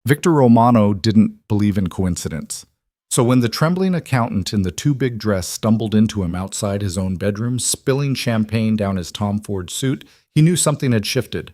Victor Romano didn't believe in coincidence. So when the trembling accountant in the too big dress stumbled into him outside his own bedroom, spilling champagne down his Tom Ford suit, he knew something had shifted.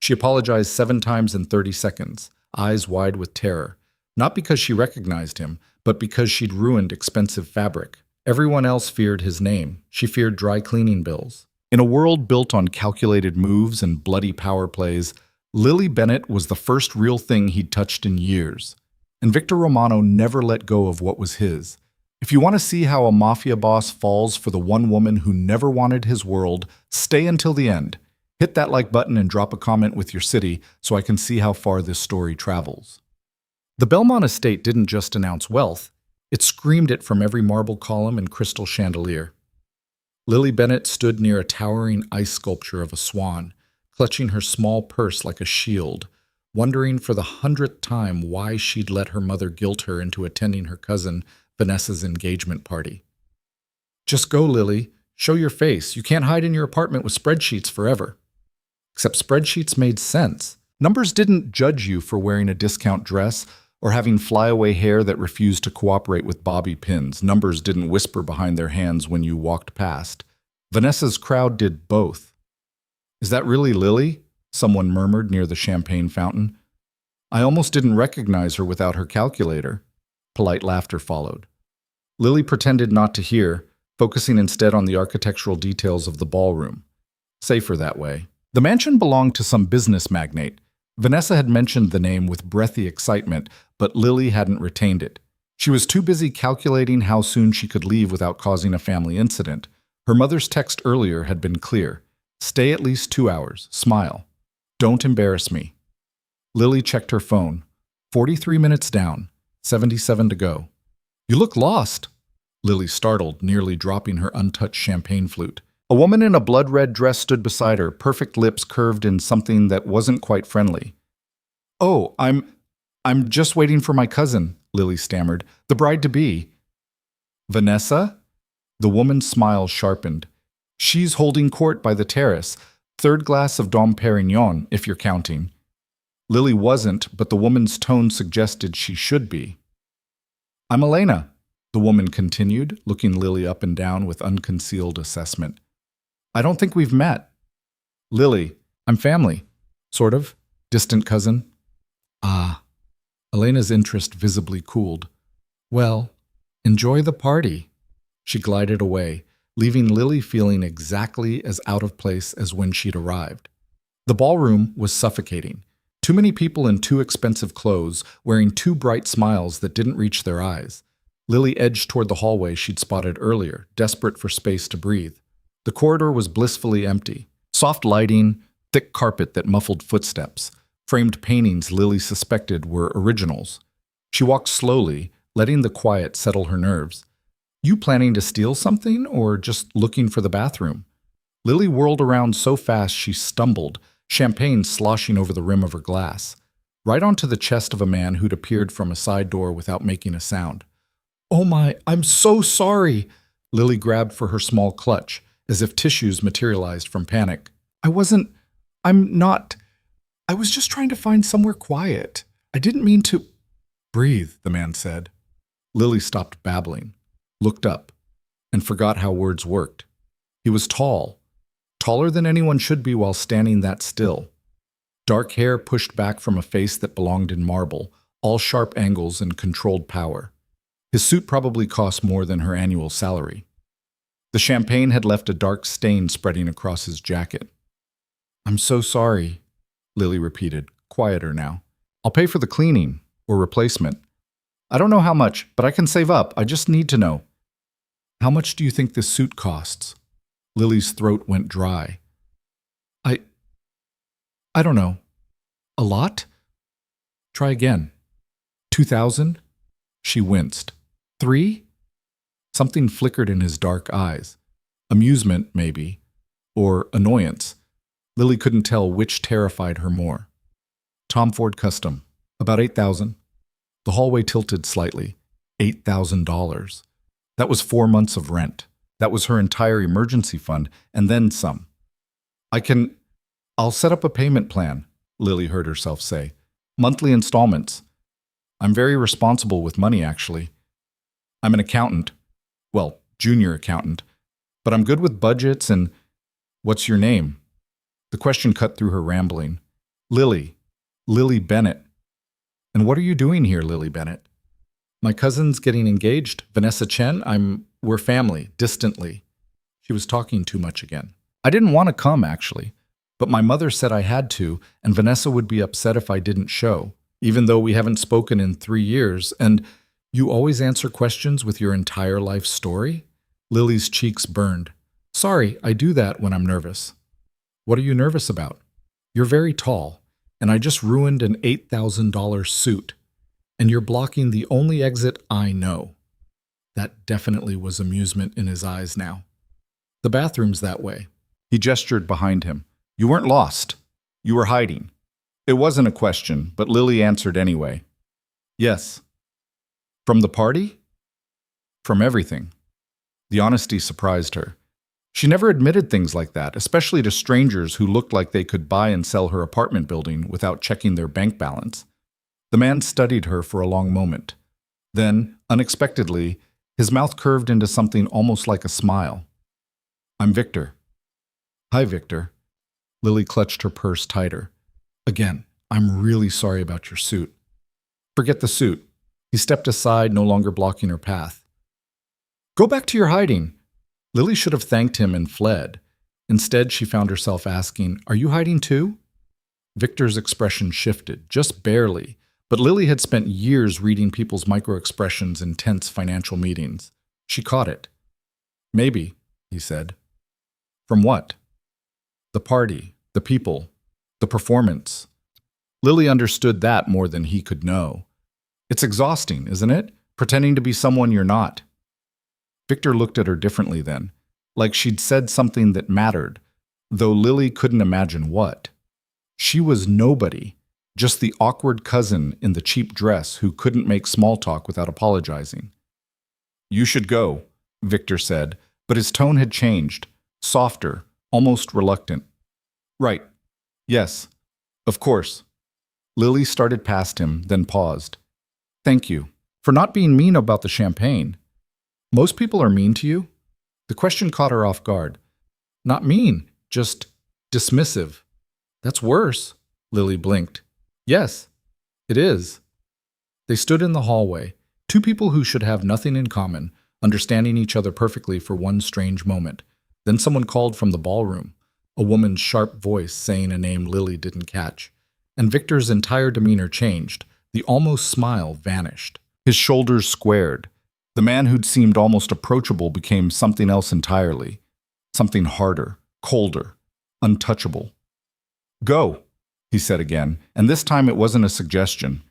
She apologized 7 times in 30 seconds, eyes wide with terror. Not because she recognized him, but because she'd ruined expensive fabric. Everyone else feared his name. She feared dry cleaning bills. In a world built on calculated moves and bloody power plays, Lily Bennett was the first real thing he'd touched in years. And Victor Romano never let go of what was his. If you want to see how a mafia boss falls for the one woman who never wanted his world, stay until the end. Hit that like button and drop a comment with your city so I can see how far this story travels. The Belmont estate didn't just announce wealth, it screamed it from every marble column and crystal chandelier. Lily Bennett stood near a towering ice sculpture of a swan, clutching her small purse like a shield, wondering for the 100th time why she'd let her mother guilt her into attending her cousin Vanessa's engagement party. Just go, Lily. Show your face. You can't hide in your apartment with spreadsheets forever. Except spreadsheets made sense. Numbers didn't judge you for wearing a discount dress or having flyaway hair that refused to cooperate with bobby pins. Numbers didn't whisper behind their hands when you walked past. Vanessa's crowd did both. Is that really Lily? Someone murmured near the champagne fountain. I almost didn't recognize her without her calculator. Polite laughter followed. Lily pretended not to hear, focusing instead on the architectural details of the ballroom. Safer that way. The mansion belonged to some business magnate. Vanessa had mentioned the name with breathy excitement, but Lily hadn't retained it. She was too busy calculating how soon she could leave without causing a family incident. Her mother's text earlier had been clear. Stay at least 2 hours. Smile. Don't embarrass me. Lily checked her phone. 43 minutes down. 77 to go. You look lost. Lily startled, nearly dropping her untouched champagne flute. A woman in a blood-red dress stood beside her, perfect lips curved in something that wasn't quite friendly. Oh, I'm just waiting for my cousin, Lily stammered. The bride-to-be. Vanessa? The woman's smile sharpened. She's holding court by the terrace. 3rd glass of Dom Perignon, if you're counting. Lily wasn't, but the woman's tone suggested she should be. I'm Elena, the woman continued, looking Lily up and down with unconcealed assessment. I don't think we've met. Lily, I'm family. Sort of. Distant cousin. Ah. Elena's interest visibly cooled. Well, enjoy the party. She glided away, leaving Lily feeling exactly as out of place as when she'd arrived. The ballroom was suffocating. Too many people in too expensive clothes, wearing too bright smiles that didn't reach their eyes. Lily edged toward the hallway she'd spotted earlier, desperate for space to breathe. The corridor was blissfully empty. Soft lighting, thick carpet that muffled footsteps, framed paintings Lily suspected were originals. She walked slowly, letting the quiet settle her nerves. You planning to steal something, or just looking for the bathroom? Lily whirled around so fast she stumbled, champagne sloshing over the rim of her glass, right onto the chest of a man who'd appeared from a side door without making a sound. Oh my, I'm so sorry! Lily grabbed for her small clutch, as if tissues materialized from panic. I was just trying to find somewhere quiet. I didn't mean to... Breathe, the man said. Lily stopped babbling, looked up, and forgot how words worked. He was tall, taller than anyone should be while standing that still. Dark hair pushed back from a face that belonged in marble, all sharp angles and controlled power. His suit probably cost more than her annual salary. The champagne had left a dark stain spreading across his jacket. I'm so sorry, Lily repeated, quieter now. I'll pay for the cleaning, or replacement. I don't know how much, but I can save up. I just need to know. How much do you think this suit costs? Lily's throat went dry. I don't know. A lot? Try again. 2,000? She winced. 3? Something flickered in his dark eyes. Amusement, maybe. Or annoyance. Lily couldn't tell which terrified her more. Tom Ford Custom. About 8,000. The hallway tilted slightly. $8,000. That was 4 months of rent. That was her entire emergency fund, and then some. I'll set up a payment plan, Lily heard herself say. Monthly installments. I'm very responsible with money, actually. I'm an accountant. Well, junior accountant. But I'm good with budgets and what's your name? The question cut through her rambling. Lily. Lily Bennett. And what are you doing here, Lily Bennett? My cousin's getting engaged. Vanessa Chen. We're family, distantly. She was talking too much again. I didn't want to come, actually. But my mother said I had to, and Vanessa would be upset if I didn't show, even though we haven't spoken in 3 years. And you always answer questions with your entire life story? Lily's cheeks burned. Sorry, I do that when I'm nervous. What are you nervous about? You're very tall, and I just ruined an $8,000 suit, and you're blocking the only exit I know. That definitely was amusement in his eyes now. The bathroom's that way. He gestured behind him. You weren't lost. You were hiding. It wasn't a question, but Lily answered anyway. Yes. From the party? From everything. The honesty surprised her. She never admitted things like that, especially to strangers who looked like they could buy and sell her apartment building without checking their bank balance. The man studied her for a long moment. Then, unexpectedly, his mouth curved into something almost like a smile. I'm Victor. Hi, Victor. Lily clutched her purse tighter. Again, I'm really sorry about your suit. Forget the suit. He stepped aside, no longer blocking her path. Go back to your hiding. Lily should have thanked him and fled. Instead, she found herself asking, Are you hiding too? Victor's expression shifted, just barely, but Lily had spent years reading people's micro-expressions in tense financial meetings. She caught it. Maybe, he said. From what? The party, the people, the performance. Lily understood that more than he could know. It's exhausting, isn't it? Pretending to be someone you're not. Victor looked at her differently then, like she'd said something that mattered, though Lily couldn't imagine what. She was nobody, just the awkward cousin in the cheap dress who couldn't make small talk without apologizing. You should go, Victor said, but his tone had changed, softer, almost reluctant. Right. Yes. Of course. Lily started past him, then paused. Thank you. For not being mean about the champagne. Most people are mean to you? The question caught her off guard. Not mean, just dismissive. That's worse. Lily blinked. Yes, it is. They stood in the hallway, two people who should have nothing in common, understanding each other perfectly for one strange moment. Then someone called from the ballroom, a woman's sharp voice saying a name Lily didn't catch. And Victor's entire demeanor changed. The almost smile vanished. His shoulders squared. The man who'd seemed almost approachable became something else entirely. Something harder, colder, untouchable. Go, he said again, and this time it wasn't a suggestion.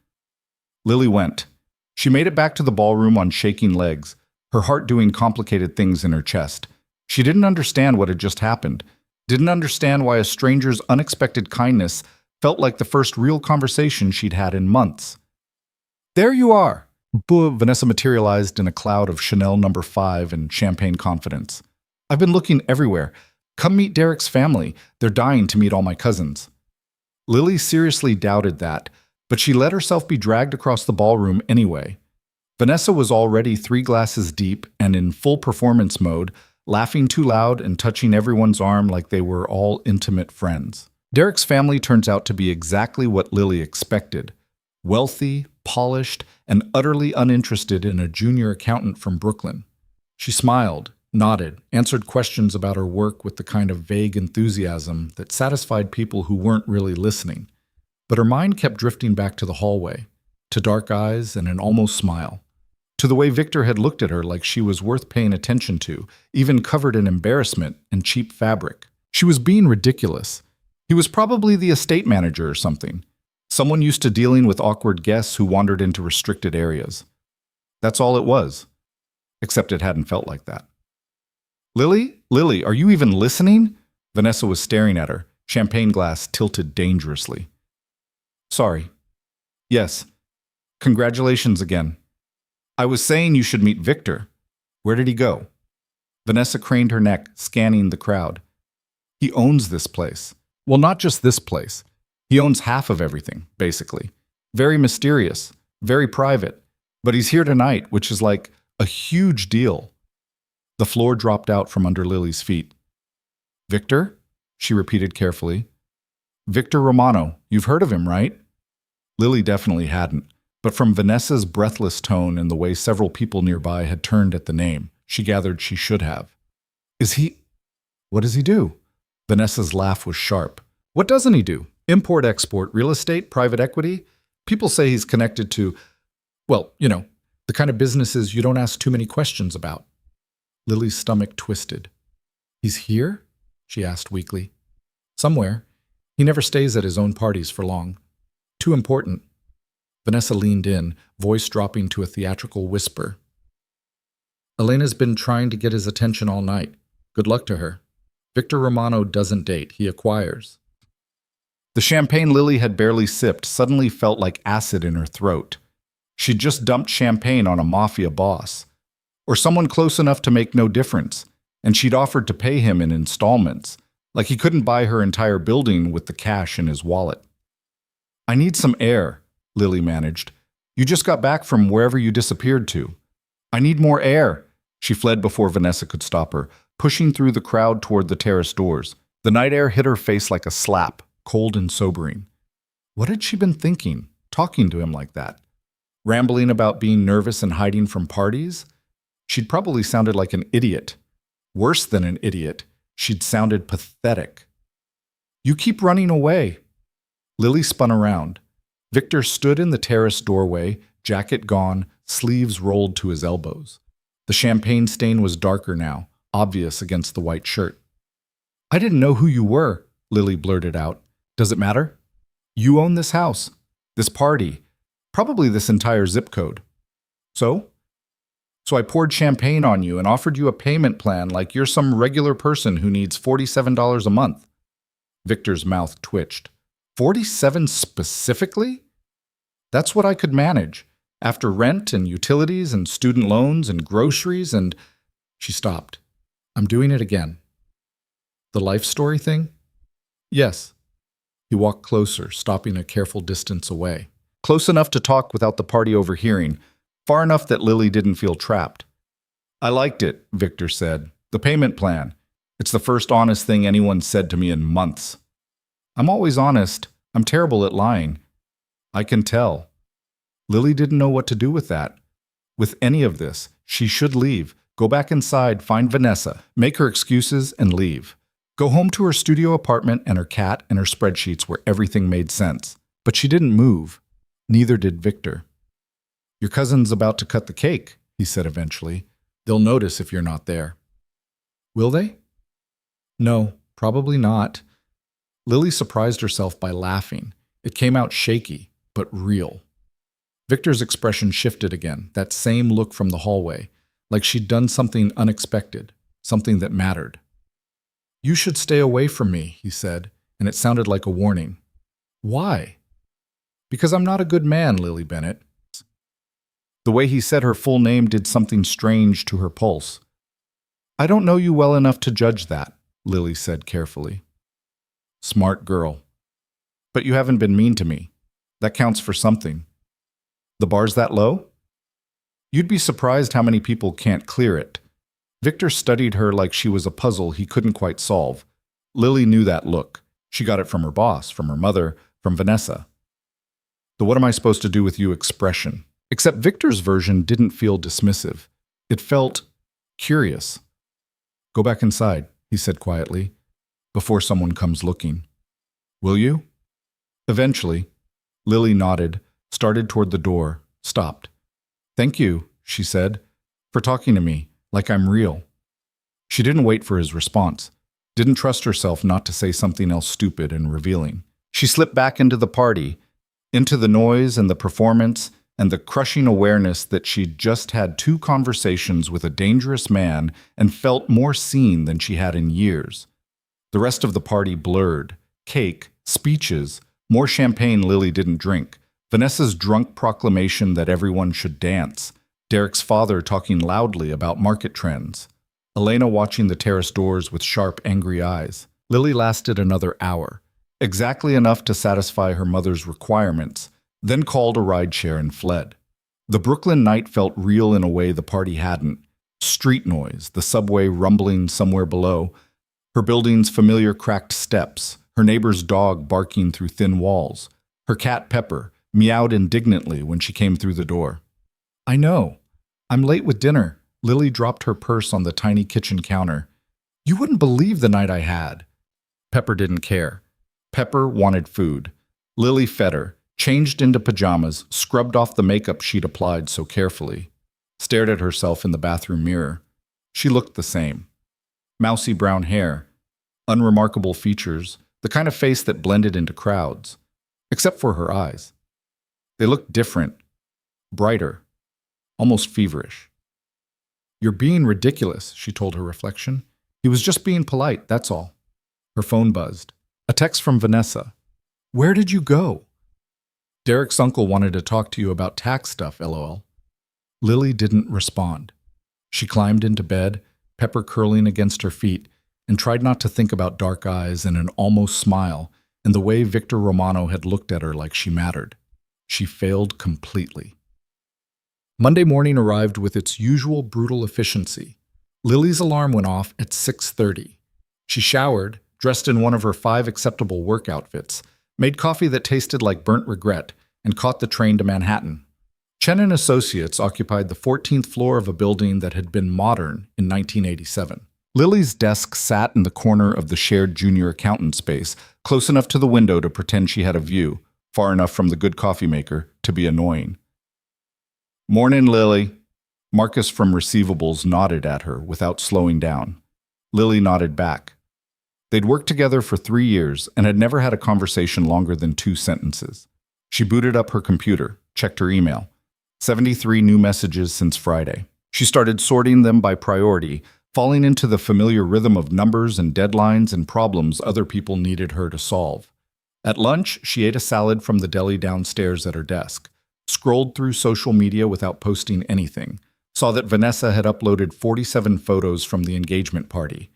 Lily went. She made it back to the ballroom on shaking legs, her heart doing complicated things in her chest. She didn't understand what had just happened, didn't understand why a stranger's unexpected kindness felt like the first real conversation she'd had in months. There you are! Vanessa materialized in a cloud of Chanel No. 5 and champagne confidence. I've been looking everywhere. Come meet Derek's family. They're dying to meet all my cousins. Lily seriously doubted that, but she let herself be dragged across the ballroom anyway. Vanessa was already 3 glasses deep and in full performance mode, laughing too loud and touching everyone's arm like they were all intimate friends. Derek's family turns out to be exactly what Lily expected. Wealthy, polished, and utterly uninterested in a junior accountant from Brooklyn. She smiled, nodded, answered questions about her work with the kind of vague enthusiasm that satisfied people who weren't really listening. But her mind kept drifting back to the hallway, to dark eyes and an almost smile, to the way Victor had looked at her like she was worth paying attention to, even covered in embarrassment and cheap fabric. She was being ridiculous. He was probably the estate manager or something. Someone used to dealing with awkward guests who wandered into restricted areas. That's all it was. Except it hadn't felt like that. Lily, are you even listening? Vanessa was staring at her, champagne glass tilted dangerously. Sorry. Yes. Congratulations again. I was saying you should meet Victor. Where did he go? Vanessa craned her neck, scanning the crowd. He owns this place. Well, not just this place. He owns half of everything, basically. Very mysterious, very private. But he's here tonight, which is like a huge deal. The floor dropped out from under Lily's feet. Victor? She repeated carefully. Victor Romano. You've heard of him, right? Lily definitely hadn't, but from Vanessa's breathless tone and the way several people nearby had turned at the name, she gathered she should have. Is he... What does he do? Vanessa's laugh was sharp. What doesn't he do? Import-export, real estate, private equity? People say he's connected to, well, you know, the kind of businesses you don't ask too many questions about. Lily's stomach twisted. He's here? She asked weakly. Somewhere. He never stays at his own parties for long. Too important. Vanessa leaned in, voice dropping to a theatrical whisper. Elena's been trying to get his attention all night. Good luck to her. Victor Romano doesn't date, he acquires. The champagne Lily had barely sipped suddenly felt like acid in her throat. She'd just dumped champagne on a Mafia boss, or someone close enough to make no difference, and she'd offered to pay him in installments, like he couldn't buy her entire building with the cash in his wallet. I need some air, Lily managed. You just got back from wherever you disappeared to. I need more air. She fled before Vanessa could stop her, pushing through the crowd toward the terrace doors. The night air hit her face like a slap, cold and sobering. What had she been thinking, talking to him like that? Rambling about being nervous and hiding from parties? She'd probably sounded like an idiot. Worse than an idiot, she'd sounded pathetic. You keep running away. Lily spun around. Victor stood in the terrace doorway, jacket gone, sleeves rolled to his elbows. The champagne stain was darker now, obvious against the white shirt. I didn't know who you were, Lily blurted out. Does it matter? You own this house, this party, probably this entire zip code. So? So I poured champagne on you and offered you a payment plan like you're some regular person who needs $47 a month. Victor's mouth twitched. 47 specifically? That's what I could manage. After rent and utilities and student loans and groceries and... She stopped. I'm doing it again. The life story thing? Yes. He walked closer, stopping a careful distance away. Close enough to talk without the party overhearing, far enough that Lily didn't feel trapped. I liked it, Victor said. The payment plan. It's the first honest thing anyone said to me in months. I'm always honest. I'm terrible at lying. I can tell. Lily didn't know what to do with that. With any of this, she should leave, go back inside, find Vanessa, make her excuses, and leave. Go home to her studio apartment and her cat and her spreadsheets where everything made sense. But she didn't move. Neither did Victor. Your cousin's about to cut the cake, he said eventually. They'll notice if you're not there. Will they? No, probably not. Lily surprised herself by laughing. It came out shaky, but real. Victor's expression shifted again, that same look from the hallway, like she'd done something unexpected, something that mattered. You should stay away from me, he said, and it sounded like a warning. Why? Because I'm not a good man, Lily Bennett. The way he said her full name did something strange to her pulse. I don't know you well enough to judge that, Lily said carefully. Smart girl. But you haven't been mean to me. That counts for something. The bar's that low? You'd be surprised how many people can't clear it. Victor studied her like she was a puzzle he couldn't quite solve. Lily knew that look. She got it from her boss, from her mother, from Vanessa. The what am I supposed to do with you expression. Except Victor's version didn't feel dismissive. It felt curious. Go back inside, he said quietly, before someone comes looking. Will you? Eventually, Lily nodded, started toward the door, stopped. Thank you, she said, for talking to me, like I'm real. She didn't wait for his response, didn't trust herself not to say something else stupid and revealing. She slipped back into the party, into the noise and the performance, and the crushing awareness that she'd just had 2 conversations with a dangerous man and felt more seen than she had in years. The rest of the party blurred. Cake, speeches, more champagne Lily didn't drink, Vanessa's drunk proclamation that everyone should dance, Derek's father talking loudly about market trends, Elena watching the terrace doors with sharp, angry eyes. Lily lasted another hour, exactly enough to satisfy her mother's requirements, then called a rideshare and fled. The Brooklyn night felt real in a way the party hadn't. Street noise, the subway rumbling somewhere below, her building's familiar cracked steps, her neighbor's dog barking through thin walls. Her cat Pepper meowed indignantly when she came through the door. "I know. I'm late with dinner." Lily dropped her purse on the tiny kitchen counter. "You wouldn't believe the night I had." Pepper didn't care. Pepper wanted food. Lily fed her, changed into pajamas, scrubbed off the makeup she'd applied so carefully, stared at herself in the bathroom mirror. She looked the same. Mousy brown hair, unremarkable features, the kind of face that blended into crowds, except for her eyes. They looked different, brighter, almost feverish. "You're being ridiculous," she told her reflection. "He was just being polite, that's all." Her phone buzzed. A text from Vanessa. "Where did you go?" "Derek's uncle wanted to talk to you about tax stuff, lol." Lily didn't respond. She climbed into bed, Pepper curling against her feet, and tried not to think about dark eyes and an almost smile and the way Victor Romano had looked at her like she mattered. She failed completely. Monday morning arrived with its usual brutal efficiency. Lily's alarm went off at 6:30. She showered, dressed in one of her 5 acceptable work outfits, made coffee that tasted like burnt regret, and caught the train to Manhattan. Chen and Associates occupied the 14th floor of a building that had been modern in 1987. Lily's desk sat in the corner of the shared junior accountant space, close enough to the window to pretend she had a view, far enough from the good coffee maker to be annoying. "Morning, Lily." Marcus from Receivables nodded at her without slowing down. Lily nodded back. They'd worked together for 3 years and had never had a conversation longer than 2 sentences. She booted up her computer, checked her email. 73 new messages since Friday. She started sorting them by priority, falling into the familiar rhythm of numbers and deadlines and problems other people needed her to solve. At lunch, she ate a salad from the deli downstairs at her desk, scrolled through social media without posting anything, saw that Vanessa had uploaded 47 photos from the engagement party.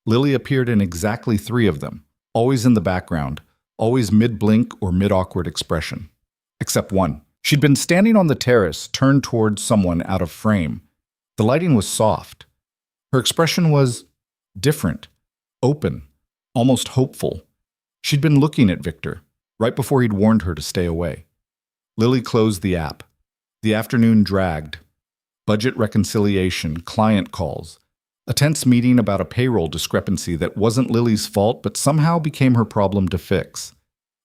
Lily appeared in exactly 3 of them, always in the background, always mid-blink or mid-awkward expression. Except one. She'd been standing on the terrace, turned towards someone out of frame. The lighting was soft. Her expression was different, open, almost hopeful. She'd been looking at Victor, right before he'd warned her to stay away. Lily closed the app. The afternoon dragged. Budget reconciliation, client calls. A tense meeting about a payroll discrepancy that wasn't Lily's fault but somehow became her problem to fix.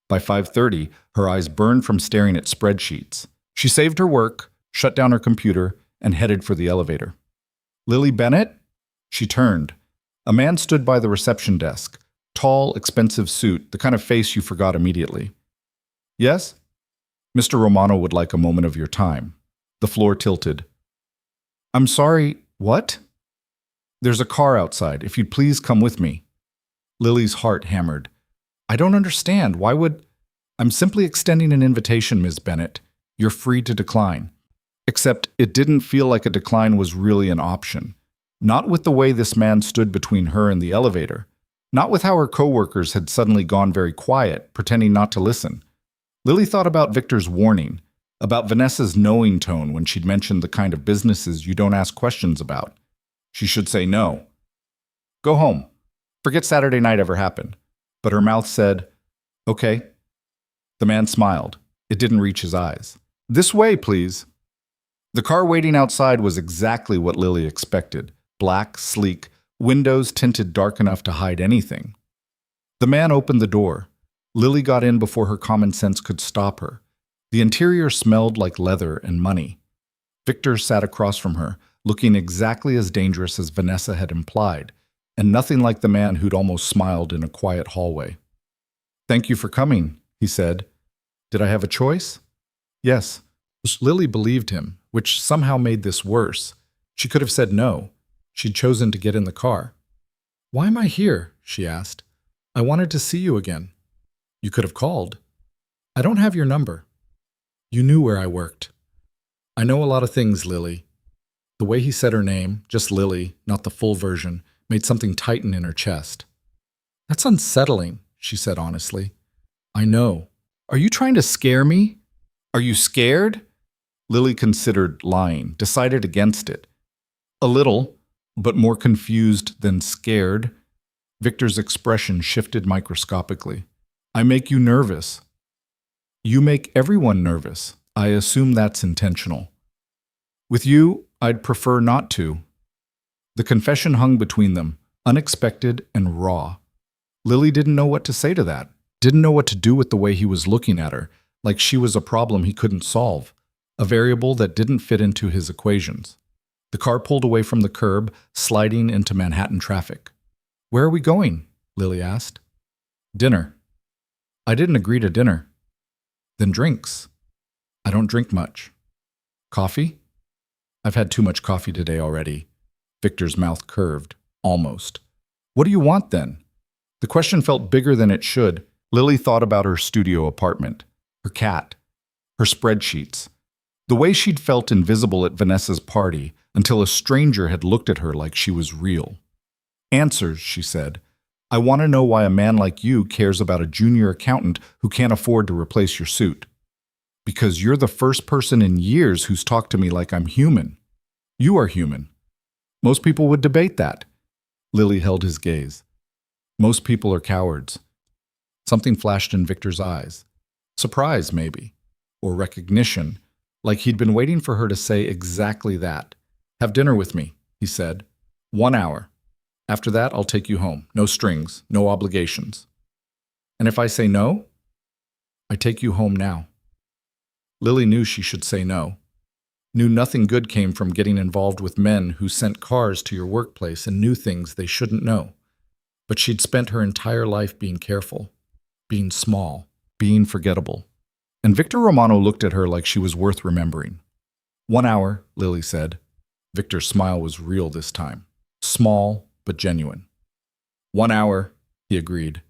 By 5:30, her eyes burned from staring at spreadsheets. She saved her work, shut down her computer, and headed for the elevator. "Lily Bennett?" She turned. A man stood by the reception desk. Tall, expensive suit, the kind of face you forgot immediately. "Yes?" "Mr. Romano would like a moment of your time." The floor tilted. "I'm sorry, what?" "There's a car outside. If you'd please come with me." Lily's heart hammered. "I don't understand. Why would—" "I'm simply extending an invitation, Ms. Bennett. You're free to decline." Except it didn't feel like a decline was really an option. Not with the way this man stood between her and the elevator. Not with how her coworkers had suddenly gone very quiet, pretending not to listen. Lily thought about Victor's warning, about Vanessa's knowing tone when she'd mentioned the kind of businesses you don't ask questions about. She should say no. Go home. Forget Saturday night ever happened. But her mouth said, "Okay." The man smiled. It didn't reach his eyes. "This way, please." The car waiting outside was exactly what Lily expected. Black, sleek, windows tinted dark enough to hide anything. The man opened the door. Lily got in before her common sense could stop her. The interior smelled like leather and money. Victor sat across from her, looking exactly as dangerous as Vanessa had implied, and nothing like the man who'd almost smiled in a quiet hallway. "Thank you for coming," he said. "Did I have a choice?" "Yes." Lily believed him, which somehow made this worse. She could have said no. She'd chosen to get in the car. "Why am I here?" she asked. "I wanted to see you again." "You could have called." "I don't have your number." "You knew where I worked." "I know a lot of things, Lily." The way he said her name, just Lily, not the full version, made something tighten in her chest. "That's unsettling," she said honestly. "I know. Are you trying to scare me?" Are you scared? Lily considered lying, decided against it. A little, but more confused than scared. Victor's expression shifted microscopically. I make you nervous. You make everyone nervous. I assume that's intentional. With you, I'd prefer not to. The confession hung between them, unexpected and raw. Lily didn't know what to say to that, didn't know what to do with the way he was looking at her, like she was a problem he couldn't solve, a variable that didn't fit into his equations. The car pulled away from the curb, sliding into Manhattan traffic. Where are we going? Lily asked. Dinner. I didn't agree to dinner. Then drinks. I don't drink much. Coffee? I've had too much coffee today already. Victor's mouth curved, almost. What do you want then? The question felt bigger than it should. Lily thought about her studio apartment, her cat, her spreadsheets, the way she'd felt invisible at Vanessa's party until a stranger had looked at her like she was real. Answers, she said. I want to know why a man like you cares about a junior accountant who can't afford to replace your suit. Because you're the first person in years who's talked to me like I'm human. You are human. Most people would debate that. Lily held his gaze. Most people are cowards. Something flashed in Victor's eyes. Surprise, maybe. Or recognition, like he'd been waiting for her to say exactly that. Have dinner with me, he said. 1 hour. After that, I'll take you home. No strings, no obligations. And if I say no, I take you home now. Lily knew she should say no. Knew nothing good came from getting involved with men who sent cars to your workplace and knew things they shouldn't know. But she'd spent her entire life being careful, being small, being forgettable. And Victor Romano looked at her like she was worth remembering. 1 hour, Lily said. Victor's smile was real this time. Small, but genuine. 1 hour, he agreed.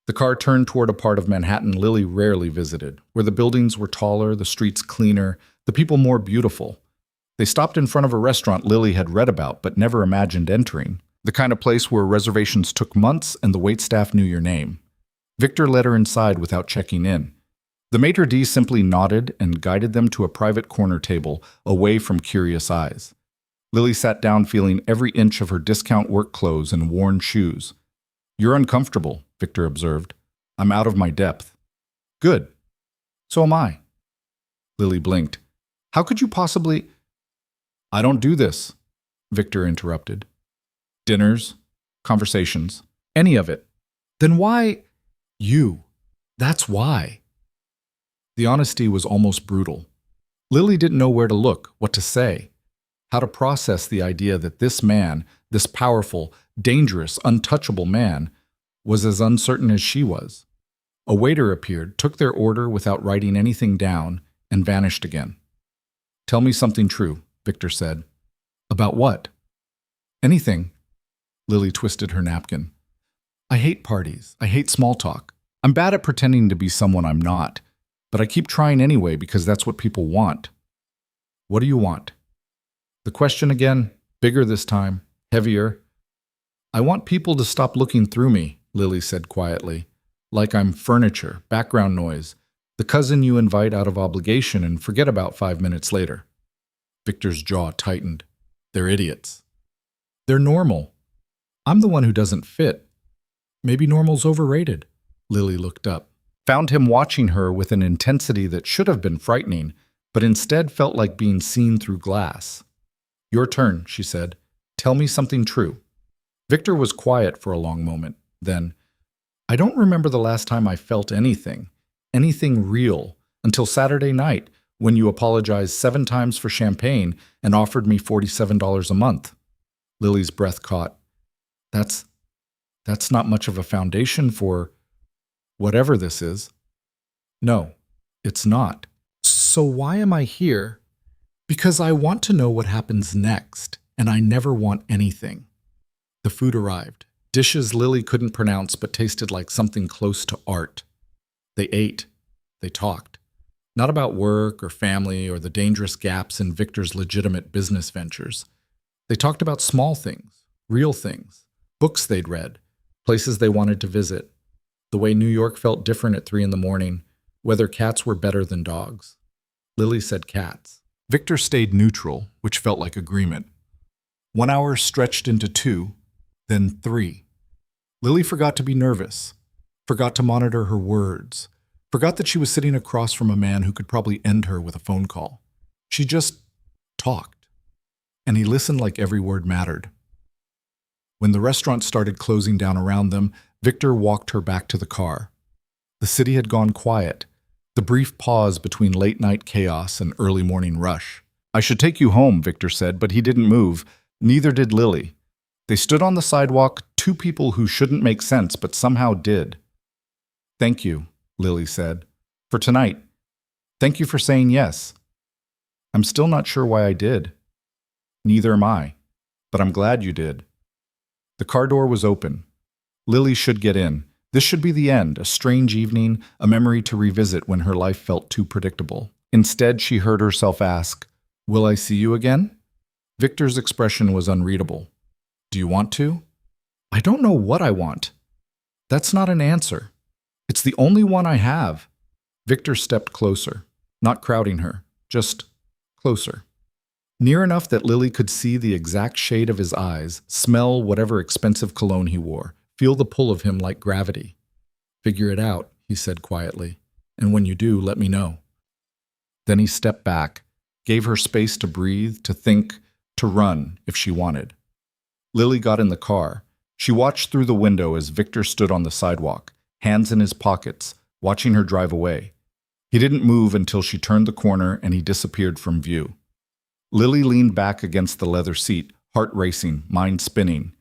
The car turned toward a part of Manhattan Lily rarely visited, where the buildings were taller, the streets cleaner, the people more beautiful. They stopped in front of a restaurant Lily had read about but never imagined entering, the kind of place where reservations took months and the waitstaff knew your name. Victor led her inside without checking in. The maitre d' simply nodded and guided them to a private corner table, away from curious eyes. Lily sat down feeling every inch of her discount work clothes and worn shoes. You're uncomfortable, Victor observed. I'm out of my depth. Good. So am I. Lily blinked. How could you possibly… I don't do this, Victor interrupted. Dinners, conversations, any of it. Then why… You. That's why. The honesty was almost brutal. Lily didn't know where to look, what to say, how to process the idea that this man, this powerful, dangerous, untouchable man, was as uncertain as she was. A waiter appeared, took their order without writing anything down, and vanished again. Tell me something true, Victor said. About what? Anything. Lily twisted her napkin. I hate parties. I hate small talk. I'm bad at pretending to be someone I'm not, but I keep trying anyway because that's what people want. What do you want? The question again, bigger this time, heavier. I want people to stop looking through me, Lily said quietly, like I'm furniture, background noise, the cousin you invite out of obligation and forget about 5 minutes later. Victor's jaw tightened. They're idiots. They're normal. I'm the one who doesn't fit. Maybe normal's overrated. Lily looked up, found him watching her with an intensity that should have been frightening, but instead felt like being seen through glass. Your turn, she said. Tell me something true. Victor was quiet for a long moment. Then, I don't remember the last time I felt anything real, until Saturday night, when you apologized 7 times for champagne and offered me $47 a month. Lily's breath caught. That's not much of a foundation for whatever this is. No, it's not. So why am I here? Because I want to know what happens next, and I never want anything. The food arrived. Dishes Lily couldn't pronounce but tasted like something close to art. They ate. They talked. Not about work or family or the dangerous gaps in Victor's legitimate business ventures. They talked about small things, real things, books they'd read, places they wanted to visit, the way New York felt different at 3 in the morning, whether cats were better than dogs. Lily said cats. Victor stayed neutral, which felt like agreement. 1 hour stretched into 2, then 3. Lily forgot to be nervous, forgot to monitor her words, forgot that she was sitting across from a man who could probably end her with a phone call. She just talked, and he listened like every word mattered. When the restaurant started closing down around them, Victor walked her back to the car. The city had gone quiet, the brief pause between late-night chaos and early morning rush. "I should take you home," Victor said, but he didn't move. Neither did Lily. They stood on the sidewalk, two people who shouldn't make sense but somehow did. "Thank you," Lily said, "for tonight. Thank you for saying yes. I'm still not sure why I did. Neither am I, but I'm glad you did." The car door was open. Lily should get in. This should be the end, a strange evening, a memory to revisit when her life felt too predictable. Instead, she heard herself ask, "Will I see you again?" Victor's expression was unreadable. "Do you want to?" "I don't know what I want." "That's not an answer. It's the only one I have." Victor stepped closer, not crowding her, just closer. Near enough that Lily could see the exact shade of his eyes, smell whatever expensive cologne he wore, feel the pull of him like gravity. "Figure it out," he said quietly, "and when you do, let me know." Then he stepped back, gave her space to breathe, to think, to run if she wanted. Lily got in the car. She watched through the window as Victor stood on the sidewalk, hands in his pockets, watching her drive away. He didn't move until she turned the corner and he disappeared from view. Lily leaned back against the leather seat, heart racing, mind spinning.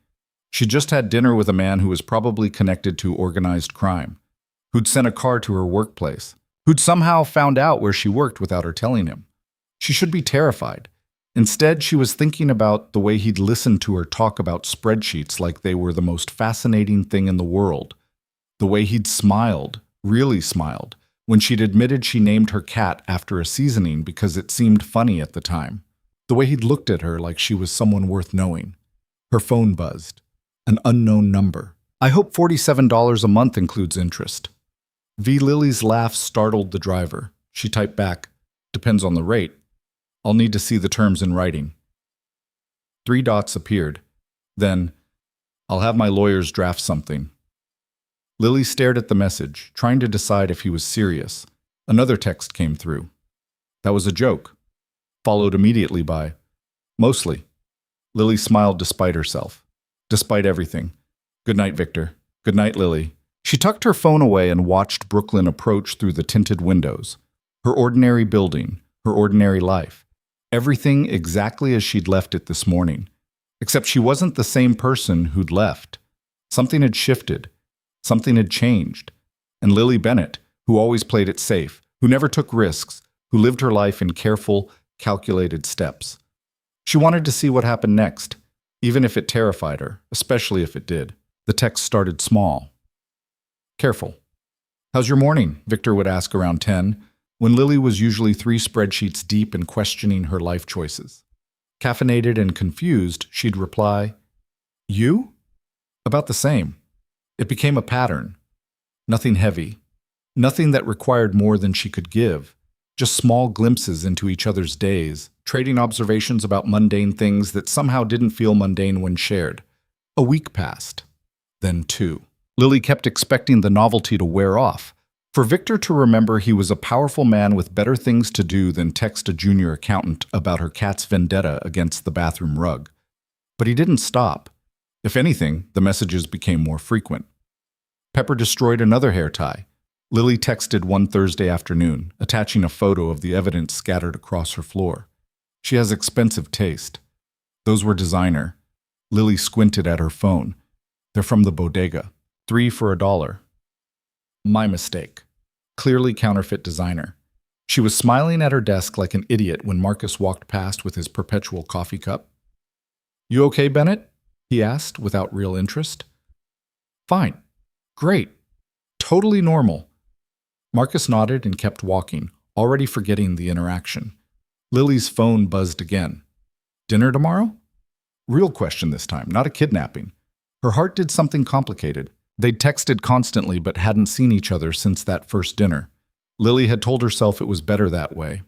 She just had dinner with a man who was probably connected to organized crime, who'd sent a car to her workplace, who'd somehow found out where she worked without her telling him. She should be terrified. Instead, she was thinking about the way he'd listened to her talk about spreadsheets like they were the most fascinating thing in the world, the way he'd smiled, really smiled, when she'd admitted she named her cat after a seasoning because it seemed funny at the time. The way he'd looked at her like she was someone worth knowing. Her phone buzzed. An unknown number. "I hope $47 a month includes interest." V. Lily's laugh startled the driver. She typed back, "Depends on the rate. I'll need to see the terms in writing." 3 dots appeared. Then, "I'll have my lawyers draft something." Lily stared at the message, trying to decide if he was serious. Another text came through. "That was a joke," followed immediately by, "Mostly." Lily smiled despite herself. Despite everything. "Good night, Victor. Good night, Lily." She tucked her phone away and watched Brooklyn approach through the tinted windows. Her ordinary building, her ordinary life. Everything exactly as she'd left it this morning. Except she wasn't the same person who'd left. Something had shifted. Something had changed. And Lily Bennett, who always played it safe, who never took risks, who lived her life in careful, calculated steps. She wanted to see what happened next, even if it terrified her, especially if it did. The text started small. "Careful. How's your morning?" Victor would ask around 10, when Lily was usually 3 spreadsheets deep in questioning her life choices. Caffeinated and confused, she'd reply, "You?" About the same. It became a pattern. Nothing heavy. Nothing that required more than she could give. Just small glimpses into each other's days, trading observations about mundane things that somehow didn't feel mundane when shared. A week passed. Then 2. Lily kept expecting the novelty to wear off, for Victor to remember he was a powerful man with better things to do than text a junior accountant about her cat's vendetta against the bathroom rug. But he didn't stop. If anything, the messages became more frequent. Pepper destroyed another hair tie. Lily texted one Thursday afternoon, attaching a photo of the evidence scattered across her floor. She has expensive taste. Those were designer. Lily squinted at her phone. They're from the bodega. 3 for $1. My mistake. Clearly counterfeit designer. She was smiling at her desk like an idiot when Marcus walked past with his perpetual coffee cup. "You okay, Bennett?" he asked without real interest. "Fine. Great. Totally normal." Marcus nodded and kept walking, already forgetting the interaction. Lily's phone buzzed again. "Dinner tomorrow?" Real question this time, not a kidnapping. Her heart did something complicated. They'd texted constantly but hadn't seen each other since that first dinner. Lily had told herself it was better that way.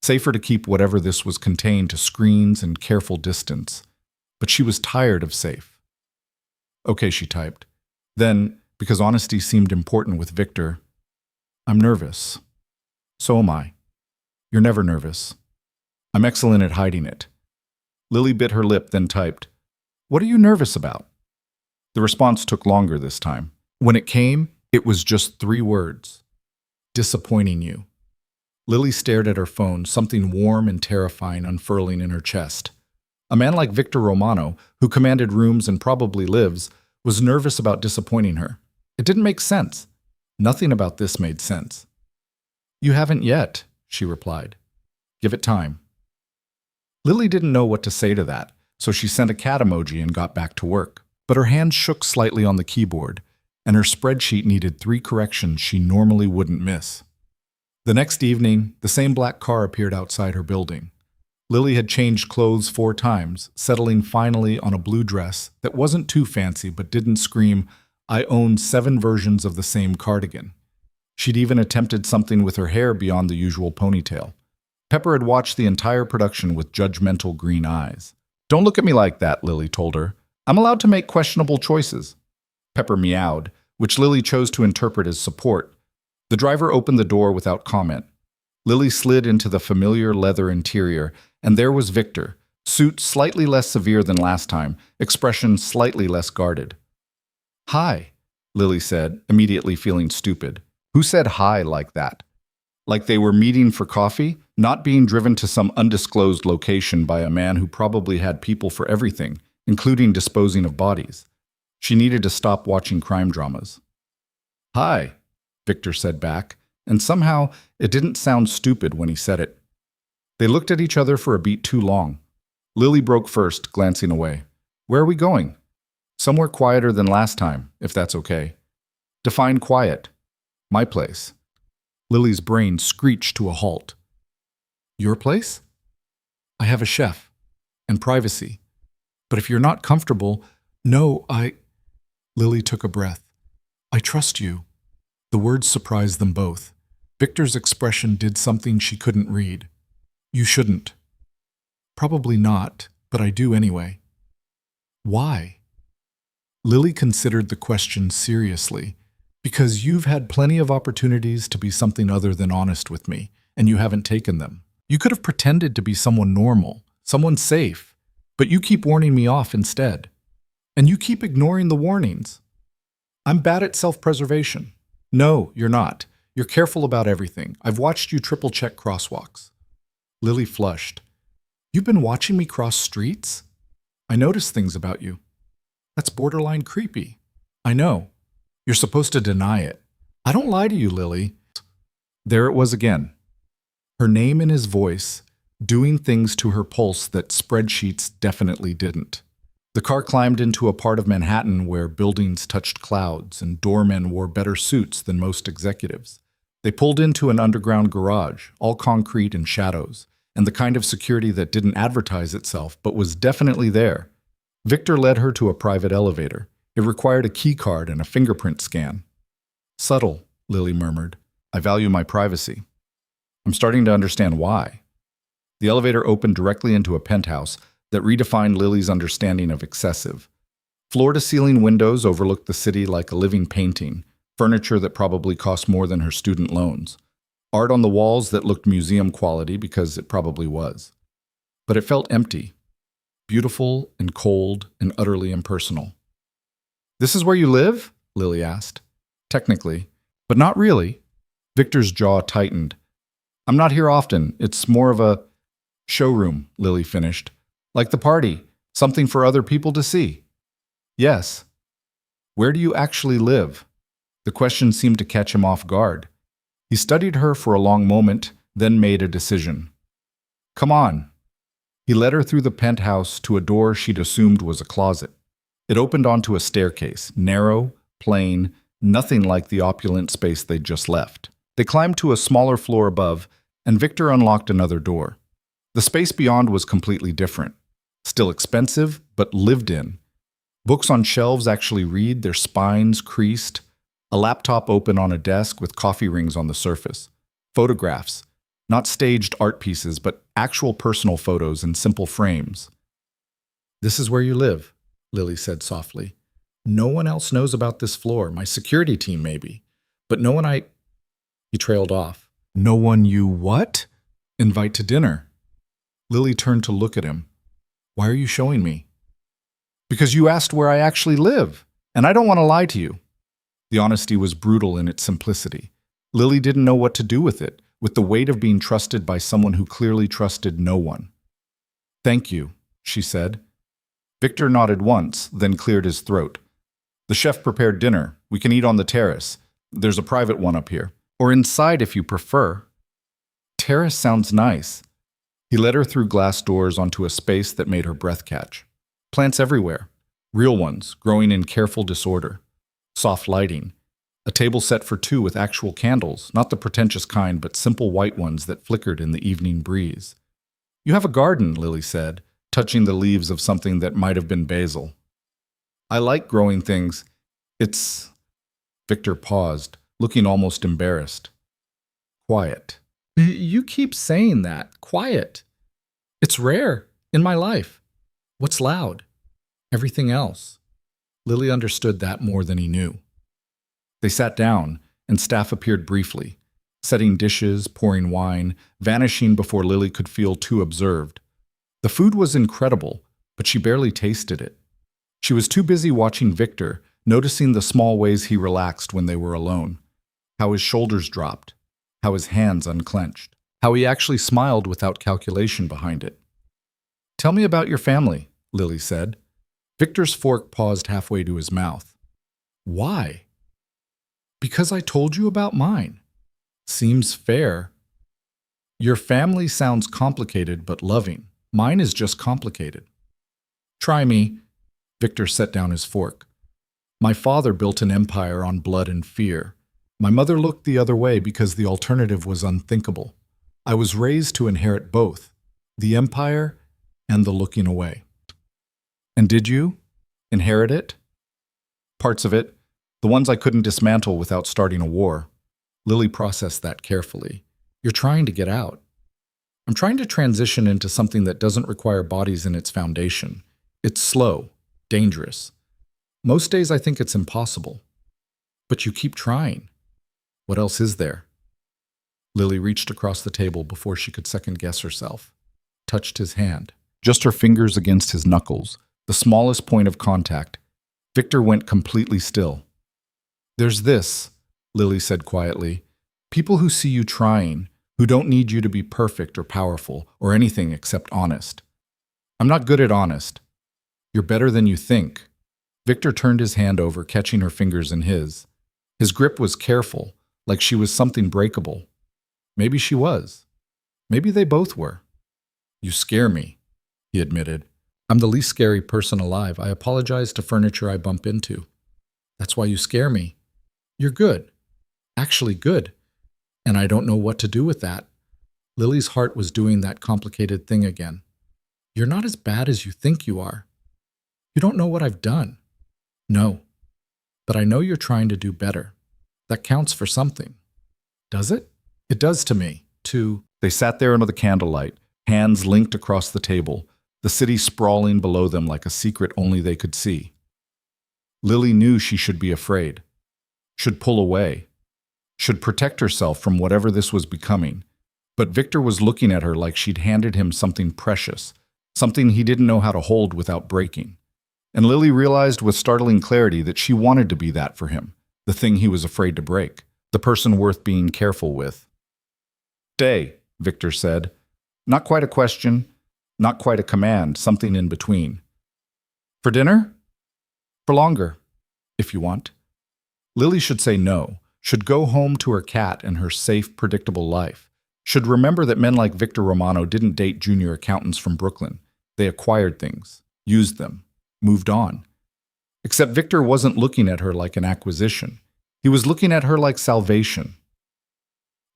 Safer to keep whatever this was contained to screens and careful distance. But she was tired of safe. Okay, she typed. Then, because honesty seemed important with Victor, I'm nervous. So am I. You're never nervous. I'm excellent at hiding it. Lily bit her lip, then typed, What are you nervous about? The response took longer this time. When it came, it was just 3 words. Disappointing you. Lily stared at her phone, something warm and terrifying unfurling in her chest. A man like Victor Romano, who commanded rooms and probably lives, was nervous about disappointing her. It didn't make sense. Nothing about this made sense. You haven't yet, she replied. Give it time. Lily didn't know what to say to that, so she sent a cat emoji and got back to work. But her hands shook slightly on the keyboard, and her spreadsheet needed 3 corrections she normally wouldn't miss. The next evening, the same black car appeared outside her building. Lily had changed clothes 4 times, settling finally on a blue dress that wasn't too fancy but didn't scream, I own 7 versions of the same cardigan. She'd even attempted something with her hair beyond the usual ponytail. Pepper had watched the entire production with judgmental green eyes. Don't look at me like that, Lily told her. I'm allowed to make questionable choices. Pepper meowed, which Lily chose to interpret as support. The driver opened the door without comment. Lily slid into the familiar leather interior, and there was Victor, suit slightly less severe than last time, expression slightly less guarded. Hi, Lily said, immediately feeling stupid. Who said hi like that? Like they were meeting for coffee, not being driven to some undisclosed location by a man who probably had people for everything, including disposing of bodies. She needed to stop watching crime dramas. Hi, Victor said back, and somehow it didn't sound stupid when he said it. They looked at each other for a beat too long. Lily broke first, glancing away. Where are we going? Somewhere quieter than last time, if that's okay. Define quiet. My place. Lily's brain screeched to a halt. Your place? I have a chef. And privacy. But if you're not comfortable, no, Lily took a breath. I trust you. The words surprised them both. Victor's expression did something she couldn't read. You shouldn't. Probably not, but I do anyway. Why? Lily considered the question seriously. Because you've had plenty of opportunities to be something other than honest with me, and you haven't taken them. You could have pretended to be someone normal, someone safe, but you keep warning me off instead. And you keep ignoring the warnings. I'm bad at self-preservation. No, you're not. You're careful about everything. I've watched you triple-check crosswalks. Lily flushed. You've been watching me cross streets? I notice things about you. That's borderline creepy. I know. You're supposed to deny it. I don't lie to you, Lily. There it was again. Her name in his voice, doing things to her pulse that spreadsheets definitely didn't. The car climbed into a part of Manhattan where buildings touched clouds and doormen wore better suits than most executives. They pulled into an underground garage, all concrete and shadows, and the kind of security that didn't advertise itself but was definitely there. Victor led her to a private elevator. It required a key card and a fingerprint scan. Subtle, Lily murmured. I value my privacy. I'm starting to understand why. The elevator opened directly into a penthouse that redefined Lily's understanding of excessive. Floor-to-ceiling windows overlooked the city like a living painting, furniture that probably cost more than her student loans. Art on the walls that looked museum quality because it probably was. But it felt empty. Beautiful and cold and utterly impersonal. This is where you live? Lily asked. Technically, but not really. Victor's jaw tightened. I'm not here often. It's more of a showroom, Lily finished. Like the party, something for other people to see. Yes. Where do you actually live? The question seemed to catch him off guard. He studied her for a long moment, then made a decision. Come on. He led her through the penthouse to a door she'd assumed was a closet. It opened onto a staircase, narrow, plain, nothing like the opulent space they'd just left. They climbed to a smaller floor above, and Victor unlocked another door. The space beyond was completely different. Still expensive, but lived in. Books on shelves actually read, their spines creased. A laptop open on a desk with coffee rings on the surface. Photographs. Not staged art pieces, but actual personal photos in simple frames. "This is where you live," Lily said softly. "No one else knows about this floor. My security team, maybe. But no one I—" He trailed off. "No one you what?" "Invite to dinner." Lily turned to look at him. "Why are you showing me?" "Because you asked where I actually live, and I don't want to lie to you." The honesty was brutal in its simplicity. Lily didn't know what to do with it, with the weight of being trusted by someone who clearly trusted no one. "Thank you," she said. Victor nodded once, then cleared his throat. "The chef prepared dinner. We can eat on the terrace. There's a private one up here. Or inside if you prefer." "Terrace sounds nice." He led her through glass doors onto a space that made her breath catch. Plants everywhere. Real ones, growing in careful disorder. Soft lighting. A table set for two with actual candles, not the pretentious kind, but simple white ones that flickered in the evening breeze. "You have a garden," Lily said, touching the leaves of something that might have been basil. "I like growing things. It's—" Victor paused, looking almost embarrassed. "Quiet." "You keep saying that. Quiet. It's rare in my life." "What's loud?" "Everything else." Lily understood that more than he knew. They sat down, and staff appeared briefly, setting dishes, pouring wine, vanishing before Lily could feel too observed. The food was incredible, but she barely tasted it. She was too busy watching Victor, noticing the small ways he relaxed when they were alone. How his shoulders dropped, how his hands unclenched, how he actually smiled without calculation behind it. "Tell me about your family," Lily said. Victor's fork paused halfway to his mouth. "Why?" "Because I told you about mine." "Seems fair." "Your family sounds complicated but loving. Mine is just complicated." "Try me." Victor set down his fork. "My father built an empire on blood and fear. My mother looked the other way because the alternative was unthinkable. I was raised to inherit both, the empire and the looking away." "And did you inherit it?" "Parts of it. The ones I couldn't dismantle without starting a war." Lily processed that carefully. "You're trying to get out." "I'm trying to transition into something that doesn't require bodies in its foundation. It's slow, dangerous. Most days I think it's impossible. But you keep trying. What else is there?" Lily reached across the table before she could second-guess herself. Touched his hand. Just her fingers against his knuckles, the smallest point of contact. Victor went completely still. "There's this," Lily said quietly. "People who see you trying, who don't need you to be perfect or powerful or anything except honest." "I'm not good at honest." "You're better than you think." Victor turned his hand over, catching her fingers in his. His grip was careful, like she was something breakable. Maybe she was. Maybe they both were. "You scare me," he admitted. "I'm the least scary person alive. I apologize to furniture I bump into." "That's why you scare me." "You're good. Actually good. And I don't know what to do with that." Lily's heart was doing that complicated thing again. "You're not as bad as you think you are. You don't know what I've done." "No. But I know you're trying to do better. That counts for something." "Does it?" "It does to me. They sat there under the candlelight, hands linked across the table, the city sprawling below them like a secret only they could see. Lily knew she should be afraid, should pull away, should protect herself from whatever this was becoming. But Victor was looking at her like she'd handed him something precious, something he didn't know how to hold without breaking. And Lily realized with startling clarity that she wanted to be that for him, the thing he was afraid to break, the person worth being careful with. "Stay," Victor said. Not quite a question, not quite a command, something in between. "For dinner?" "For longer, if you want." Lily should say no, should go home to her cat and her safe, predictable life, should remember that men like Victor Romano didn't date junior accountants from Brooklyn. They acquired things, used them, moved on. Except Victor wasn't looking at her like an acquisition. He was looking at her like salvation.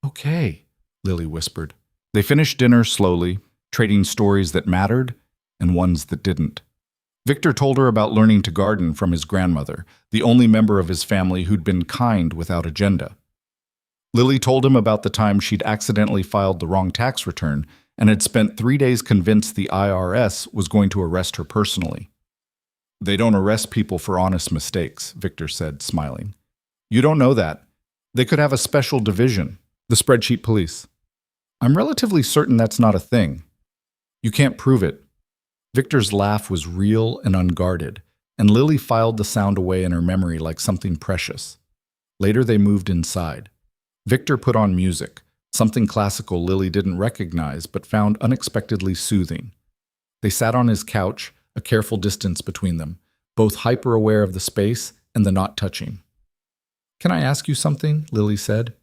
"Okay," Lily whispered. They finished dinner slowly, trading stories that mattered and ones that didn't. Victor told her about learning to garden from his grandmother, the only member of his family who'd been kind without agenda. Lily told him about the time she'd accidentally filed the wrong tax return and had spent 3 days convinced the IRS was going to arrest her personally. They don't arrest people for honest mistakes, Victor said, smiling. You don't know that. They could have a special division, the spreadsheet police. I'm relatively certain that's not a thing. You can't prove it. Victor's laugh was real and unguarded, and Lily filed the sound away in her memory like something precious. Later they moved inside. Victor put on music, something classical Lily didn't recognize but found unexpectedly soothing. They sat on his couch, a careful distance between them, both hyper-aware of the space and the not touching. Can I ask you something? Lily said.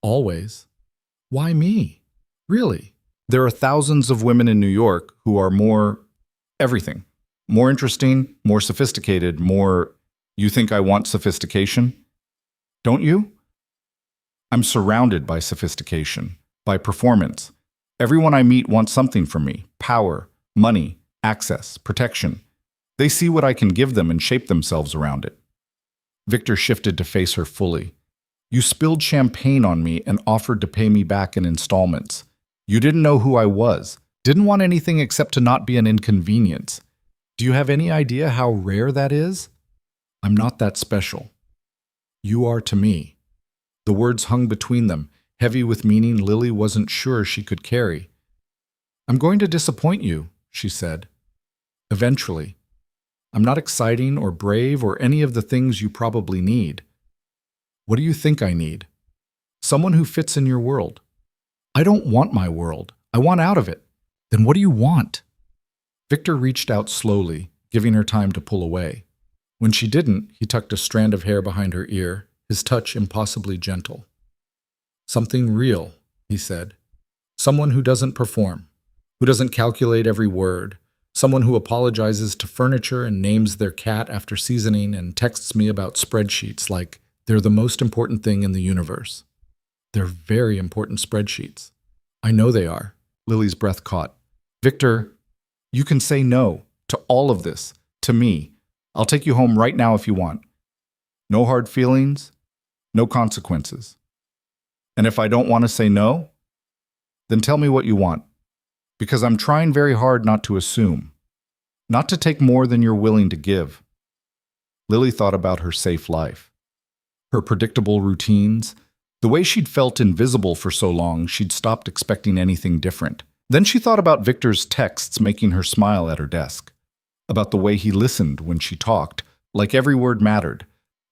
Always. Why me? Really? There are thousands of women in New York who are more everything. More interesting, more sophisticated, more... You think I want sophistication? Don't you? I'm surrounded by sophistication, by performance. Everyone I meet wants something from me. Power, money, access, protection. They see what I can give them and shape themselves around it. Victor shifted to face her fully. You spilled champagne on me and offered to pay me back in installments. You didn't know who I was, didn't want anything except to not be an inconvenience. Do you have any idea how rare that is? I'm not that special. You are to me. The words hung between them, heavy with meaning Lily wasn't sure she could carry. I'm going to disappoint you, she said. Eventually. I'm not exciting or brave or any of the things you probably need. What do you think I need? Someone who fits in your world. I don't want my world. I want out of it. Then what do you want? Victor reached out slowly, giving her time to pull away. When she didn't, he tucked a strand of hair behind her ear, his touch impossibly gentle. Something real, he said. Someone who doesn't perform, who doesn't calculate every word, someone who apologizes to furniture and names their cat after seasoning and texts me about spreadsheets like they're the most important thing in the universe. They're very important spreadsheets. I know they are. Lily's breath caught. Victor, you can say no to all of this, to me. I'll take you home right now if you want. No hard feelings, no consequences. And if I don't want to say no, then tell me what you want. Because I'm trying very hard not to assume, not to take more than you're willing to give. Lily thought about her safe life, her predictable routines, the way she'd felt invisible for so long she'd stopped expecting anything different. Then she thought about Victor's texts making her smile at her desk, about the way he listened when she talked, like every word mattered,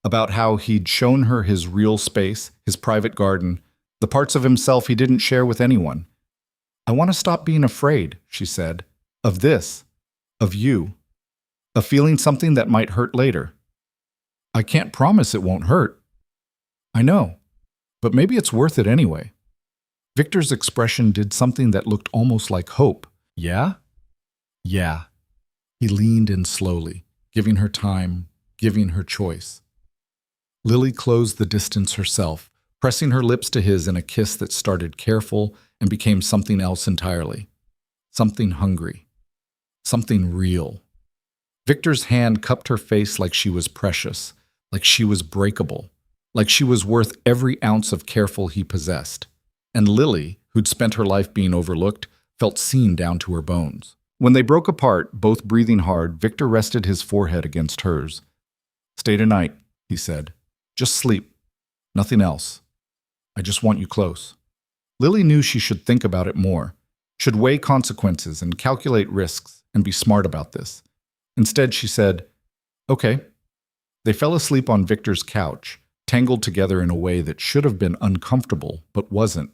about how he'd shown her his real space, his private garden, the parts of himself he didn't share with anyone. I want to stop being afraid, she said, of this, of you, of feeling something that might hurt later. I can't promise it won't hurt. I know, but maybe it's worth it anyway. Victor's expression did something that looked almost like hope. Yeah? Yeah. He leaned in slowly, giving her time, giving her choice. Lily closed the distance herself, pressing her lips to his in a kiss that started careful and became something else entirely. Something hungry. Something real. Victor's hand cupped her face like she was precious, like she was breakable, like she was worth every ounce of careful he possessed. And Lily, who'd spent her life being overlooked, felt seen down to her bones. When they broke apart, both breathing hard, Victor rested his forehead against hers. Stay tonight, he said. Just sleep. Nothing else. I just want you close. Lily knew she should think about it more, should weigh consequences and calculate risks and be smart about this. Instead, she said, okay. They fell asleep on Victor's couch, tangled together in a way that should have been uncomfortable, but wasn't.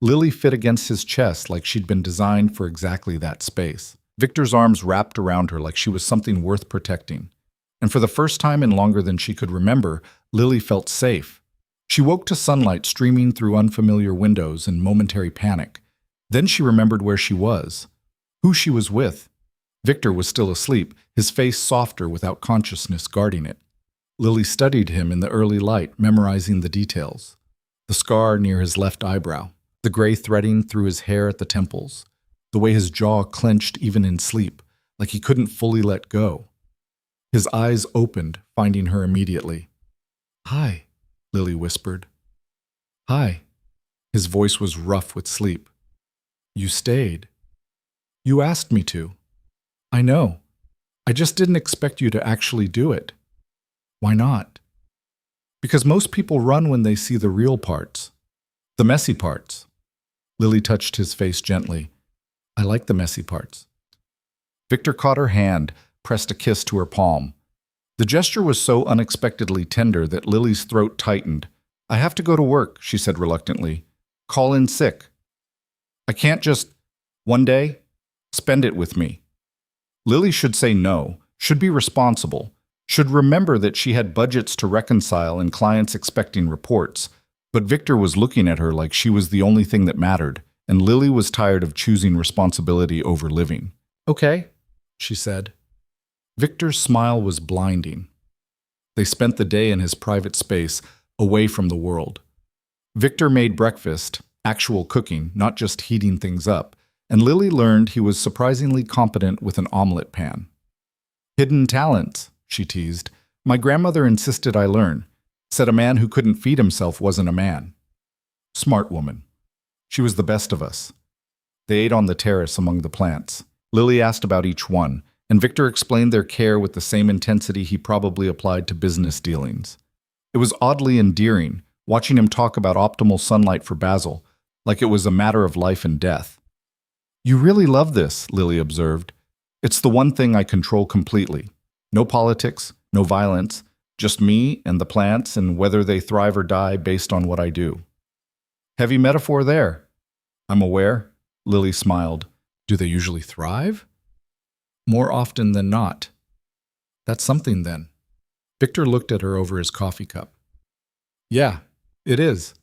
Lily fit against his chest like she'd been designed for exactly that space. Victor's arms wrapped around her like she was something worth protecting. And for the first time in longer than she could remember, Lily felt safe. She woke to sunlight streaming through unfamiliar windows in momentary panic. Then she remembered where she was, who she was with. Victor was still asleep, his face softer without consciousness guarding it. Lily studied him in the early light, memorizing the details. The scar near his left eyebrow, the gray threading through his hair at the temples, the way his jaw clenched even in sleep, like he couldn't fully let go. His eyes opened, finding her immediately. Hi, Lily whispered. Hi. His voice was rough with sleep. You stayed. You asked me to. I know. I just didn't expect you to actually do it. Why not? Because most people run when they see the real parts. The messy parts. Lily touched his face gently. I like the messy parts. Victor caught her hand, pressed a kiss to her palm. The gesture was so unexpectedly tender that Lily's throat tightened. I have to go to work, she said reluctantly. Call in sick. I can't just, one day, spend it with me. Lily should say no, should be responsible, should remember that she had budgets to reconcile and clients expecting reports. But Victor was looking at her like she was the only thing that mattered, and Lily was tired of choosing responsibility over living. Okay, she said. Victor's smile was blinding. They spent the day in his private space, away from the world. Victor made breakfast, actual cooking, not just heating things up, and Lily learned he was surprisingly competent with an omelet pan. Hidden talents, she teased. My grandmother insisted I learn. Said a man who couldn't feed himself wasn't a man. Smart woman. She was the best of us. They ate on the terrace among the plants. Lily asked about each one, and Victor explained their care with the same intensity he probably applied to business dealings. It was oddly endearing, watching him talk about optimal sunlight for Basil, like it was a matter of life and death. You really love this, Lily observed. It's the one thing I control completely. No politics, no violence, just me and the plants and whether they thrive or die based on what I do. Heavy metaphor there. I'm aware, Lily smiled. Do they usually thrive? More often than not. That's something then. Victor looked at her over his coffee cup. Yeah, it is.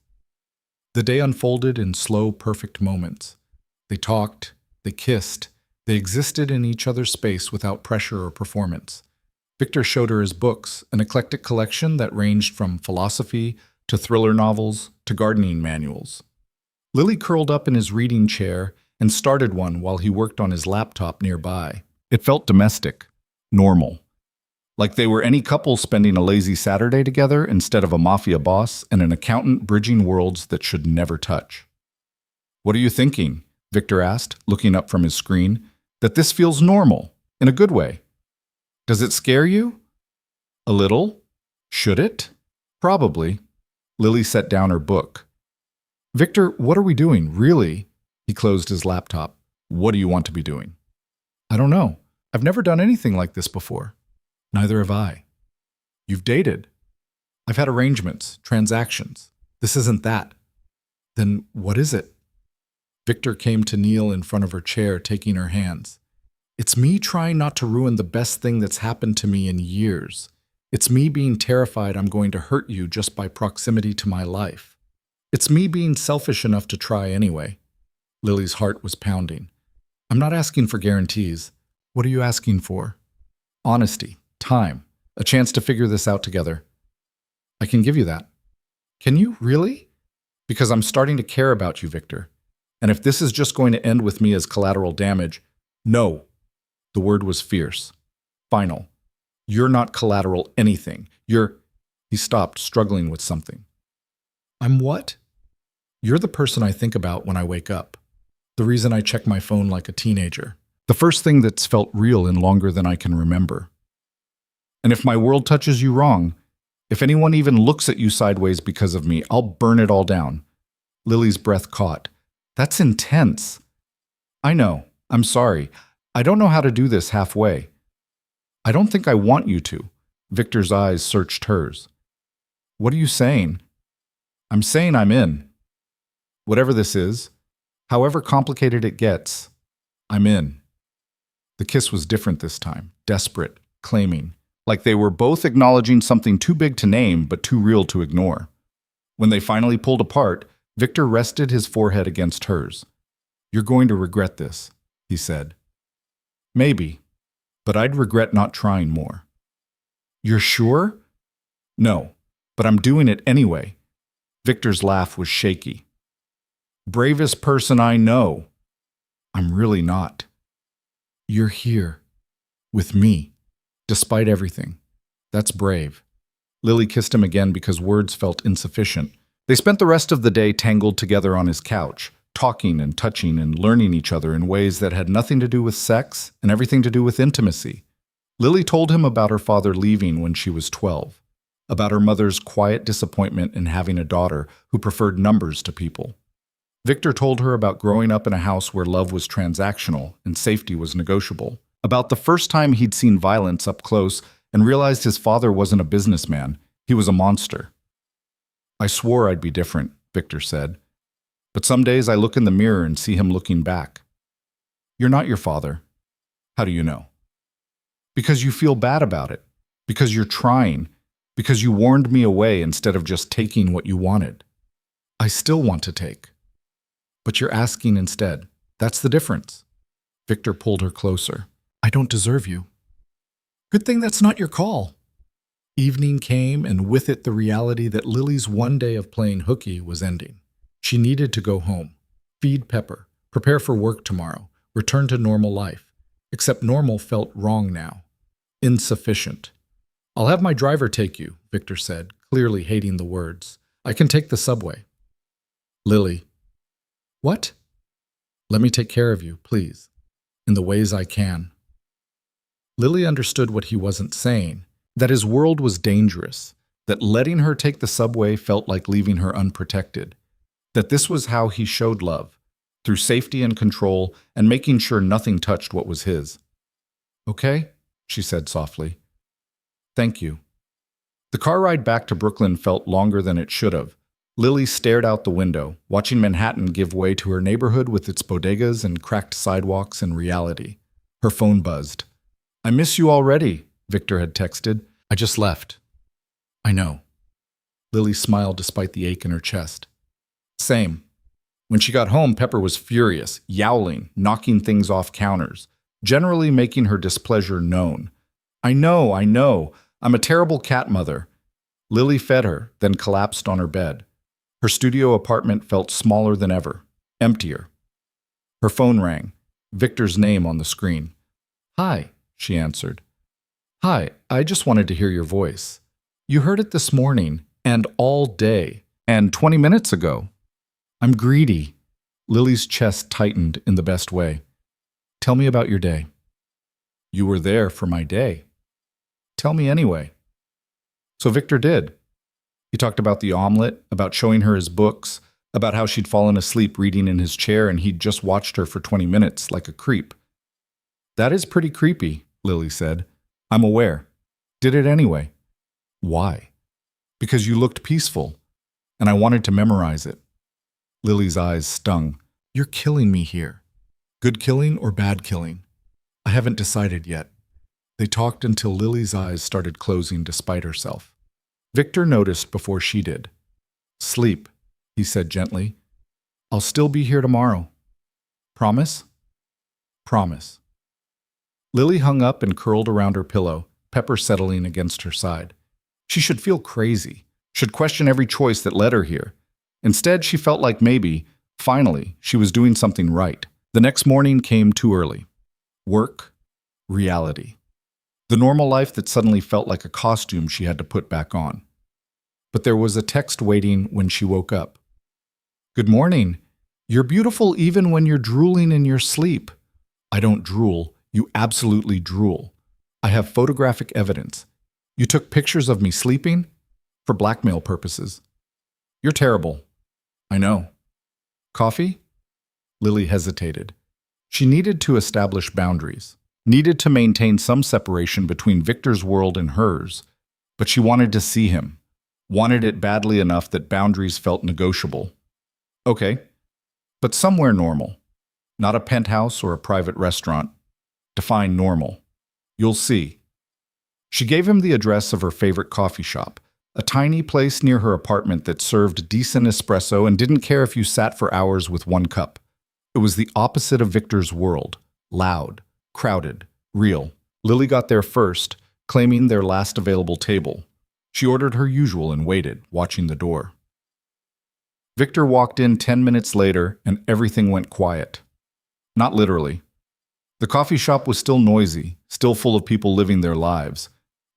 The day unfolded in slow, perfect moments. They talked, they kissed, they existed in each other's space without pressure or performance. Victor showed her his books, an eclectic collection that ranged from philosophy to thriller novels to gardening manuals. Lily curled up in his reading chair and started one while he worked on his laptop nearby. It felt domestic, normal, like they were any couple spending a lazy Saturday together instead of a mafia boss and an accountant bridging worlds that should never touch. What are you thinking? Victor asked, looking up from his screen. That this feels normal, in a good way. Does it scare you? A little. Should it? Probably. Lily set down her book. Victor, what are we doing, really? He closed his laptop. What do you want to be doing? I don't know. I've never done anything like this before. Neither have I. You've dated. I've had arrangements, transactions. This isn't that. Then what is it? Victor came to kneel in front of her chair, taking her hands. It's me trying not to ruin the best thing that's happened to me in years. It's me being terrified I'm going to hurt you just by proximity to my life. It's me being selfish enough to try anyway. Lily's heart was pounding. I'm not asking for guarantees. What are you asking for? Honesty, time, a chance to figure this out together. I can give you that. Can you, really? Because I'm starting to care about you, Victor. And if this is just going to end with me as collateral damage, no. The word was fierce. Final. You're not collateral anything. He stopped, struggling with something. I'm what? You're the person I think about when I wake up. The reason I check my phone like a teenager. The first thing that's felt real in longer than I can remember. And if my world touches you wrong, if anyone even looks at you sideways because of me, I'll burn it all down. Lily's breath caught. That's intense. I know. I'm sorry. I don't know how to do this halfway. I don't think I want you to. Victor's eyes searched hers. What are you saying? I'm saying I'm in. Whatever this is, however complicated it gets, I'm in. The kiss was different this time, desperate, claiming, like they were both acknowledging something too big to name but too real to ignore. When they finally pulled apart, Victor rested his forehead against hers. You're going to regret this, he said. Maybe, but I'd regret not trying more. You're sure? No, but I'm doing it anyway. Victor's laugh was shaky. Bravest person I know. I'm really not. You're here. With me. Despite everything. That's brave. Lily kissed him again because words felt insufficient. They spent the rest of the day tangled together on his couch, talking and touching and learning each other in ways that had nothing to do with sex and everything to do with intimacy. Lily told him about her father leaving when she was 12, about her mother's quiet disappointment in having a daughter who preferred numbers to people. Victor told her about growing up in a house where love was transactional and safety was negotiable, about the first time he'd seen violence up close and realized his father wasn't a businessman, he was a monster. "I swore I'd be different," Victor said. "But some days I look in the mirror and see him looking back." "You're not your father." "How do you know?" "Because you feel bad about it. Because you're trying. Because you warned me away instead of just taking what you wanted." "I still want to take." "But you're asking instead. That's the difference." Victor pulled her closer. "I don't deserve you." "Good thing that's not your call." Evening came, and with it the reality that Lily's one day of playing hooky was ending. She needed to go home, feed Pepper, prepare for work tomorrow, return to normal life. Except normal felt wrong now. Insufficient. "I'll have my driver take you," Victor said, clearly hating the words. "I can take the subway." Lily. "What?" "Let me take care of you, please. In the ways I can." Lily understood what he wasn't saying, that his world was dangerous, that letting her take the subway felt like leaving her unprotected, that this was how he showed love, through safety and control and making sure nothing touched what was his. "Okay," she said softly. "Thank you." The car ride back to Brooklyn felt longer than it should have. Lily stared out the window, watching Manhattan give way to her neighborhood with its bodegas and cracked sidewalks and reality. Her phone buzzed. "I miss you already," Victor had texted. "I just left." "I know." Lily smiled despite the ache in her chest. "Same." When she got home, Pepper was furious, yowling, knocking things off counters, generally making her displeasure known. I know. I'm a terrible cat mother." Lily fed her, then collapsed on her bed. Her studio apartment felt smaller than ever, emptier. Her phone rang, Victor's name on the screen. "Hi," she answered. "Hi, I just wanted to hear your voice. You heard it this morning, and all day, and 20 minutes ago." "I'm greedy." Lily's chest tightened in the best way. "Tell me about your day." "You were there for my day." "Tell me anyway." So Victor did. He talked about the omelet, about showing her his books, about how she'd fallen asleep reading in his chair and he'd just watched her for 20 minutes like a creep. "That is pretty creepy," Lily said. "I'm aware. Did it anyway." "Why?" "Because you looked peaceful, and I wanted to memorize it." Lily's eyes stung. "You're killing me here. Good killing or bad killing? I haven't decided yet." They talked until Lily's eyes started closing despite herself. Victor noticed before she did. "Sleep," he said gently. "I'll still be here tomorrow." "Promise?" "Promise." Lily hung up and curled around her pillow, Pepper settling against her side. She should feel crazy, should question every choice that led her here. Instead, she felt like maybe, finally, she was doing something right. The next morning came too early. Work, reality. The normal life that suddenly felt like a costume she had to put back on. But there was a text waiting when she woke up. "Good morning. You're beautiful even when you're drooling in your sleep." "I don't drool. You absolutely drool. I have photographic evidence. You took pictures of me sleeping? For blackmail purposes." "You're terrible." "I know." "Coffee?" Lily hesitated. She needed to establish boundaries, needed to maintain some separation between Victor's world and hers, but she wanted to see him, wanted it badly enough that boundaries felt negotiable. "Okay, but somewhere normal. Not a penthouse or a private restaurant. Define normal. You'll see." She gave him the address of her favorite coffee shop, a tiny place near her apartment that served decent espresso and didn't care if you sat for hours with one cup. It was the opposite of Victor's world, loud, crowded, real. Lily got there first, claiming their last available table. She ordered her usual and waited, watching the door. Victor walked in 10 minutes later, and everything went quiet. Not literally. The coffee shop was still noisy, still full of people living their lives,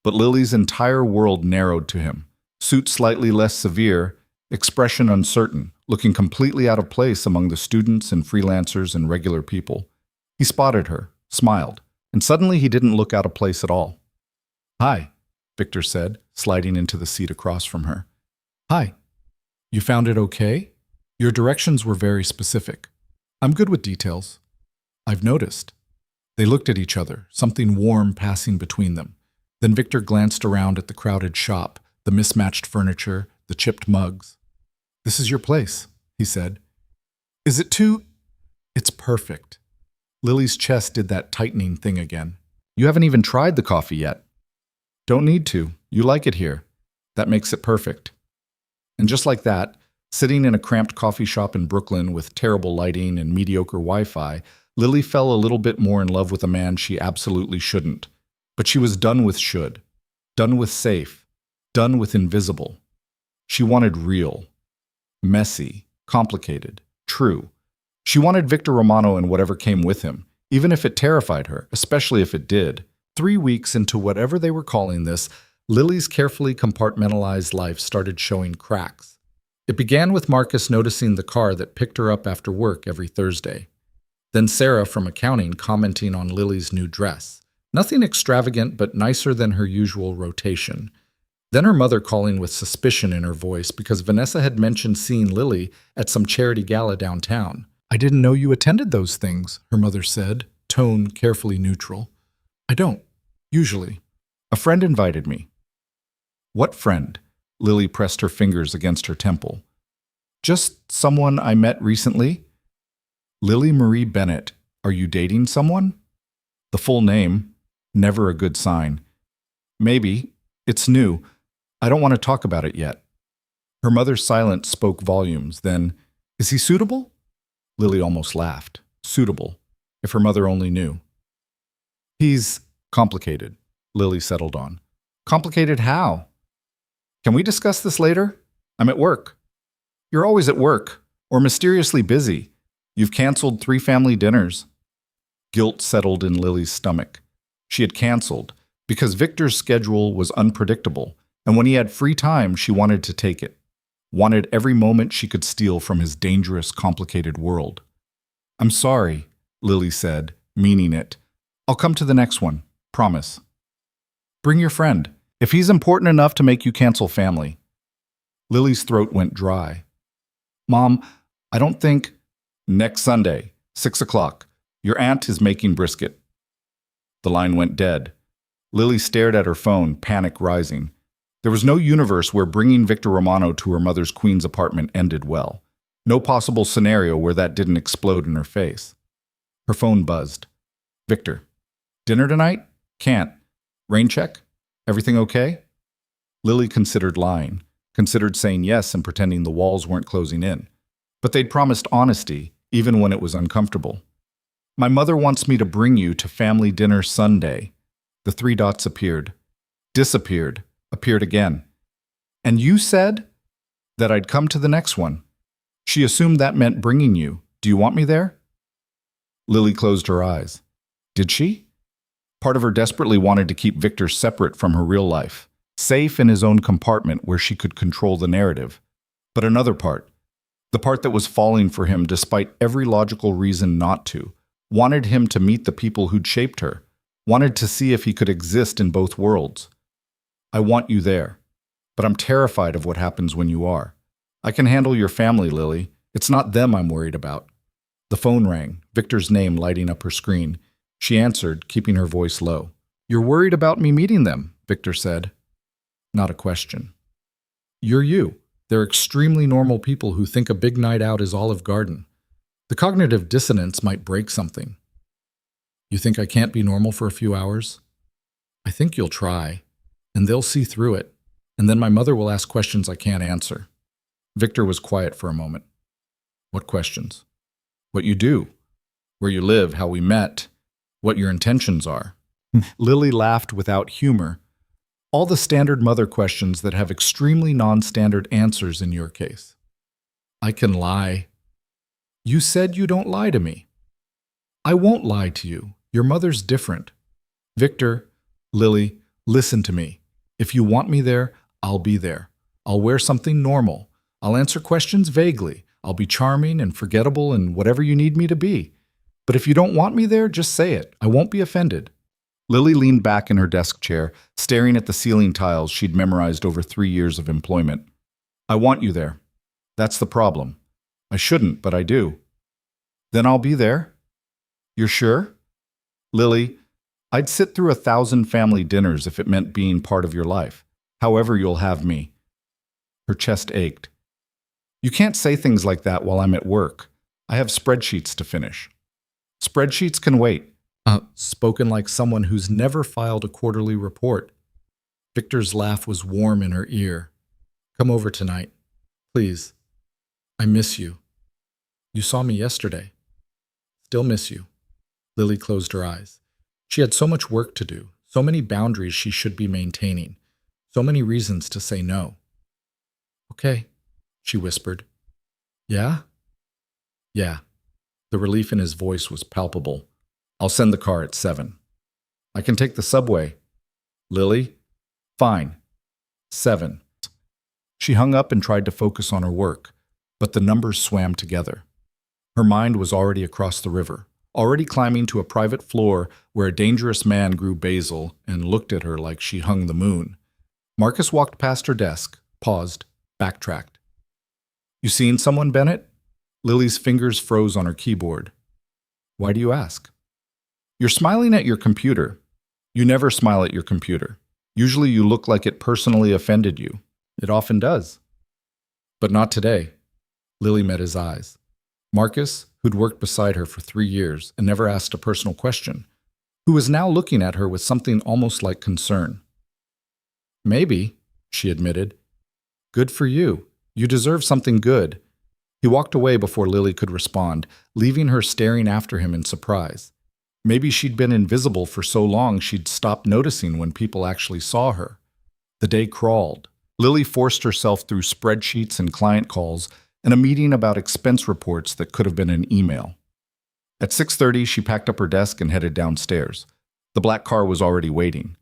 but Lily's entire world narrowed to him, suit slightly less severe, expression uncertain, looking completely out of place among the students and freelancers and regular people. He spotted her, smiled, and suddenly he didn't look out of place at all. "Hi," Victor said, sliding into the seat across from her. "Hi. You found it okay? Your directions were very specific. I'm good with details." "I've noticed." They looked at each other, something warm passing between them. Then Victor glanced around at the crowded shop, the mismatched furniture, the chipped mugs. "This is your place," he said. "Is it too—" "It's perfect." Lily's chest did that tightening thing again. "You haven't even tried the coffee yet." "Don't need to. You like it here. That makes it perfect." And just like that, sitting in a cramped coffee shop in Brooklyn with terrible lighting and mediocre Wi-Fi, Lily fell a little bit more in love with a man she absolutely shouldn't. But she was done with should, done with safe, done with invisible. She wanted real, messy, complicated, true. She wanted Victor Romano and whatever came with him, even if it terrified her, especially if it did. 3 weeks into whatever they were calling this, Lily's carefully compartmentalized life started showing cracks. It began with Marcus noticing the car that picked her up after work every Thursday. Then Sarah from accounting commenting on Lily's new dress. Nothing extravagant, but nicer than her usual rotation. Then her mother calling with suspicion in her voice because Vanessa had mentioned seeing Lily at some charity gala downtown. "I didn't know you attended those things," her mother said, tone carefully neutral. "I don't, usually. A friend invited me." "What friend?" Lily pressed her fingers against her temple. "Just someone I met recently." "Lily Marie Bennett, are you dating someone?" The full name, never a good sign. "Maybe. It's new. I don't want to talk about it yet." Her mother's silence spoke volumes. Then, "Is he suitable?" Lily almost laughed. Suitable. If her mother only knew. "He's complicated," Lily settled on. "Complicated how?" "Can we discuss this later? I'm at work." "You're always at work, or mysteriously busy. You've canceled 3 family dinners." Guilt settled in Lily's stomach. She had canceled because Victor's schedule was unpredictable, and when he had free time, she wanted to take it. Wanted every moment she could steal from his dangerous, complicated world. "I'm sorry," Lily said, meaning it. "I'll come to the next one. Promise." "Bring your friend. If he's important enough to make you cancel family." Lily's throat went dry. "Mom, I don't think—" "Next Sunday, 6 o'clock. Your aunt is making brisket." The line went dead. Lily stared at her phone, panic rising. There was no universe where bringing Victor Romano to her mother's Queens apartment ended well. No possible scenario where that didn't explode in her face. Her phone buzzed. "Victor, dinner tonight? Can't. Rain check? Everything okay?" Lily considered lying, considered saying yes and pretending the walls weren't closing in. But they'd promised honesty, even when it was uncomfortable. "My mother wants me to bring you to family dinner Sunday." The 3 dots appeared. Disappeared. Appeared again. "And you said?" "That I'd come to the next one." She assumed that meant bringing you. "Do you want me there?" Lily closed her eyes. Did she? Part of her desperately wanted to keep Victor separate from her real life, safe in his own compartment where she could control the narrative. But another part, the part that was falling for him despite every logical reason not to, wanted him to meet the people who'd shaped her, wanted to see if he could exist in both worlds. "I want you there, but I'm terrified of what happens when you are. I can handle your family, Lily. It's not them I'm worried about." The phone rang, Victor's name lighting up her screen. She answered, keeping her voice low. "You're worried about me meeting them," Victor said. Not a question. "You're you. They're extremely normal people who think a big night out is Olive Garden. The cognitive dissonance might break something." "You think I can't be normal for a few hours?" "I think you'll try, and they'll see through it, and then my mother will ask questions I can't answer." Victor was quiet for a moment. "What questions?" "What you do, where you live, how we met, what your intentions are." Lily laughed without humor. "All the standard mother questions that have extremely non-standard answers in your case." "I can lie." "You said you don't lie to me." "I won't lie to you. Your mother's different." "Victor, Lily, listen to me. If you want me there, I'll be there. I'll wear something normal. I'll answer questions vaguely. I'll be charming and forgettable and whatever you need me to be. But if you don't want me there, just say it. I won't be offended." Lily leaned back in her desk chair, staring at the ceiling tiles she'd memorized over 3 years of employment. "I want you there. That's the problem. I shouldn't, but I do." "Then I'll be there." "You're sure?" "Lily, I'd sit through 1,000 family dinners if it meant being part of your life. However, you'll have me." Her chest ached. "You can't say things like that while I'm at work. I have spreadsheets to finish." "Spreadsheets can wait." Spoken like someone who's never filed a quarterly report. Victor's laugh was warm in her ear. "Come over tonight. Please. I miss you. You saw me yesterday. Still miss you." Lily closed her eyes. She had so much work to do, so many boundaries she should be maintaining, so many reasons to say no. "Okay," she whispered. "Yeah?" "Yeah." The relief in his voice was palpable. "I'll send the car at 7. "I can take the subway." "Lily?" "Fine. 7. She hung up and tried to focus on her work, but the numbers swam together. Her mind was already across the river, already climbing to a private floor where a dangerous man grew basil and looked at her like she hung the moon. Marcus walked past her desk, paused, backtracked. "You seen someone, Bennett?" Lily's fingers froze on her keyboard. "Why do you ask?" "You're smiling at your computer. You never smile at your computer. Usually you look like it personally offended you. It often does." "But not today." Lily met his eyes. Marcus, who'd worked beside her for 3 years and never asked a personal question, who was now looking at her with something almost like concern. "Maybe," she admitted. "Good for you. You deserve something good." He walked away before Lily could respond, leaving her staring after him in surprise. Maybe she'd been invisible for so long she'd stopped noticing when people actually saw her. The day crawled. Lily forced herself through spreadsheets and client calls and a meeting about expense reports that could have been an email. At 6:30, she packed up her desk and headed downstairs. The black car was already waiting.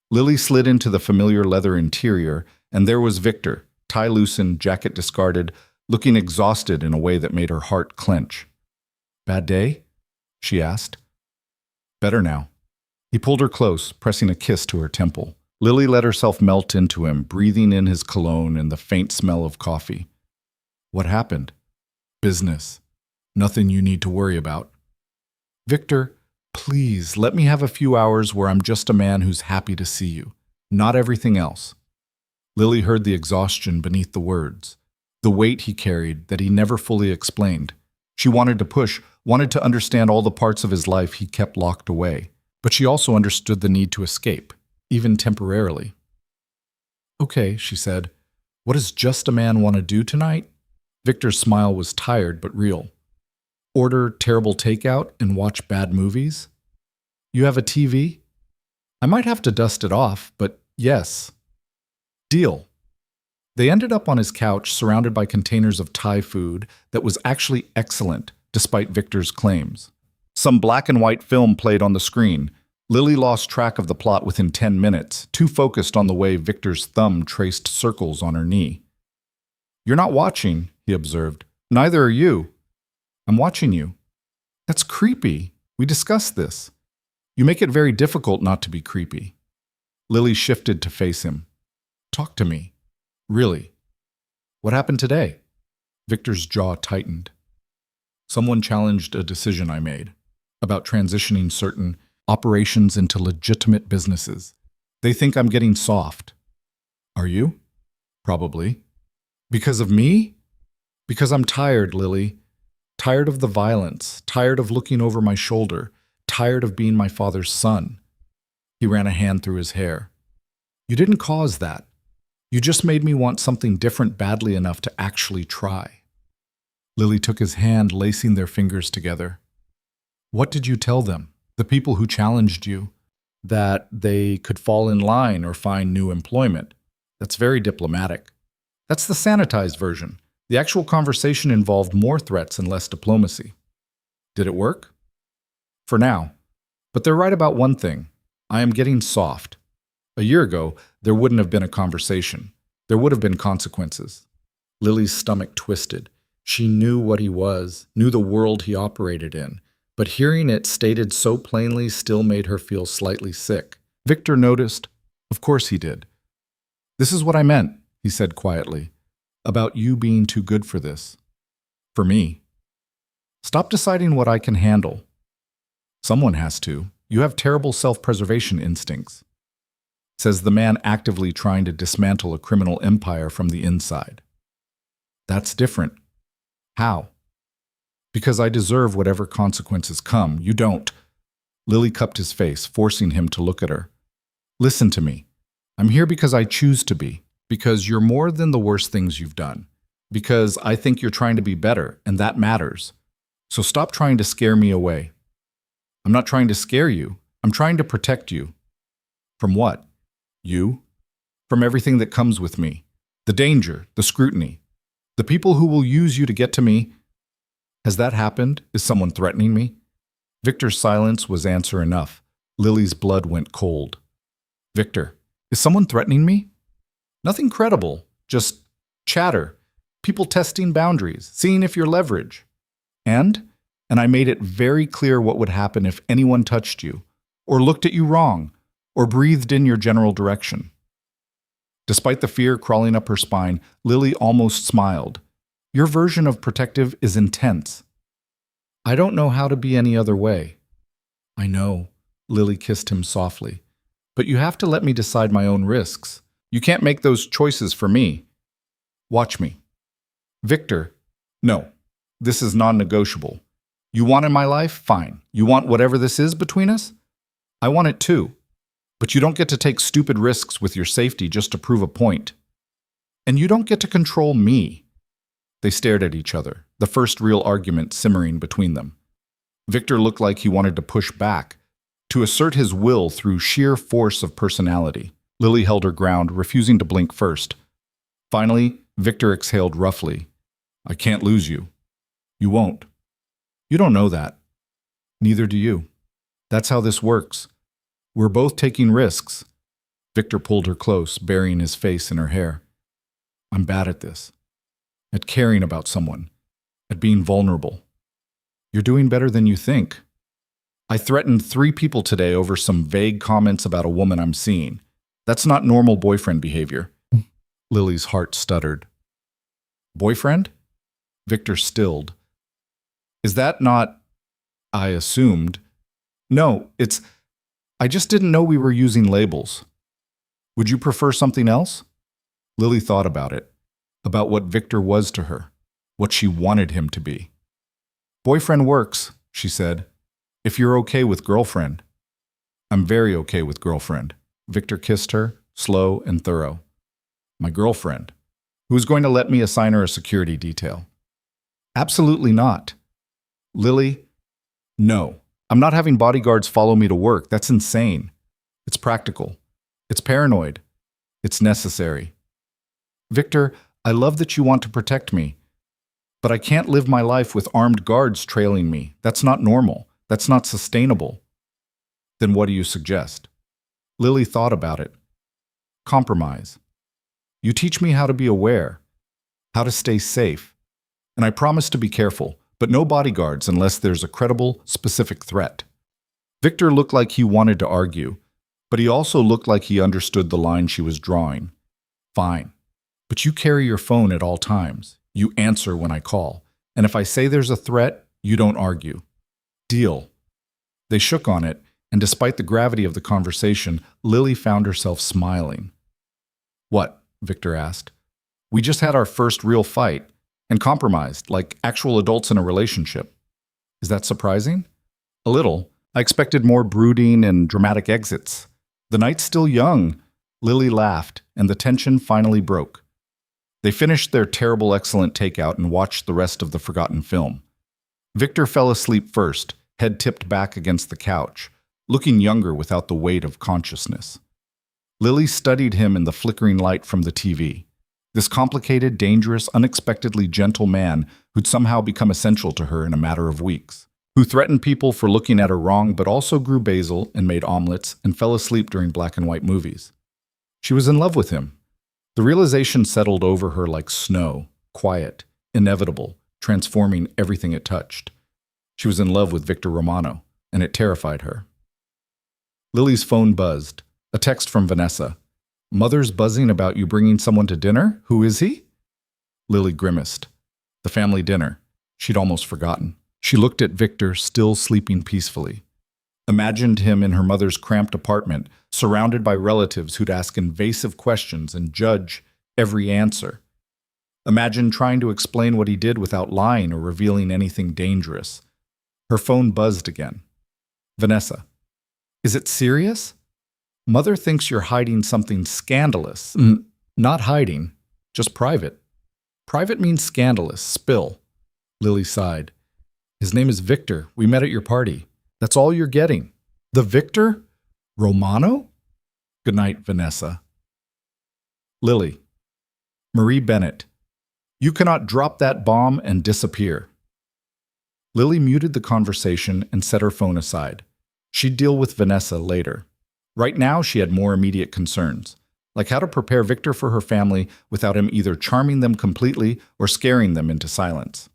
Lily slid into the familiar leather interior, and there was Victor, tie loosened, jacket discarded, looking exhausted in a way that made her heart clench. "Bad day?" she asked. "Better now." He pulled her close, pressing a kiss to her temple. Lily let herself melt into him, breathing in his cologne and the faint smell of coffee. "What happened?" "Business. Nothing you need to worry about." "Victor, please, let me have a few hours where I'm just a man who's happy to see you, not everything else." Lily heard the exhaustion beneath the words, the weight he carried that he never fully explained. She wanted to push, wanted to understand all the parts of his life he kept locked away, but she also understood the need to escape, even temporarily. "Okay," she said. "What does just a man want to do tonight?" Victor's smile was tired but real. "Order terrible takeout and watch bad movies?" "You have a TV?" "I might have to dust it off, but yes." "Deal." They ended up on his couch surrounded by containers of Thai food that was actually excellent, despite Victor's claims. Some black and white film played on the screen. Lily lost track of the plot within 10 minutes, too focused on the way Victor's thumb traced circles on her knee. "You're not watching," he observed. "Neither are you." "I'm watching you." "That's creepy. We discussed this." "You make it very difficult not to be creepy." Lily shifted to face him. "Talk to me. Really. What happened today?" Victor's jaw tightened. "Someone challenged a decision I made about transitioning certain operations into legitimate businesses. They think I'm getting soft." "Are you?" "Probably." "Because of me?" "Because I'm tired, Lily. Tired of the violence, tired of looking over my shoulder, tired of being my father's son." He ran a hand through his hair. "You didn't cause that. You just made me want something different badly enough to actually try." Lily took his hand, lacing their fingers together. "What did you tell them, the people who challenged you? That they could fall in line or find new employment? That's very diplomatic. That's the sanitized version. The actual conversation involved more threats and less diplomacy." "Did it work?" "For now. But they're right about one thing. I am getting soft. A year ago, there wouldn't have been a conversation. There would have been consequences." Lily's stomach twisted. She knew what he was, knew the world he operated in, but hearing it stated so plainly still made her feel slightly sick. Victor noticed. Of course he did. "This is what I meant," he said quietly, "about you being too good for this. For me. Stop deciding what I can handle. Someone has to. You have terrible self-preservation instincts," says the man actively trying to dismantle a criminal empire from the inside. "That's different." "How?" "Because I deserve whatever consequences come. You don't." Lily cupped his face, forcing him to look at her. "Listen to me. I'm here because I choose to be. Because you're more than the worst things you've done. Because I think you're trying to be better, and that matters. So stop trying to scare me away." "I'm not trying to scare you. I'm trying to protect you." "From what?" "You. From everything that comes with me. The danger, the scrutiny. The people who will use you to get to me." "Has that happened? Is someone threatening me?" Victor's silence was answer enough. Lily's blood went cold. "Victor, is someone threatening me?" "Nothing credible. Just chatter. People testing boundaries, seeing if you're leverage. And I made it very clear what would happen if anyone touched you, or looked at you wrong, or breathed in your general direction." Despite the fear crawling up her spine, Lily almost smiled. "Your version of protective is intense." "I don't know how to be any other way." "I know," Lily kissed him softly. "But you have to let me decide my own risks. You can't make those choices for me. Watch me." "Victor, no. This is non-negotiable. You want in my life? Fine. You want whatever this is between us? I want it too. But you don't get to take stupid risks with your safety just to prove a point. And you don't get to control me." They stared at each other, the first real argument simmering between them. Victor looked like he wanted to push back, to assert his will through sheer force of personality. Lily held her ground, refusing to blink first. Finally, Victor exhaled roughly. "I can't lose you." "You won't." "You don't know that." "Neither do you. That's how this works. We're both taking risks." Victor pulled her close, burying his face in her hair. "I'm bad at this. At caring about someone. At being vulnerable." "You're doing better than you think." "I threatened 3 people today over some vague comments about a woman I'm seeing. That's not normal boyfriend behavior." Lily's heart stuttered. "Boyfriend?" Victor stilled. "Is that not—" "I assumed." "No, I just didn't know we were using labels. Would you prefer something else?" Lily thought about it, about what Victor was to her, what she wanted him to be. "Boyfriend works," she said, "if you're okay with girlfriend." "I'm very okay with girlfriend." Victor kissed her, slow and thorough. "My girlfriend. Who's going to let me assign her a security detail?" "Absolutely not." "Lily, no. I'm not having bodyguards follow me to work. That's insane. It's practical. It's paranoid. It's necessary." "Victor, I love that you want to protect me. But I can't live my life with armed guards trailing me. That's not normal. That's not sustainable." "Then what do you suggest?" Lily thought about it. "Compromise. You teach me how to be aware, how to stay safe. And I promise to be careful, but no bodyguards unless there's a credible, specific threat." Victor looked like he wanted to argue, but he also looked like he understood the line she was drawing. "Fine. But you carry your phone at all times. You answer when I call. And if I say there's a threat, you don't argue. Deal." They shook on it, and despite the gravity of the conversation, Lily found herself smiling. "What?" Victor asked. "We just had our first real fight, and compromised, like actual adults in a relationship. Is that surprising?" "A little. I expected more brooding and dramatic exits. The night's still young." Lily laughed, and the tension finally broke. They finished their terrible excellent takeout and watched the rest of the forgotten film. Victor fell asleep first, head tipped back against the couch, looking younger without the weight of consciousness. Lily studied him in the flickering light from the TV. This complicated, dangerous, unexpectedly gentle man who'd somehow become essential to her in a matter of weeks, who threatened people for looking at her wrong but also grew basil and made omelets and fell asleep during black and white movies. She was in love with him. The realization settled over her like snow, quiet, inevitable, transforming everything it touched. She was in love with Victor Romano, and it terrified her. Lily's phone buzzed. A text from Vanessa. "Mother's buzzing about you bringing someone to dinner? Who is he?" Lily grimaced. The family dinner. She'd almost forgotten. She looked at Victor, still sleeping peacefully. Imagined him in her mother's cramped apartment, surrounded by relatives who'd ask invasive questions and judge every answer. Imagined trying to explain what he did without lying or revealing anything dangerous. Her phone buzzed again. "Vanessa, is it serious? Mother thinks you're hiding something scandalous." Not hiding, just private. Private means scandalous, spill. Lily sighed. "His name is Victor. We met at your party. That's all you're getting." "The Victor? Romano?" "Good night, Vanessa." Lily. Marie Bennett. "You cannot drop that bomb and disappear." Lily muted the conversation and set her phone aside. She'd deal with Vanessa later. Right now, she had more immediate concerns, like how to prepare Victor for her family without him either charming them completely or scaring them into silence.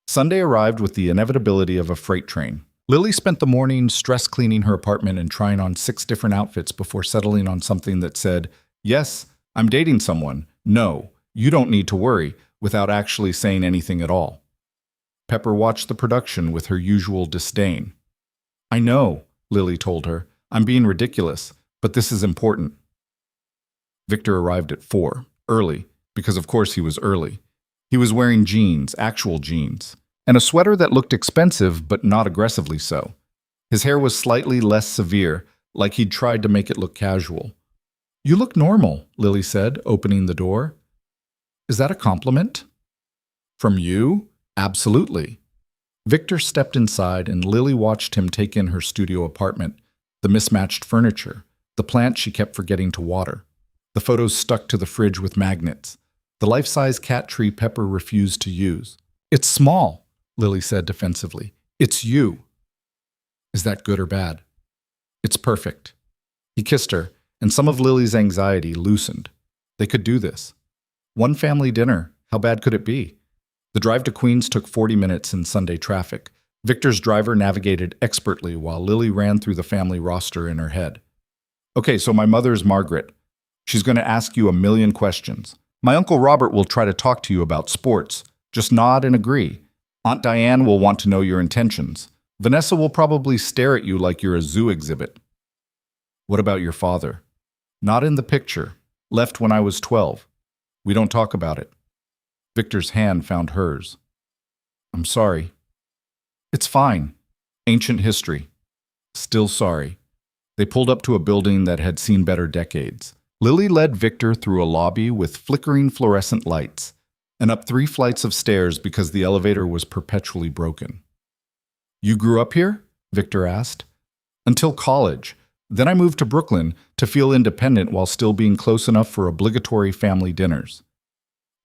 Sunday arrived with the inevitability of a freight train. Lily spent the morning stress cleaning her apartment and trying on 6 different outfits before settling on something that said, "Yes, I'm dating someone. No, you don't need to worry," without actually saying anything at all. Pepper watched the production with her usual disdain. "I know," Lily told her. "I'm being ridiculous, but this is important." Victor arrived at 4, early, because of course he was early. He was wearing jeans, actual jeans, and a sweater that looked expensive but not aggressively so. His hair was slightly less severe, like he'd tried to make it look casual. "You look normal," Lily said, opening the door. "Is that a compliment?" "From you? Absolutely." Victor stepped inside and Lily watched him take in her studio apartment, the mismatched furniture, the plant she kept forgetting to water, the photos stuck to the fridge with magnets, the life-size cat tree Pepper refused to use. "It's small," Lily said defensively. "It's you." "Is that good or bad?" "It's perfect." He kissed her, and some of Lily's anxiety loosened. They could do this. One family dinner, how bad could it be? The drive to Queens took 40 minutes in Sunday traffic. Victor's driver navigated expertly while Lily ran through the family roster in her head. "Okay, so my mother's Margaret. She's going to ask you a million questions. My Uncle Robert will try to talk to you about sports. Just nod and agree. Aunt Diane will want to know your intentions. Vanessa will probably stare at you like you're a zoo exhibit." "What about your father?" "Not in the picture. Left when I was 12. We don't talk about it." Victor's hand found hers. "I'm sorry." "It's fine. Ancient history." "Still sorry." They pulled up to a building that had seen better decades. Lily led Victor through a lobby with flickering fluorescent lights and up 3 flights of stairs because the elevator was perpetually broken. "You grew up here?" Victor asked. "Until college. Then I moved to Brooklyn to feel independent while still being close enough for obligatory family dinners."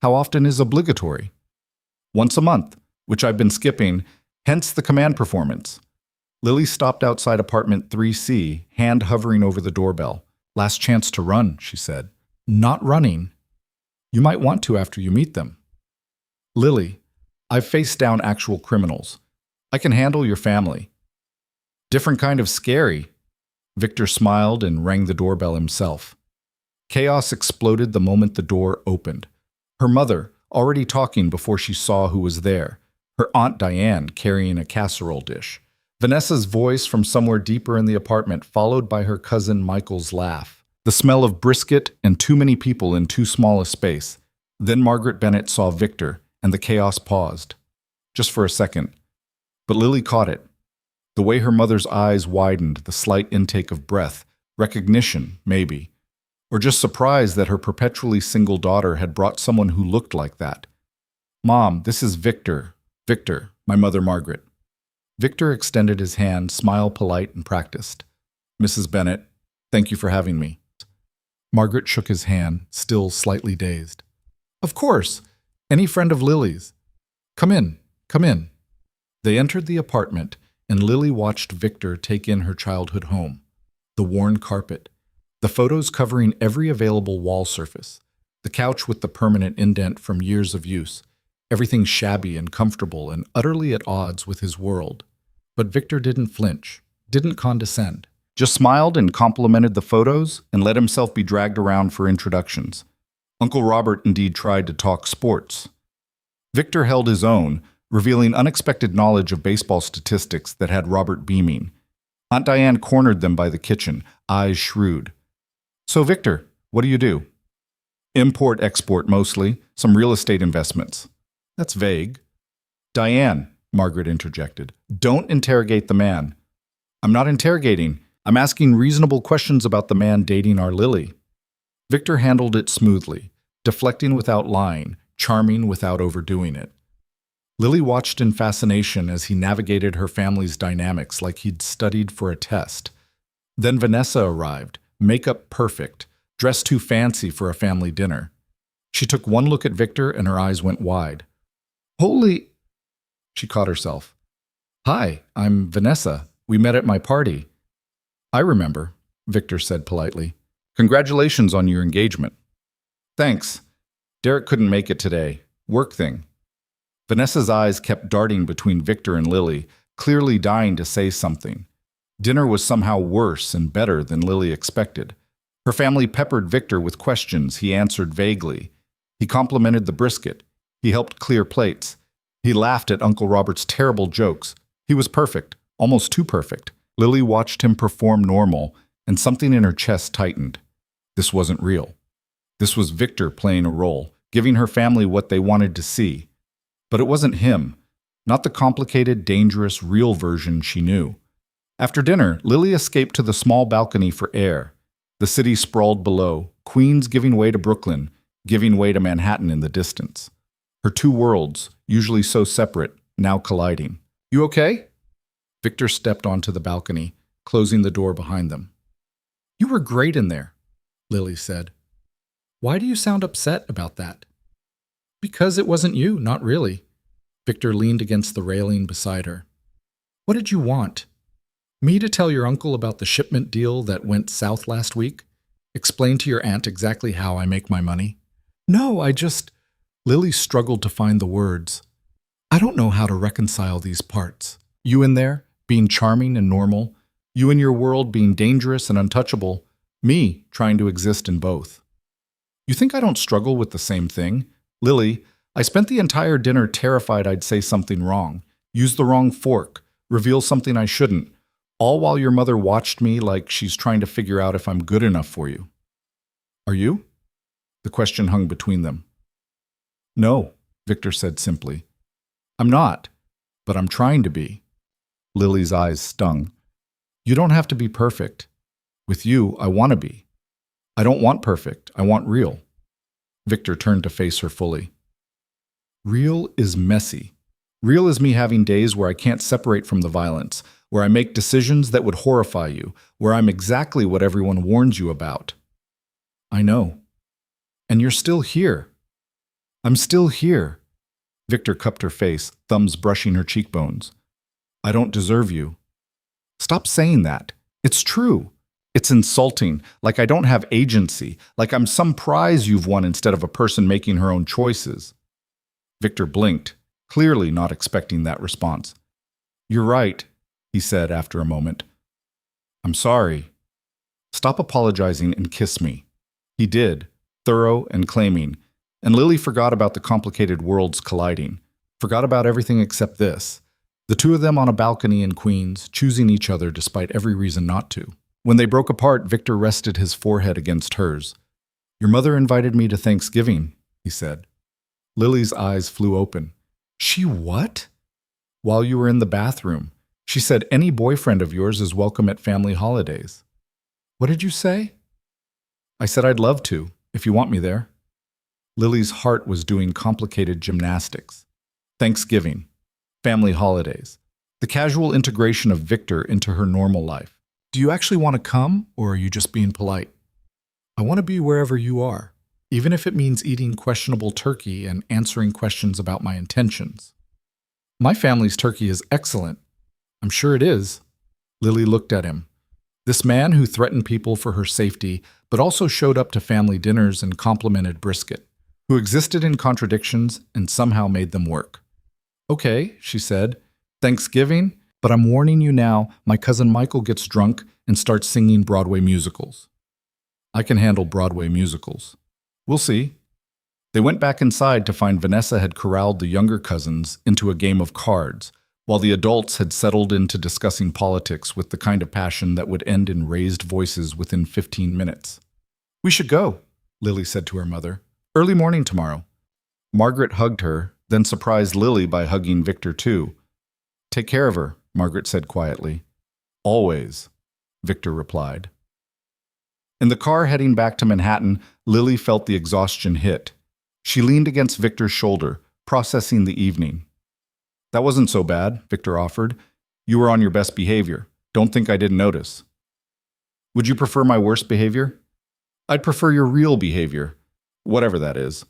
"How often is obligatory?" "Once a month, which I've been skipping, hence the command performance." Lily stopped outside apartment 3C, hand hovering over the doorbell. "Last chance to run," she said. "Not running." "You might want to after you meet them." "Lily, I've faced down actual criminals. I can handle your family." "Different kind of scary." Victor smiled and rang the doorbell himself. Chaos exploded the moment the door opened. Her mother, already talking before she saw who was there. Her Aunt Diane carrying a casserole dish. Vanessa's voice from somewhere deeper in the apartment, followed by her cousin Michael's laugh. The smell of brisket and too many people in too small a space. Then Margaret Bennett saw Victor, and the chaos paused. Just for a second. But Lily caught it. The way her mother's eyes widened, the slight intake of breath, recognition, maybe. Or just surprise that her perpetually single daughter had brought someone who looked like that. "Mom, this is Victor. Victor, my mother Margaret." Victor extended his hand, smile polite and practiced. "Mrs. Bennett, thank you for having me." Margaret shook his hand, still slightly dazed. "Of course. Any friend of Lily's. Come in, come in." They entered the apartment, and Lily watched Victor take in her childhood home. The worn carpet. The photos covering every available wall surface. The couch with the permanent indent from years of use. Everything shabby and comfortable and utterly at odds with his world. But Victor didn't flinch, didn't condescend. Just smiled and complimented the photos and let himself be dragged around for introductions. Uncle Robert indeed tried to talk sports. Victor held his own, revealing unexpected knowledge of baseball statistics that had Robert beaming. Aunt Diane cornered them by the kitchen, eyes shrewd. "So, Victor, what do you do?" "Import-export mostly, some real estate investments." "That's vague." "Diane," Margaret interjected, "don't interrogate the man." "I'm not interrogating. I'm asking reasonable questions about the man dating our Lily." Victor handled it smoothly, deflecting without lying, charming without overdoing it. Lily watched in fascination as he navigated her family's dynamics like he'd studied for a test. Then Vanessa arrived, makeup perfect, dressed too fancy for a family dinner. She took one look at Victor and her eyes went wide. "Holy—" She caught herself. "Hi, I'm Vanessa. We met at my party." "I remember," Victor said politely. "Congratulations on your engagement." "Thanks. Derek couldn't make it today. Work thing." Vanessa's eyes kept darting between Victor and Lily, clearly dying to say something. Dinner was somehow worse and better than Lily expected. Her family peppered Victor with questions he answered vaguely. He complimented the brisket. He helped clear plates. He laughed at Uncle Robert's terrible jokes. He was perfect, almost too perfect. Lily watched him perform normal, and something in her chest tightened. This wasn't real. This was Victor playing a role, giving her family what they wanted to see. But it wasn't him, not the complicated, dangerous, real version she knew. After dinner, Lily escaped to the small balcony for air. The city sprawled below, Queens giving way to Brooklyn, giving way to Manhattan in the distance. Her two worlds, usually so separate, now colliding. "You okay?" Victor stepped onto the balcony, closing the door behind them. "You were great in there," Lily said. "Why do you sound upset about that?" "Because it wasn't you, not really." Victor leaned against the railing beside her. "What did you want? Me to tell your uncle about the shipment deal that went south last week? Explain to your aunt exactly how I make my money?" "No, I just—" Lily struggled to find the words. "I don't know how to reconcile these parts. You in there, being charming and normal. You in your world being dangerous and untouchable. Me trying to exist in both. You think I don't struggle with the same thing? Lily, I spent the entire dinner terrified I'd say something wrong, use the wrong fork, reveal something I shouldn't, all while your mother watched me like she's trying to figure out if I'm good enough for you." "Are you?" The question hung between them. "No," Victor said simply. "I'm not, but I'm trying to be." Lily's eyes stung. "You don't have to be perfect. With you, I want to be. I don't want perfect, I want real." Victor turned to face her fully. "Real is messy. Real is me having days where I can't separate from the violence, where I make decisions that would horrify you, where I'm exactly what everyone warns you about." "I know. And you're still here." "I'm still here." Victor cupped her face, thumbs brushing her cheekbones. "I don't deserve you." "Stop saying that. It's true. It's insulting, like I don't have agency, like I'm some prize you've won instead of a person making her own choices." Victor blinked, clearly not expecting that response. "You're right," he said after a moment. "I'm sorry." "Stop apologizing and kiss me." He did, thorough and claiming, and Lily forgot about the complicated worlds colliding, forgot about everything except this. The two of them on a balcony in Queens, choosing each other despite every reason not to. When they broke apart, Victor rested his forehead against hers. "Your mother invited me to Thanksgiving," he said. Lily's eyes flew open. "She what?" "While you were in the bathroom. She said any boyfriend of yours is welcome at family holidays." "What did you say?" "I said I'd love to, if you want me there." Lily's heart was doing complicated gymnastics. Thanksgiving. Family holidays. The casual integration of Victor into her normal life. "Do you actually want to come, or are you just being polite?" "I want to be wherever you are, even if it means eating questionable turkey and answering questions about my intentions." "My family's turkey is excellent." "I'm sure it is." Lily looked at him. This man who threatened people for her safety, but also showed up to family dinners and complimented brisket, who existed in contradictions and somehow made them work. Okay, she said, Thanksgiving, but I'm warning you now, my cousin Michael gets drunk and starts singing Broadway musicals. I can handle Broadway musicals. We'll see. They went back inside to find Vanessa had corralled the younger cousins into a game of cards, while the adults had settled into discussing politics with the kind of passion that would end in raised voices within 15 minutes. We should go, Lily said to her mother. Early morning tomorrow. Margaret hugged her, then surprised Lily by hugging Victor too. Take care of her, Margaret said quietly. Always, Victor replied. In the car heading back to Manhattan, Lily felt the exhaustion hit. She leaned against Victor's shoulder, processing the evening. That wasn't so bad, Victor offered. You were on your best behavior. Don't think I didn't notice. Would you prefer my worst behavior? I'd prefer your real behavior, whatever that is.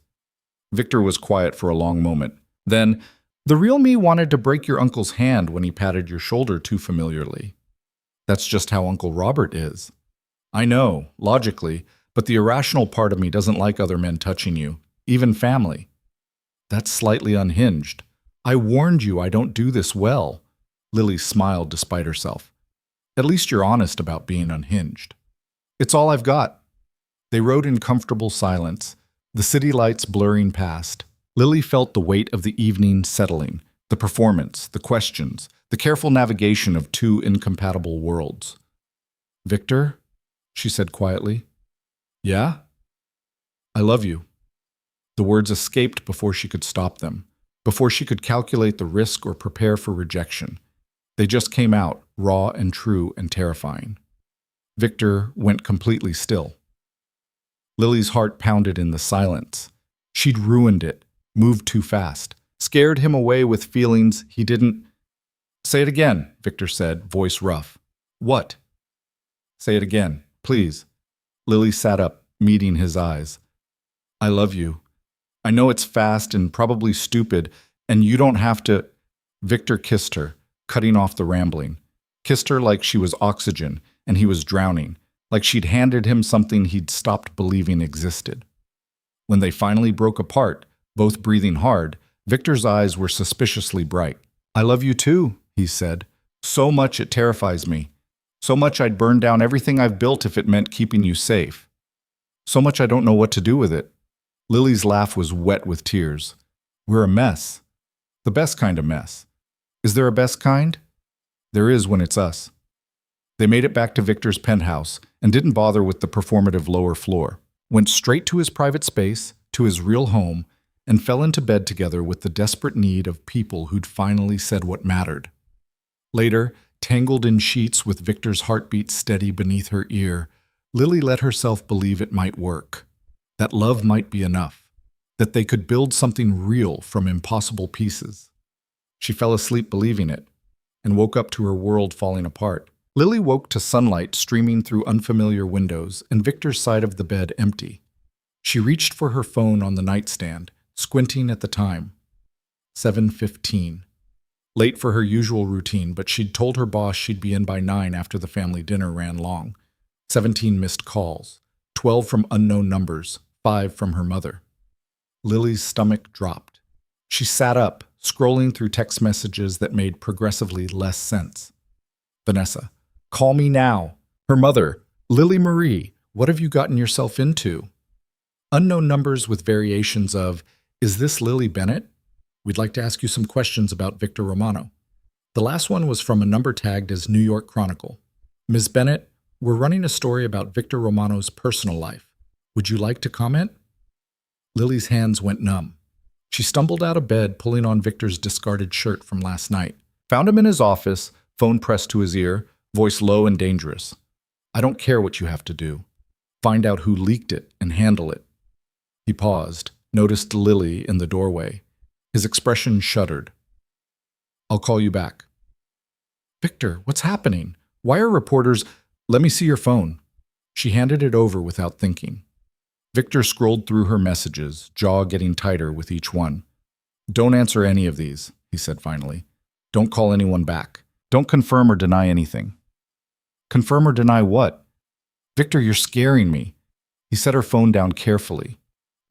Victor was quiet for a long moment. Then, the real me wanted to break your uncle's hand when he patted your shoulder too familiarly. That's just how Uncle Robert is. I know, logically, but the irrational part of me doesn't like other men touching you, even family. That's slightly unhinged. I warned you I don't do this well. Lily smiled despite herself. At least you're honest about being unhinged. It's all I've got. They rode in comfortable silence, the city lights blurring past. Lily felt the weight of the evening settling, the performance, the questions, the careful navigation of two incompatible worlds. Victor, she said quietly. Yeah? I love you. The words escaped before she could stop them, before she could calculate the risk or prepare for rejection. They just came out, raw and true and terrifying. Victor went completely still. Lily's heart pounded in the silence. She'd ruined it, moved too fast, scared him away with feelings he didn't. Say it again, Victor said, voice rough. What? Say it again, please. Lily sat up, meeting his eyes. I love you. I know it's fast and probably stupid, and you don't have to. Victor kissed her, cutting off the rambling. Kissed her like she was oxygen, and he was drowning, like she'd handed him something he'd stopped believing existed. When they finally broke apart, both breathing hard, Victor's eyes were suspiciously bright. I love you too, he said. So much it terrifies me. So much I'd burn down everything I've built if it meant keeping you safe. So much I don't know what to do with it. Lily's laugh was wet with tears. We're a mess. The best kind of mess. Is there a best kind? There is when it's us. They made it back to Victor's penthouse and didn't bother with the performative lower floor. Went straight to his private space, to his real home, and fell into bed together with the desperate need of people who'd finally said what mattered. Later, tangled in sheets with Victor's heartbeat steady beneath her ear, Lily let herself believe it might work. That love might be enough. That they could build something real from impossible pieces. She fell asleep believing it, and woke up to her world falling apart. Lily woke to sunlight streaming through unfamiliar windows and Victor's side of the bed empty. She reached for her phone on the nightstand, squinting at the time. 7:15. Late for her usual routine, but she'd told her boss she'd be in by 9 after the family dinner ran long. 17 missed calls, 12 from unknown numbers, 5 from her mother. Lily's stomach dropped. She sat up, scrolling through text messages that made progressively less sense. Vanessa, call me now. Her mother, Lily Marie, what have you gotten yourself into? Unknown numbers with variations of, is this Lily Bennett? We'd like to ask you some questions about Victor Romano. The last one was from a number tagged as New York Chronicle. Ms. Bennett, we're running a story about Victor Romano's personal life. Would you like to comment? Lily's hands went numb. She stumbled out of bed, pulling on Victor's discarded shirt from last night. Found him in his office, phone pressed to his ear, voice low and dangerous. I don't care what you have to do. Find out who leaked it and handle it. He paused, noticed Lily in the doorway. His expression shuddered. I'll call you back. Victor, what's happening? Why are reporters... Let me see your phone. She handed it over without thinking. Victor scrolled through her messages, jaw getting tighter with each one. Don't answer any of these, he said finally. Don't call anyone back. Don't confirm or deny anything. Confirm or deny what? Victor, you're scaring me. He set her phone down carefully.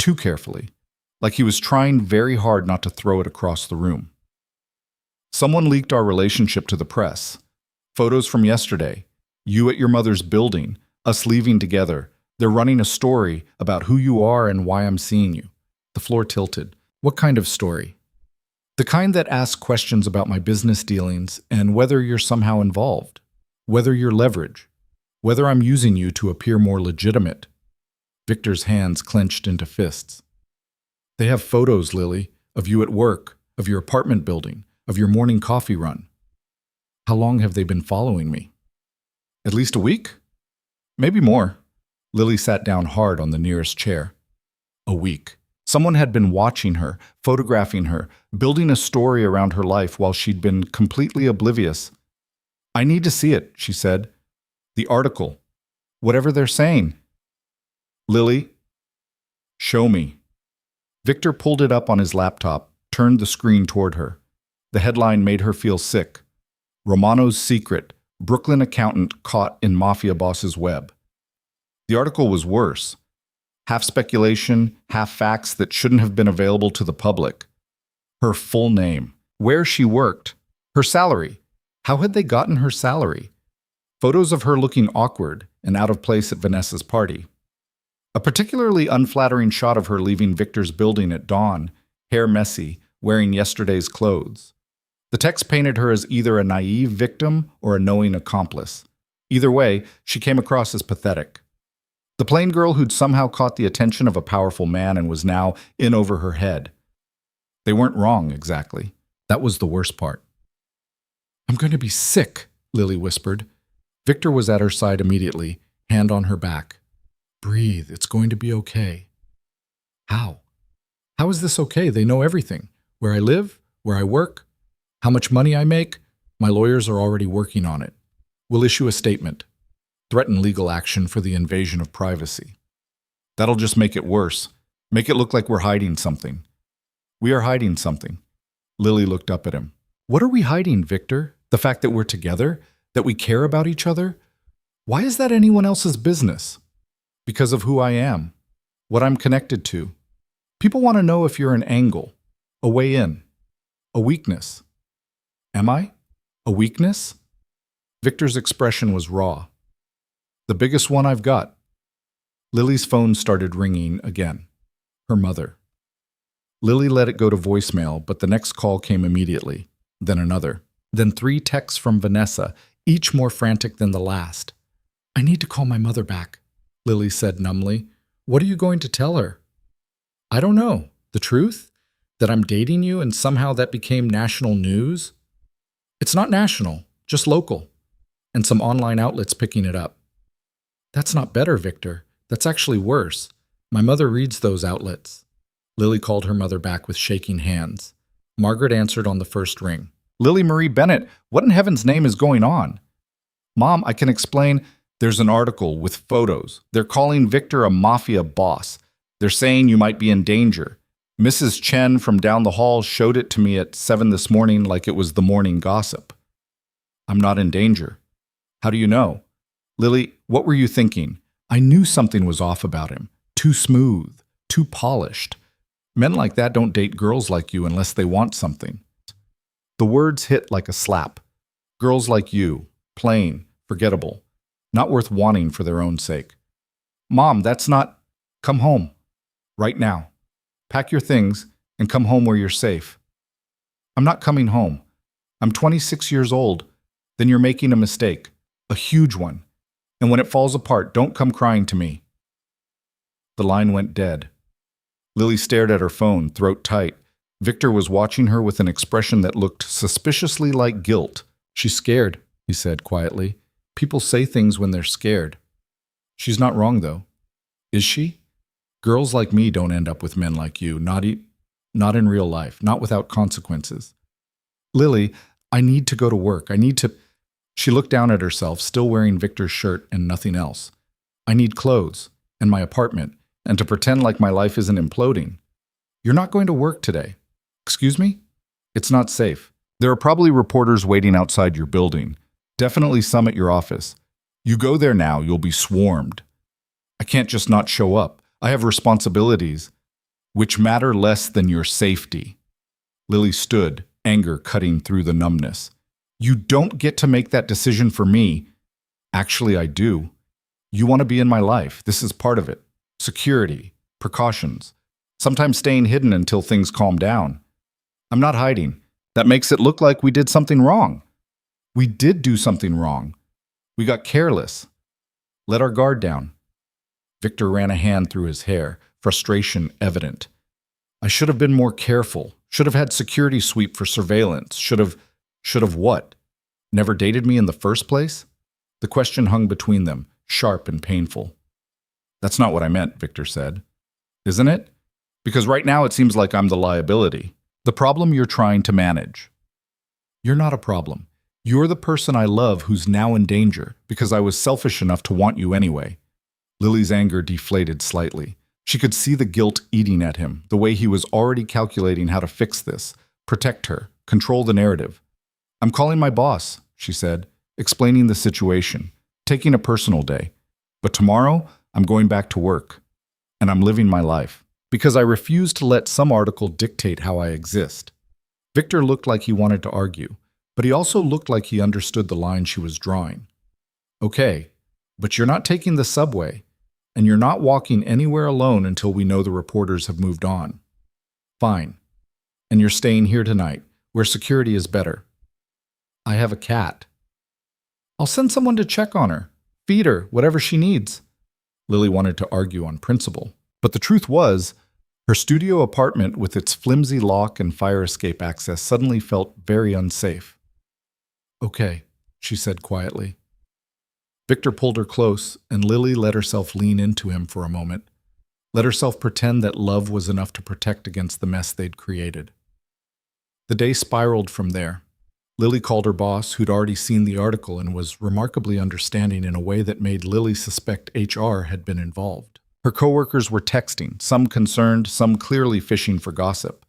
Too carefully. Like he was trying very hard not to throw it across the room. Someone leaked our relationship to the press. Photos from yesterday. You at your mother's building. Us leaving together. They're running a story about who you are and why I'm seeing you. The floor tilted. What kind of story? The kind that asks questions about my business dealings and whether you're somehow involved. Whether you're leverage. Whether I'm using you to appear more legitimate. Victor's hands clenched into fists. They have photos, Lily, of you at work, of your apartment building, of your morning coffee run. How long have they been following me? At least a week? Maybe more. Lily sat down hard on the nearest chair. A week. Someone had been watching her, photographing her, building a story around her life while she'd been completely oblivious. I need to see it, she said. The article. Whatever they're saying. Lily, show me. Victor pulled it up on his laptop, turned the screen toward her. The headline made her feel sick. Romano's secret, Brooklyn accountant caught in Mafia boss's web. The article was worse. Half speculation, half facts that shouldn't have been available to the public. Her full name, where she worked, her salary. How had they gotten her salary? Photos of her looking awkward and out of place at Vanessa's party. A particularly unflattering shot of her leaving Victor's building at dawn, hair messy, wearing yesterday's clothes. The text painted her as either a naive victim or a knowing accomplice. Either way, she came across as pathetic. The plain girl who'd somehow caught the attention of a powerful man and was now in over her head. They weren't wrong, exactly. That was the worst part. I'm going to be sick, Lily whispered. Victor was at her side immediately, hand on her back. Breathe, it's going to be okay. How? How is this okay? They know everything. Where I live, where I work, how much money I make. My lawyers are already working on it. We'll issue a statement. Threaten legal action for the invasion of privacy. That'll just make it worse. Make it look like we're hiding something. We are hiding something. Lily looked up at him. What are we hiding, Victor? The fact that we're together? That we care about each other? Why is that anyone else's business? Because of who I am. What I'm connected to. People want to know if you're an angle. A way in. A weakness. Am I? A weakness? Victor's expression was raw. The biggest one I've got. Lily's phone started ringing again. Her mother. Lily let it go to voicemail, but the next call came immediately. Then another. Then 3 texts from Vanessa, each more frantic than the last. I need to call my mother back, Lily said numbly. What are you going to tell her? I don't know. The truth? That I'm dating you and somehow that became national news? It's not national, just local. And some online outlets picking it up. That's not better, Victor. That's actually worse. My mother reads those outlets. Lily called her mother back with shaking hands. Margaret answered on the first ring. Lily Marie Bennett, what in heaven's name is going on? Mom, I can explain. There's an article with photos. They're calling Victor a mafia boss. They're saying you might be in danger. Mrs. Chen from down the hall showed it to me at 7 this morning like it was the morning gossip. I'm not in danger. How do you know? Lily, what were you thinking? I knew something was off about him. Too smooth, too polished. Men like that don't date girls like you unless they want something. The words hit like a slap. Girls like you, plain, forgettable, not worth wanting for their own sake. Mom, that's not... Come home. Right now. Pack your things and come home where you're safe. I'm not coming home. I'm 26 years old. Then you're making a mistake. A huge one. And when it falls apart, don't come crying to me. The line went dead. Lily stared at her phone, throat tight. Victor was watching her with an expression that looked suspiciously like guilt. She's scared, he said quietly. People say things when they're scared. She's not wrong, though. Is she? Girls like me don't end up with men like you, not in real life, not without consequences. Lily, I need to go to work. She looked down at herself, still wearing Victor's shirt and nothing else. I need clothes, and my apartment, and to pretend like my life isn't imploding. You're not going to work today. Excuse me? It's not safe. There are probably reporters waiting outside your building. Definitely some at your office. You go there now, you'll be swarmed. I can't just not show up. I have responsibilities, which matter less than your safety. Lily stood, anger cutting through the numbness. You don't get to make that decision for me. Actually, I do. You want to be in my life. This is part of it. Security, precautions, sometimes staying hidden until things calm down. I'm not hiding. That makes it look like we did something wrong. We did do something wrong. We got careless. Let our guard down. Victor ran a hand through his hair, frustration evident. I should have been more careful. Should have had security sweep for surveillance. Should have what? Never dated me in the first place? The question hung between them, sharp and painful. That's not what I meant, Victor said. Isn't it? Because right now it seems like I'm the liability. The problem you're trying to manage. You're not a problem. You're the person I love who's now in danger because I was selfish enough to want you anyway. Lily's anger deflated slightly. She could see the guilt eating at him, the way he was already calculating how to fix this, protect her, control the narrative. I'm calling my boss, she said, explaining the situation, taking a personal day. But tomorrow, I'm going back to work, and I'm living my life, because I refuse to let some article dictate how I exist. Victor looked like he wanted to argue, but he also looked like he understood the line she was drawing. Okay, but you're not taking the subway, and you're not walking anywhere alone until we know the reporters have moved on. Fine. And you're staying here tonight, where security is better. I have a cat. I'll send someone to check on her, feed her, whatever she needs. Lily wanted to argue on principle, but the truth was, her studio apartment with its flimsy lock and fire escape access suddenly felt very unsafe. Okay, she said quietly. Victor pulled her close, and Lily let herself lean into him for a moment, let herself pretend that love was enough to protect against the mess they'd created. The day spiraled from there. Lily called her boss, who'd already seen the article and was remarkably understanding in a way that made Lily suspect HR had been involved. Her coworkers were texting, some concerned, some clearly fishing for gossip.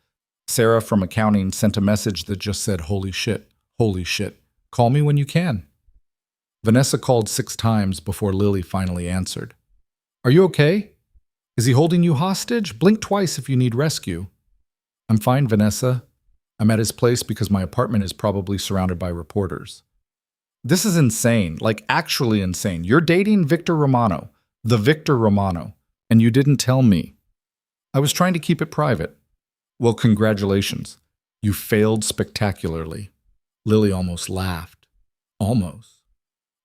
Sarah from accounting sent a message that just said, holy shit, call me when you can. Vanessa called 6 times before Lily finally answered. Are you okay? Is he holding you hostage? Blink twice if you need rescue. I'm fine, Vanessa. I'm at his place because my apartment is probably surrounded by reporters. This is insane, like actually insane. You're dating Victor Romano, the Victor Romano, and you didn't tell me. I was trying to keep it private. Well, congratulations. You failed spectacularly. Lily almost laughed. Almost.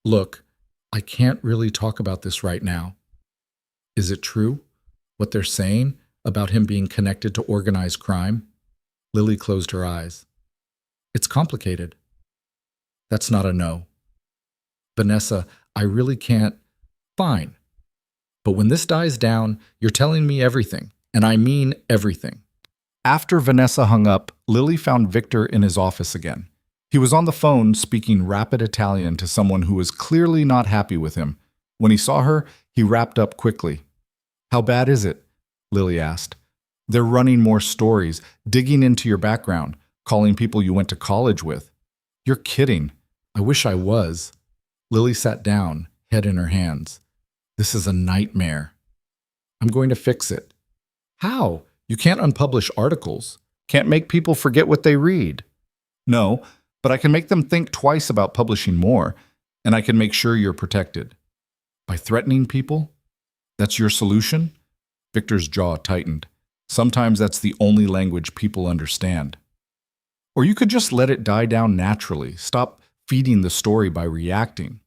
Look, I can't really talk about this right now. Is it true, what they're saying about him being connected to organized crime? Lily closed her eyes. It's complicated. That's not a no. Vanessa, I really can't. Fine. But when this dies down, you're telling me everything, and I mean everything. After Vanessa hung up, Lily found Victor in his office again. He was on the phone speaking rapid Italian to someone who was clearly not happy with him. When he saw her, he wrapped up quickly. How bad is it? Lily asked. They're running more stories, digging into your background, calling people you went to college with. You're kidding. I wish I was. Lily sat down, head in her hands. This is a nightmare. I'm going to fix it. How? You can't unpublish articles. Can't make people forget what they read. No, but I can make them think twice about publishing more, and I can make sure you're protected. By threatening people? That's your solution? Victor's jaw tightened. Sometimes that's the only language people understand. Or you could just let it die down naturally. Stop feeding the story by reacting.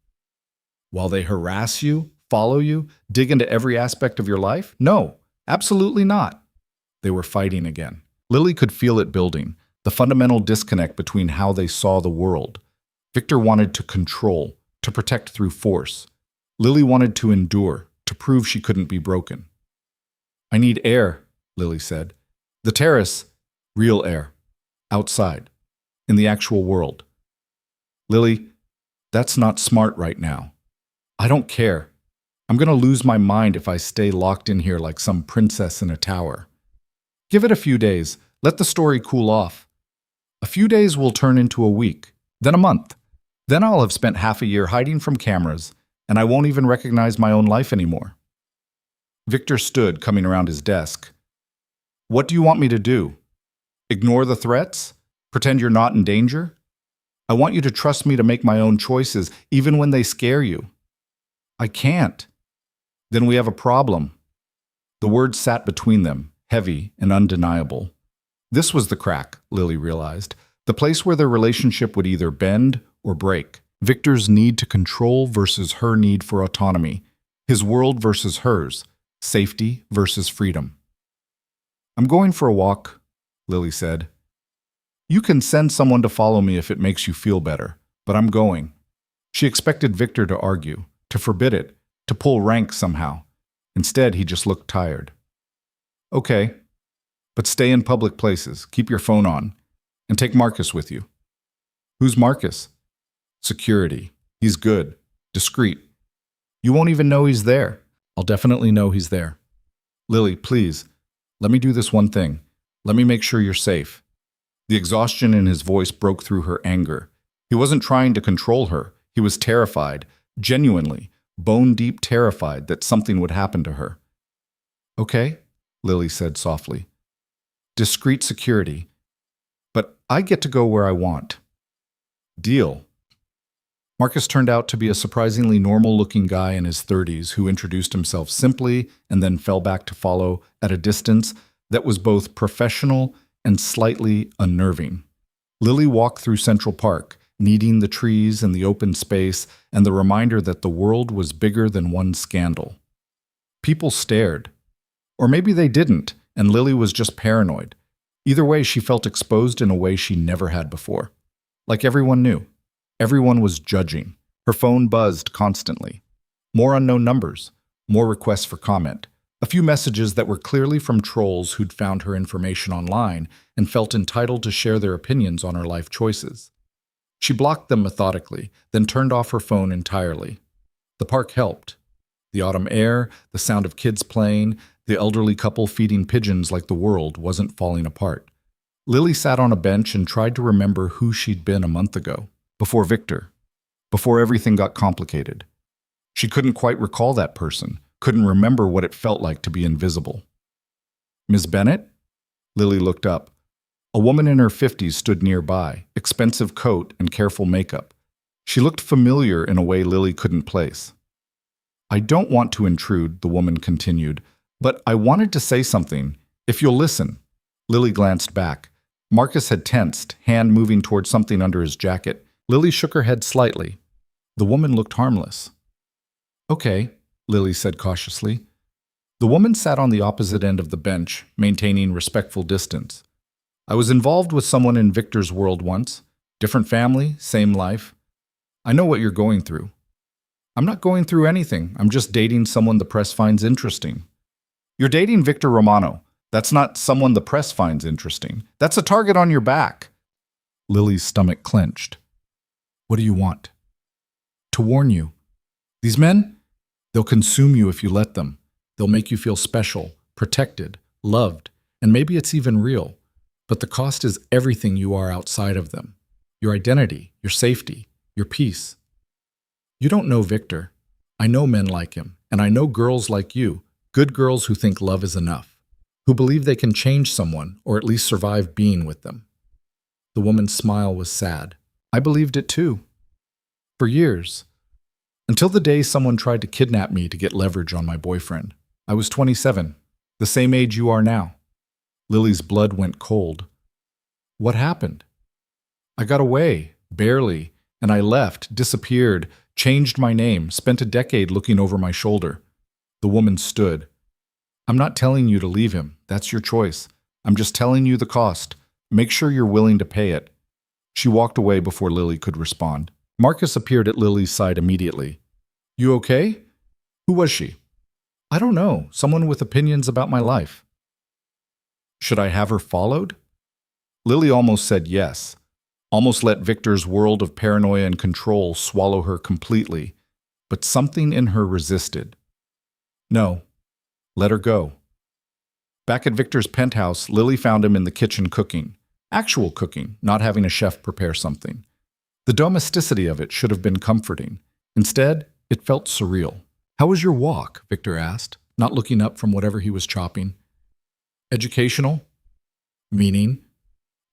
While they harass you, follow you, dig into every aspect of your life? No, absolutely not. They were fighting again. Lily could feel it building, the fundamental disconnect between how they saw the world. Victor wanted to control, to protect through force. Lily wanted to endure, to prove she couldn't be broken. I need air, Lily said. The terrace, real air. Outside. In the actual world. Lily, that's not smart right now. I don't care. I'm going to lose my mind if I stay locked in here like some princess in a tower. Give it a few days. Let the story cool off. A few days will turn into a week, then a month. Then I'll have spent half a year hiding from cameras, and I won't even recognize my own life anymore. Victor stood, coming around his desk. What do you want me to do? Ignore the threats? Pretend you're not in danger? I want you to trust me to make my own choices, even when they scare you. I can't. Then we have a problem. The words sat between them, heavy and undeniable. This was the crack, Lily realized, the place where their relationship would either bend or break. Victor's need to control versus her need for autonomy. His world versus hers. Safety versus freedom. I'm going for a walk, Lily said. You can send someone to follow me if it makes you feel better, but I'm going. She expected Victor to argue, to forbid it, to pull rank somehow. Instead, he just looked tired. Okay, but stay in public places, keep your phone on, and take Marcus with you. Who's Marcus? Security. He's good, discreet. You won't even know he's there. I'll definitely know he's there. Lily, please, let me do this one thing. Let me make sure you're safe. The exhaustion in his voice broke through her anger. He wasn't trying to control her. He was terrified, genuinely, bone-deep terrified that something would happen to her. Okay, Lily said softly. Discreet security. But I get to go where I want. Deal. Marcus turned out to be a surprisingly normal-looking guy in his 30s who introduced himself simply and then fell back to follow at a distance that was both professional and slightly unnerving. Lily walked through Central Park, needing the trees and the open space and the reminder that the world was bigger than one scandal. People stared. Or maybe they didn't, and Lily was just paranoid. Either way, she felt exposed in a way she never had before. Like everyone knew. Everyone was judging. Her phone buzzed constantly. More unknown numbers, more requests for comment, a few messages that were clearly from trolls who'd found her information online and felt entitled to share their opinions on her life choices. She blocked them methodically, then turned off her phone entirely. The park helped. The autumn air, the sound of kids playing, the elderly couple feeding pigeons like the world wasn't falling apart. Lily sat on a bench and tried to remember who she'd been a month ago. Before Victor, before everything got complicated. She couldn't quite recall that person, couldn't remember what it felt like to be invisible. Ms. Bennett? Lily looked up. A woman in her 50s stood nearby, expensive coat and careful makeup. She looked familiar in a way Lily couldn't place. I don't want to intrude, the woman continued, but I wanted to say something, if you'll listen. Lily glanced back. Marcus had tensed, hand moving toward something under his jacket. Lily shook her head slightly. The woman looked harmless. Okay, Lily said cautiously. The woman sat on the opposite end of the bench, maintaining respectful distance. I was involved with someone in Victor's world once. Different family, same life. I know what you're going through. I'm not going through anything. I'm just dating someone the press finds interesting. You're dating Victor Romano. That's not someone the press finds interesting. That's a target on your back. Lily's stomach clenched. What do you want? To warn you. These men, they'll consume you if you let them. They'll make you feel special, protected, loved, and maybe it's even real. But the cost is everything you are outside of them. Your identity, your safety, your peace. You don't know Victor. I know men like him, and I know girls like you, good girls who think love is enough, who believe they can change someone or at least survive being with them. The woman's smile was sad. I believed it too. For years. Until the day someone tried to kidnap me to get leverage on my boyfriend. I was 27, the same age you are now. Lily's blood went cold. What happened? I got away, barely, and I left, disappeared, changed my name, spent a decade looking over my shoulder. The woman stood. I'm not telling you to leave him. That's your choice. I'm just telling you the cost. Make sure you're willing to pay it. She walked away before Lily could respond. Marcus appeared at Lily's side immediately. You okay? Who was she? I don't know. Someone with opinions about my life. Should I have her followed? Lily almost said yes. Almost let Victor's world of paranoia and control swallow her completely. But something in her resisted. No. Let her go. Back at Victor's penthouse, Lily found him in the kitchen cooking. Actual cooking, not having a chef prepare something. The domesticity of it should have been comforting. Instead, It felt surreal. How was your walk? Victor asked, not looking up from whatever he was chopping. Educational? Meaning?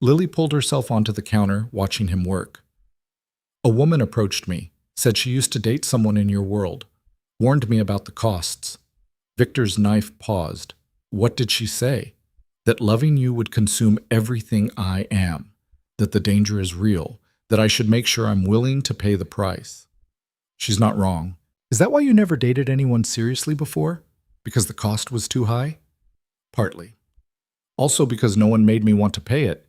Lily pulled herself onto the counter, watching him work. A woman approached me, said she used to date someone in your world, warned me about the costs. Victor's knife paused. What did she say? That loving you would consume everything I am, that the danger is real, that I should make sure I'm willing to pay the price. She's not wrong. Is that why you never dated anyone seriously before? Because the cost was too high? Partly. Also because no one made me want to pay it.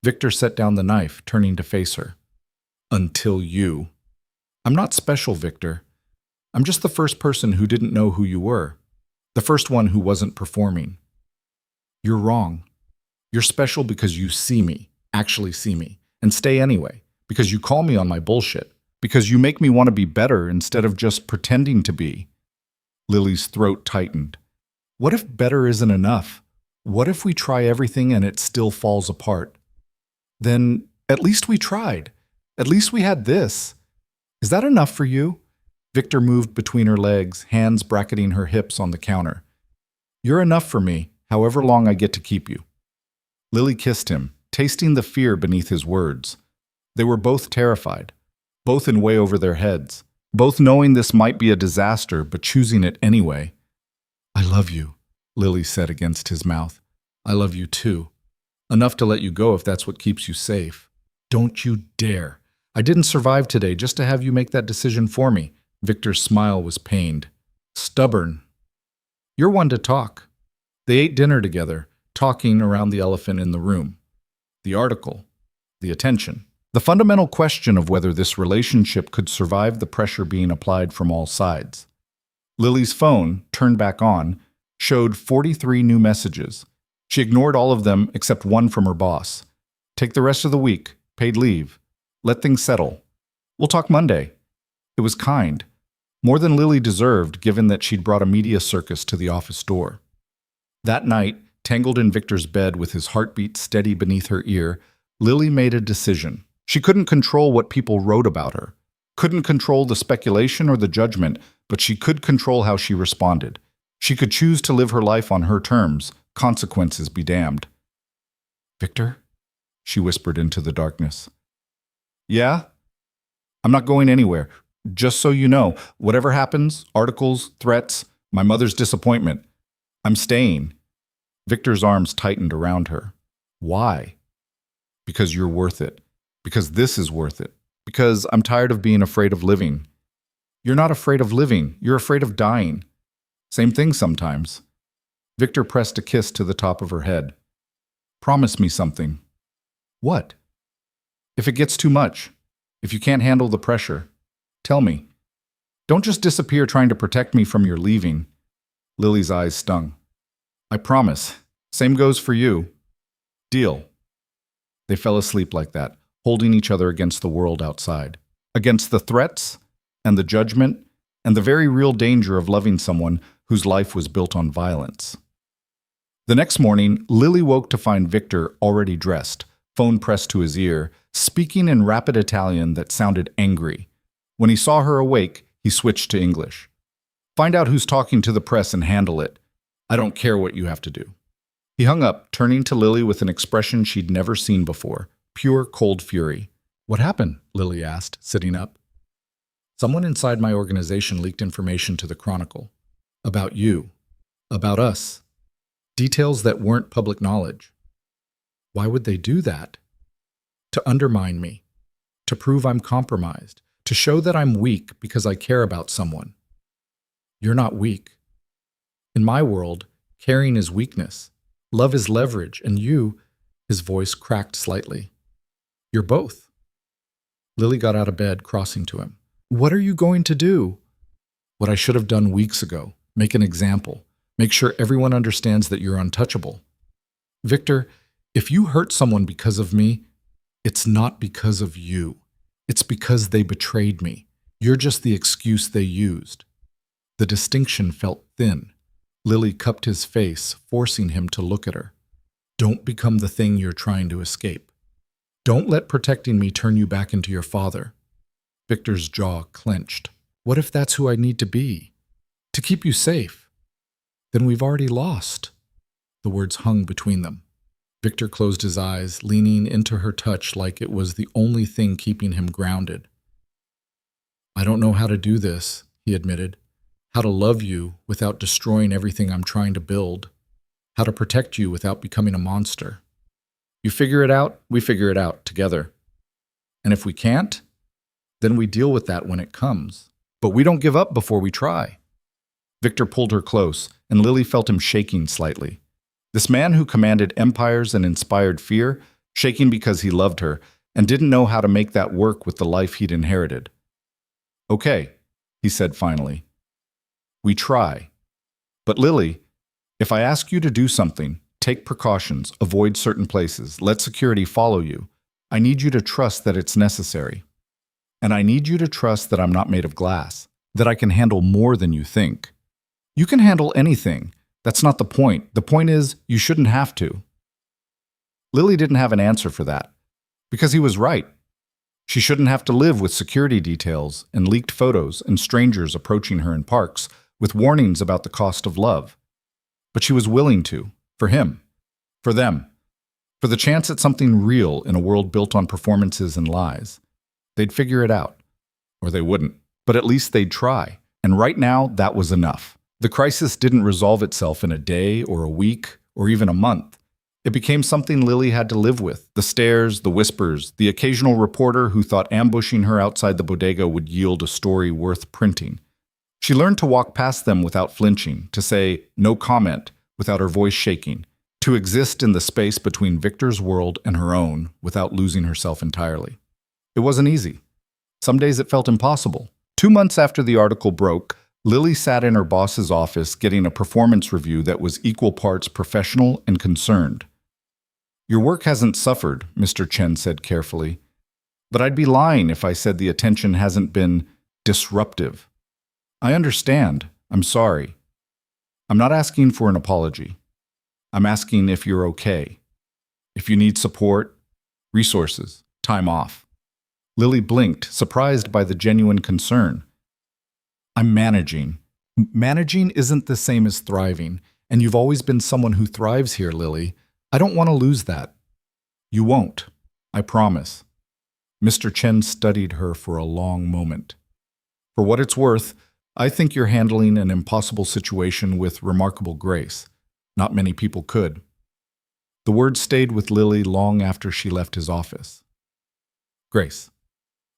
Victor set down the knife, turning to face her. Until you. I'm not special, Victor. I'm just the first person who didn't know who you were. The first one who wasn't performing. You're wrong. You're special because you see me, actually see me, and stay anyway, because you call me on my bullshit, because you make me want to be better instead of just pretending to be. Lily's throat tightened. What if better isn't enough? What if we try everything and it still falls apart? Then at least we tried. At least we had this. Is that enough for you? Victor moved between her legs, hands bracketing her hips on the counter. You're enough for me, however long I get to keep you. Lily kissed him, tasting the fear beneath his words. They were both terrified, both in way over their heads, both knowing this might be a disaster but choosing it anyway. I love you, Lily said against his mouth. I love you too. Enough to let you go if that's what keeps you safe. Don't you dare. I didn't survive today just to have you make that decision for me. Victor's smile was pained. Stubborn. You're one to talk. They ate dinner together, talking around the elephant in the room. The article. The attention. The fundamental question of whether this relationship could survive the pressure being applied from all sides. Lily's phone, turned back on, showed 43 new messages. She ignored all of them except one from her boss. Take the rest of the week. Paid leave. Let things settle. We'll talk Monday. It was kind. More than Lily deserved, given that she'd brought a media circus to the office door. That night, tangled in Victor's bed with his heartbeat steady beneath her ear, Lily made a decision. She couldn't control what people wrote about her, couldn't control the speculation or the judgment, but she could control how she responded. She could choose to live her life on her terms, consequences be damned. Victor? She whispered into the darkness. Yeah? I'm not going anywhere. Just so you know, whatever happens, articles, threats, my mother's disappointment, I'm staying. Victor's arms tightened around her. Why? Because you're worth it. Because this is worth it. Because I'm tired of being afraid of living. You're not afraid of living. You're afraid of dying. Same thing sometimes. Victor pressed a kiss to the top of her head. Promise me something. What? If it gets too much, if you can't handle the pressure, tell me. Don't just disappear trying to protect me from your leaving. Lily's eyes stung. I promise. Same goes for you. Deal. They fell asleep like that, holding each other against the world outside, against the threats and the judgment and the very real danger of loving someone whose life was built on violence. The next morning, Lily woke to find Victor already dressed, phone pressed to his ear, speaking in rapid Italian that sounded angry. When he saw her awake, he switched to English. Find out who's talking to the press and handle it. I don't care what you have to do. He hung up, turning to Lily with an expression she'd never seen before, pure cold fury. What happened? Lily asked, sitting up. Someone inside my organization leaked information to the Chronicle. About you. About us. Details that weren't public knowledge. Why would they do that? To undermine me. To prove I'm compromised. To show that I'm weak because I care about someone. You're not weak. In my world, caring is weakness. Love is leverage, and you, his voice cracked slightly. You're both. Lily got out of bed, crossing to him. What are you going to do? What I should have done weeks ago. Make an example. Make sure everyone understands that you're untouchable. Victor, if you hurt someone because of me, it's not because of you. It's because they betrayed me. You're just the excuse they used. The distinction felt thin. Lily cupped his face, forcing him to look at her. Don't become the thing you're trying to escape. Don't let protecting me turn you back into your father. Victor's jaw clenched. What if that's who I need to be? To keep you safe? Then we've already lost. The words hung between them. Victor closed his eyes, leaning into her touch like it was the only thing keeping him grounded. I don't know how to do this, he admitted. How to love you without destroying everything I'm trying to build. How to protect you without becoming a monster. You figure it out, we figure it out together. And if we can't, then we deal with that when it comes. But we don't give up before we try. Victor pulled her close, and Lily felt him shaking slightly. This man who commanded empires and inspired fear, shaking because he loved her, and didn't know how to make that work with the life he'd inherited. Okay, he said finally. We try. But Lily, if I ask you to do something, take precautions, avoid certain places, let security follow you, I need you to trust that it's necessary. And I need you to trust that I'm not made of glass, that I can handle more than you think. You can handle anything. That's not the point. The point is, you shouldn't have to. Lily didn't have an answer for that, because he was right. She shouldn't have to live with security details and leaked photos and strangers approaching her in parks with warnings about the cost of love. But she was willing to, for him, for them, for the chance at something real in a world built on performances and lies. They'd figure it out, or they wouldn't, but at least they'd try, and right now that was enough. The crisis didn't resolve itself in a day or a week or even a month. It became something Lily had to live with. The stares, the whispers, the occasional reporter who thought ambushing her outside the bodega would yield a story worth printing. She learned to walk past them without flinching, to say no comment without her voice shaking, to exist in the space between Victor's world and her own without losing herself entirely. It wasn't easy. Some days it felt impossible. 2 months after the article broke, Lily sat in her boss's office getting a performance review that was equal parts professional and concerned. Your work hasn't suffered, Mr. Chen said carefully, but I'd be lying if I said the attention hasn't been disruptive. I understand. I'm sorry. I'm not asking for an apology. I'm asking if you're okay. If you need support, resources, time off. Lily blinked, surprised by the genuine concern. I'm managing. Managing isn't the same as thriving, and you've always been someone who thrives here, Lily. I don't want to lose that. You won't. I promise. Mr. Chen studied her for a long moment. For what it's worth, I think you're handling an impossible situation with remarkable grace. Not many people could. The words stayed with Lily long after she left his office. Grace.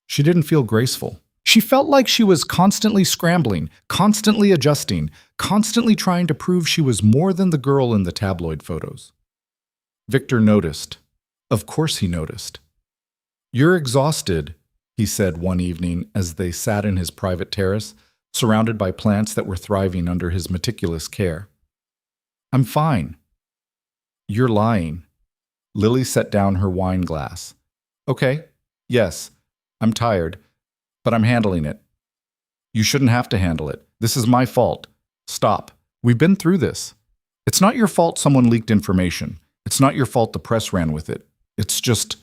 She didn't feel graceful. She felt like she was constantly scrambling, constantly adjusting, constantly trying to prove she was more than the girl in the tabloid photos. Victor noticed. Of course he noticed. You're exhausted, he said one evening as they sat in his private terrace, surrounded by plants that were thriving under his meticulous care. I'm fine. You're lying. Lily set down her wine glass. Okay, yes, I'm tired, but I'm handling it. You shouldn't have to handle it. This is my fault. Stop. We've been through this. It's not your fault someone leaked information. It's not your fault the press ran with it. It's just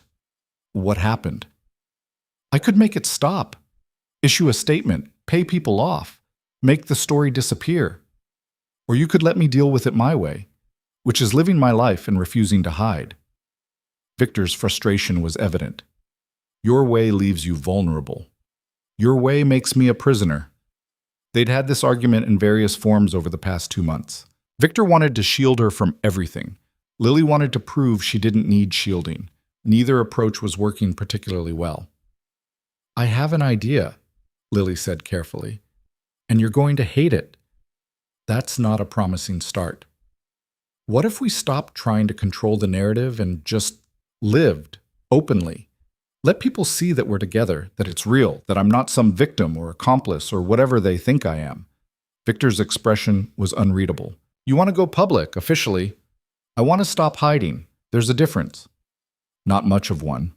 what happened. I could make it stop. Issue a statement. Pay people off. Make the story disappear. Or you could let me deal with it my way, which is living my life and refusing to hide. Victor's frustration was evident. Your way leaves you vulnerable. Your way makes me a prisoner. They'd had this argument in various forms over the past 2 months. Victor wanted to shield her from everything. Lily wanted to prove she didn't need shielding. Neither approach was working particularly well. I have an idea, Lily said carefully, and you're going to hate it. That's not a promising start. What if we stopped trying to control the narrative and just lived openly? Let people see that we're together, that it's real, that I'm not some victim or accomplice or whatever they think I am. Victor's expression was unreadable. You want to go public, officially. I want to stop hiding. There's a difference. Not much of one.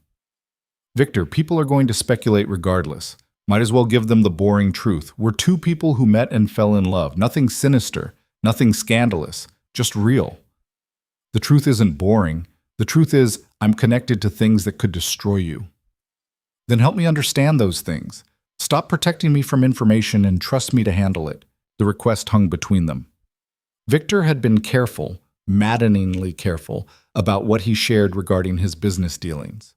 Victor, people are going to speculate regardless. Might as well give them the boring truth. We're two people who met and fell in love. Nothing sinister, nothing scandalous, just real. The truth isn't boring. The truth is, I'm connected to things that could destroy you. Then help me understand those things, Stop protecting me from information and trust me to handle it. The request hung between them. Victor had been careful, maddeningly careful, about what he shared regarding his business dealings.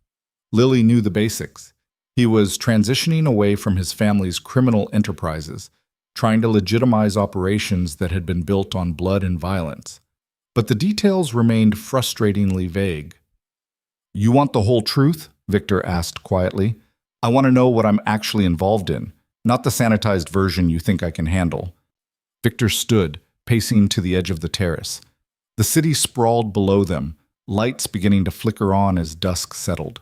Lily knew the basics. He was transitioning away from his family's criminal enterprises, trying to legitimize operations that had been built on blood and violence. But the details remained frustratingly vague. "You want the whole truth?" Victor asked quietly. "I want to know what I'm actually involved in, not the sanitized version you think I can handle." Victor stood, pacing to the edge of the terrace. The city sprawled below them, lights beginning to flicker on as dusk settled.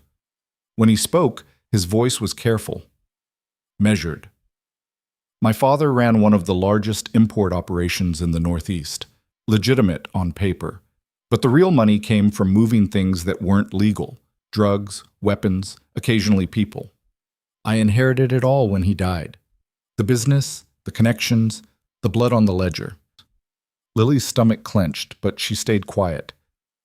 When he spoke, his voice was careful, measured. "My father ran one of the largest import operations in the Northeast, legitimate on paper. But the real money came from moving things that weren't legal: drugs, weapons, occasionally people. I inherited it all when he died. The business, the connections, the blood on the ledger." Lily's stomach clenched, but she stayed quiet.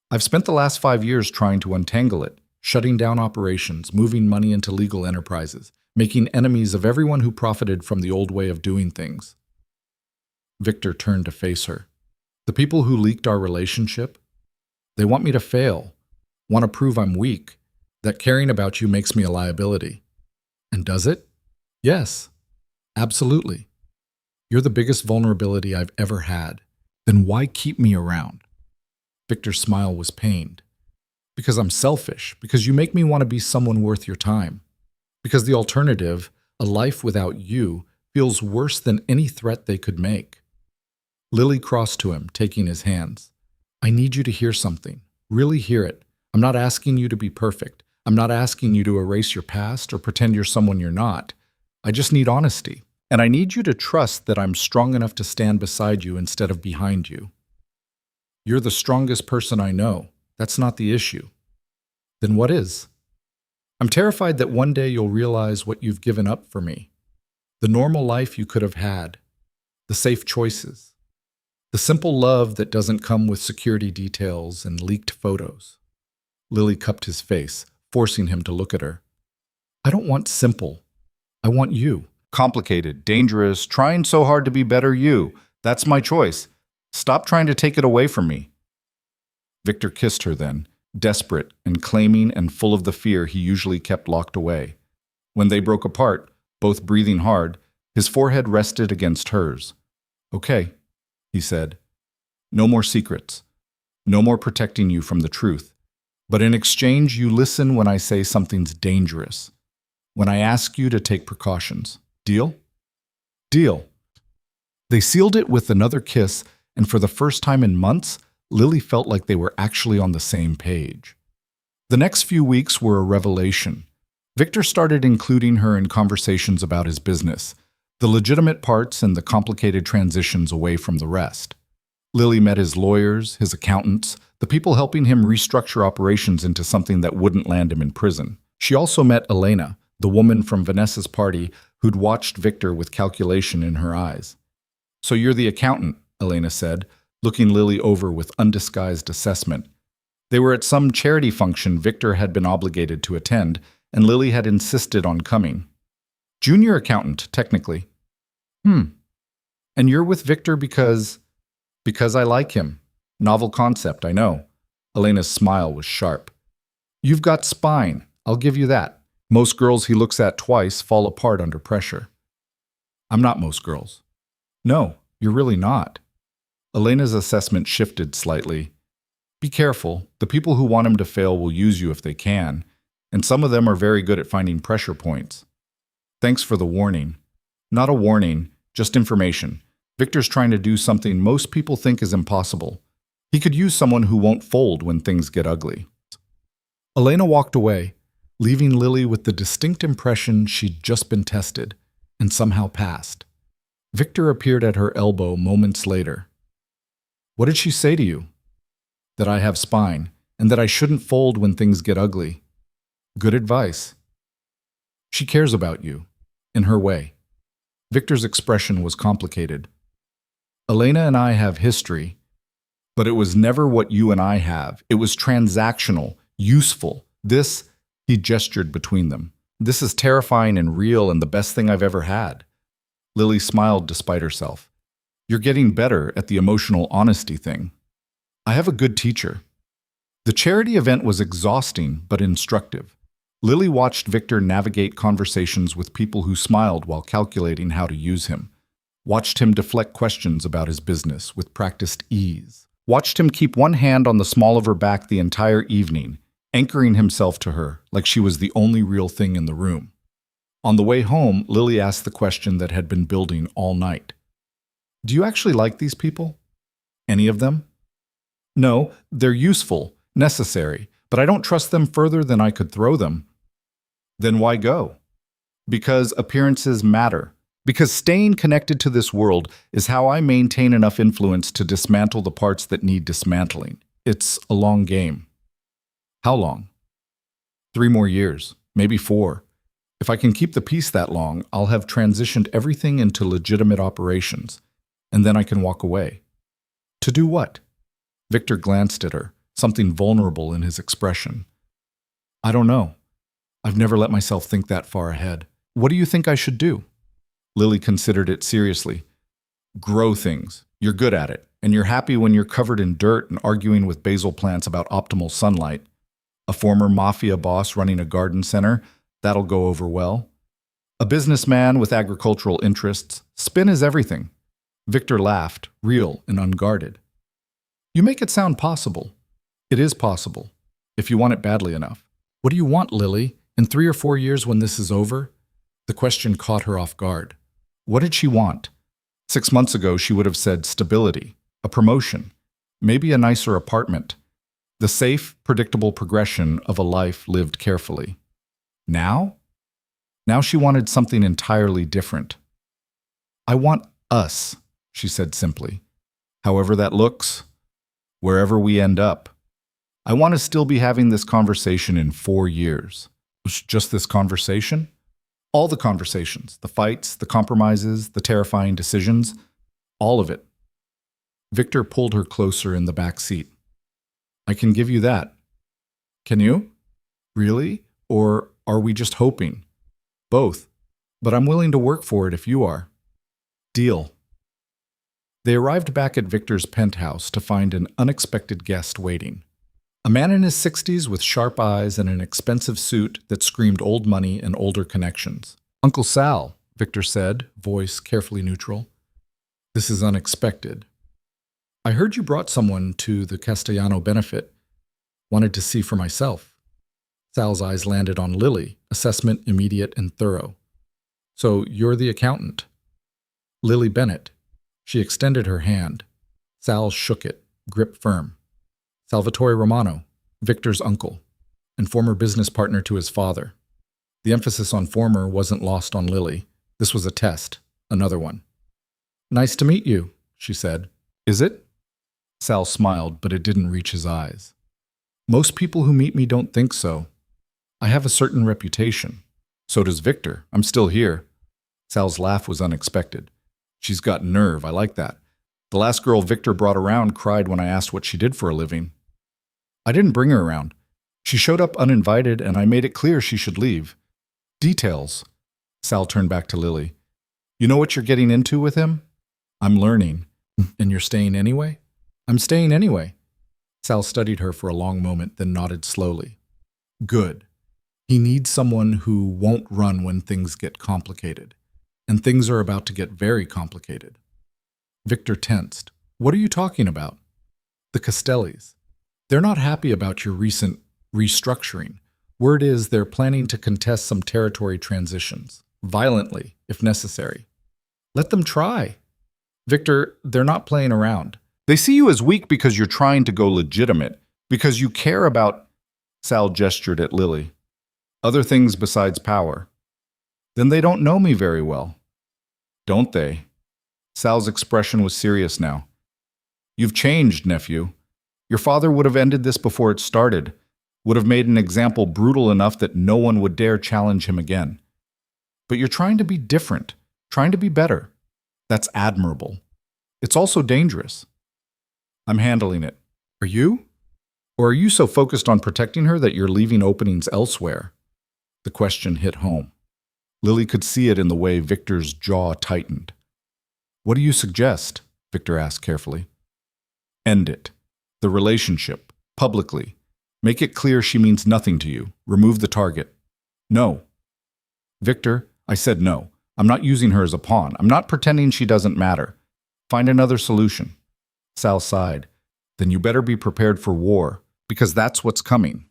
"I've spent the last 5 years trying to untangle it, shutting down operations, moving money into legal enterprises, making enemies of everyone who profited from the old way of doing things." Victor turned to face her. "The people who leaked our relationship? They want me to fail, want to prove I'm weak, that caring about you makes me a liability." "And does it?" "Yes, absolutely. You're the biggest vulnerability I've ever had. Then why keep me around?" Victor's smile was pained. "Because I'm selfish, because you make me want to be someone worth your time. Because the alternative, a life without you, feels worse than any threat they could make." Lily crossed to him, taking his hands. "I need you to hear something. Really hear it. I'm not asking you to be perfect. I'm not asking you to erase your past or pretend you're someone you're not. I just need honesty. And I need you to trust that I'm strong enough to stand beside you instead of behind you. You're the strongest person I know. That's not the issue. Then what is? I'm terrified that one day you'll realize what you've given up for me. The normal life you could have had. The safe choices. The simple love that doesn't come with security details and leaked photos." Lily cupped his face, forcing him to look at her. "I don't want simple. I want you. Complicated, dangerous, trying so hard to be better you. That's my choice. Stop trying to take it away from me." Victor kissed her then, desperate and claiming and full of the fear he usually kept locked away. When they broke apart, both breathing hard, his forehead rested against hers. "Okay," he said. "No more secrets. No more protecting you from the truth. But in exchange, you listen when I say something's dangerous. When I ask you to take precautions. Deal?" "Deal." They sealed it with another kiss, and for the first time in months, Lily felt like they were actually on the same page. The next few weeks were a revelation. Victor started including her in conversations about his business, the legitimate parts and the complicated transitions away from the rest. Lily met his lawyers, his accountants, the people helping him restructure operations into something that wouldn't land him in prison. She also met Elena, the woman from Vanessa's party who'd watched Victor with calculation in her eyes. "So you're the accountant," Elena said, looking Lily over with undisguised assessment. They were at some charity function Victor had been obligated to attend, and Lily had insisted on coming. "Junior accountant, technically." "And you're with Victor because I like him. Novel concept, I know." Elena's smile was sharp. "You've got spine, I'll give you that. Most girls he looks at twice fall apart under pressure." "I'm not most girls." "No, you're really not." Elena's assessment shifted slightly. "Be careful. The people who want him to fail will use you if they can, and some of them are very good at finding pressure points." "Thanks for the warning." "Not a warning, just information. Victor's trying to do something most people think is impossible. He could use someone who won't fold when things get ugly." Elena walked away, leaving Lily with the distinct impression she'd just been tested and somehow passed. Victor appeared at her elbow moments later. "What did she say to you?" "That I have spine, and that I shouldn't fold when things get ugly." "Good advice." "She cares about you, in her way." Victor's expression was complicated. "Elena and I have history, but it was never what you and I have. It was transactional, useful. This," he gestured between them, This is terrifying and real and the best thing I've ever had. Lily smiled despite herself. You're getting better at the emotional honesty thing. I have a good teacher. The charity event was exhausting but instructive. Lily watched Victor navigate conversations with people who smiled while calculating how to use him. Watched him deflect questions about his business with practiced ease. Watched him keep one hand on the small of her back the entire evening, anchoring himself to her like she was the only real thing in the room. On the way home, Lily asked the question that had been building all night. Do you actually like these people? Any of them? No, they're useful, necessary, but I don't trust them further than I could throw them. Then why go? Because appearances matter. Because staying connected to this world is how I maintain enough influence to dismantle the parts that need dismantling. It's a long game. How long? 3 more years, maybe 4. If I can keep the peace that long, I'll have transitioned everything into legitimate operations, and then I can walk away. To do what? Victor glanced at her, something vulnerable in his expression. I don't know. I've never let myself think that far ahead. What do you think I should do? Lily considered it seriously. Grow things. You're good at it, and you're happy when you're covered in dirt and arguing with basil plants about optimal sunlight. A former Mafia boss running a garden center, that'll go over well. A businessman with agricultural interests, spin is everything. Victor laughed, real and unguarded. You make it sound possible. It is possible, if you want it badly enough. What do you want, Lily? In 3 or 4 years when this is over? The question caught her off guard. What did she want? 6 months ago, she would have said stability, a promotion, maybe a nicer apartment, the safe, predictable progression of a life lived carefully. Now? Now she wanted something entirely different. I want us, she said simply. However that looks, wherever we end up. I want to still be having this conversation in 4 years. Just this conversation? All the conversations, the fights, the compromises, the terrifying decisions, all of it. Victor pulled her closer in the back seat. I can give you that. Can you? Really? Or are we just hoping? Both. But I'm willing to work for it if you are. Deal. They arrived back at Victor's penthouse to find an unexpected guest waiting. A man in his 60s with sharp eyes and an expensive suit that screamed old money and older connections. Uncle Sal, Victor said, voice carefully neutral. This is unexpected. I heard you brought someone to the Castellano benefit. Wanted to see for myself. Sal's eyes landed on Lily, assessment immediate and thorough. So you're the accountant. Lily Bennett. She extended her hand. Sal shook it, grip firm. Salvatore Romano, Victor's uncle, and former business partner to his father. The emphasis on former wasn't lost on Lily. This was a test, another one. Nice to meet you, she said. Is it? Sal smiled, but it didn't reach his eyes. Most people who meet me don't think so. I have a certain reputation. So does Victor. I'm still here. Sal's laugh was unexpected. She's got nerve. I like that. The last girl Victor brought around cried when I asked what she did for a living. I didn't bring her around. She showed up uninvited, and I made it clear she should leave. Details. Sal turned back to Lily. You know what you're getting into with him? I'm learning. And you're staying anyway? I'm staying anyway. Sal studied her for a long moment, then nodded slowly. Good. He needs someone who won't run when things get complicated. And things are about to get very complicated. Victor tensed. What are you talking about? The Castellis. They're not happy about your recent restructuring. Word is they're planning to contest some territory transitions, violently, if necessary. Let them try. Victor, they're not playing around. They see you as weak because you're trying to go legitimate, because you care about... Sal gestured at Lily. Other things besides power. Then they don't know me very well. Don't they? Sal's expression was serious now. You've changed, nephew. Your father would have ended this before it started, would have made an example brutal enough that no one would dare challenge him again. But you're trying to be different, trying to be better. That's admirable. It's also dangerous. I'm handling it. Are you? Or are you so focused on protecting her that you're leaving openings elsewhere? The question hit home. Lily could see it in the way Victor's jaw tightened. What do you suggest? Victor asked carefully. End it. The relationship. Publicly. Make it clear she means nothing to you. Remove the target. No. Victor, I said no. I'm not using her as a pawn. I'm not pretending she doesn't matter. Find another solution. Sal sighed. Then you better be prepared for war, because that's what's coming.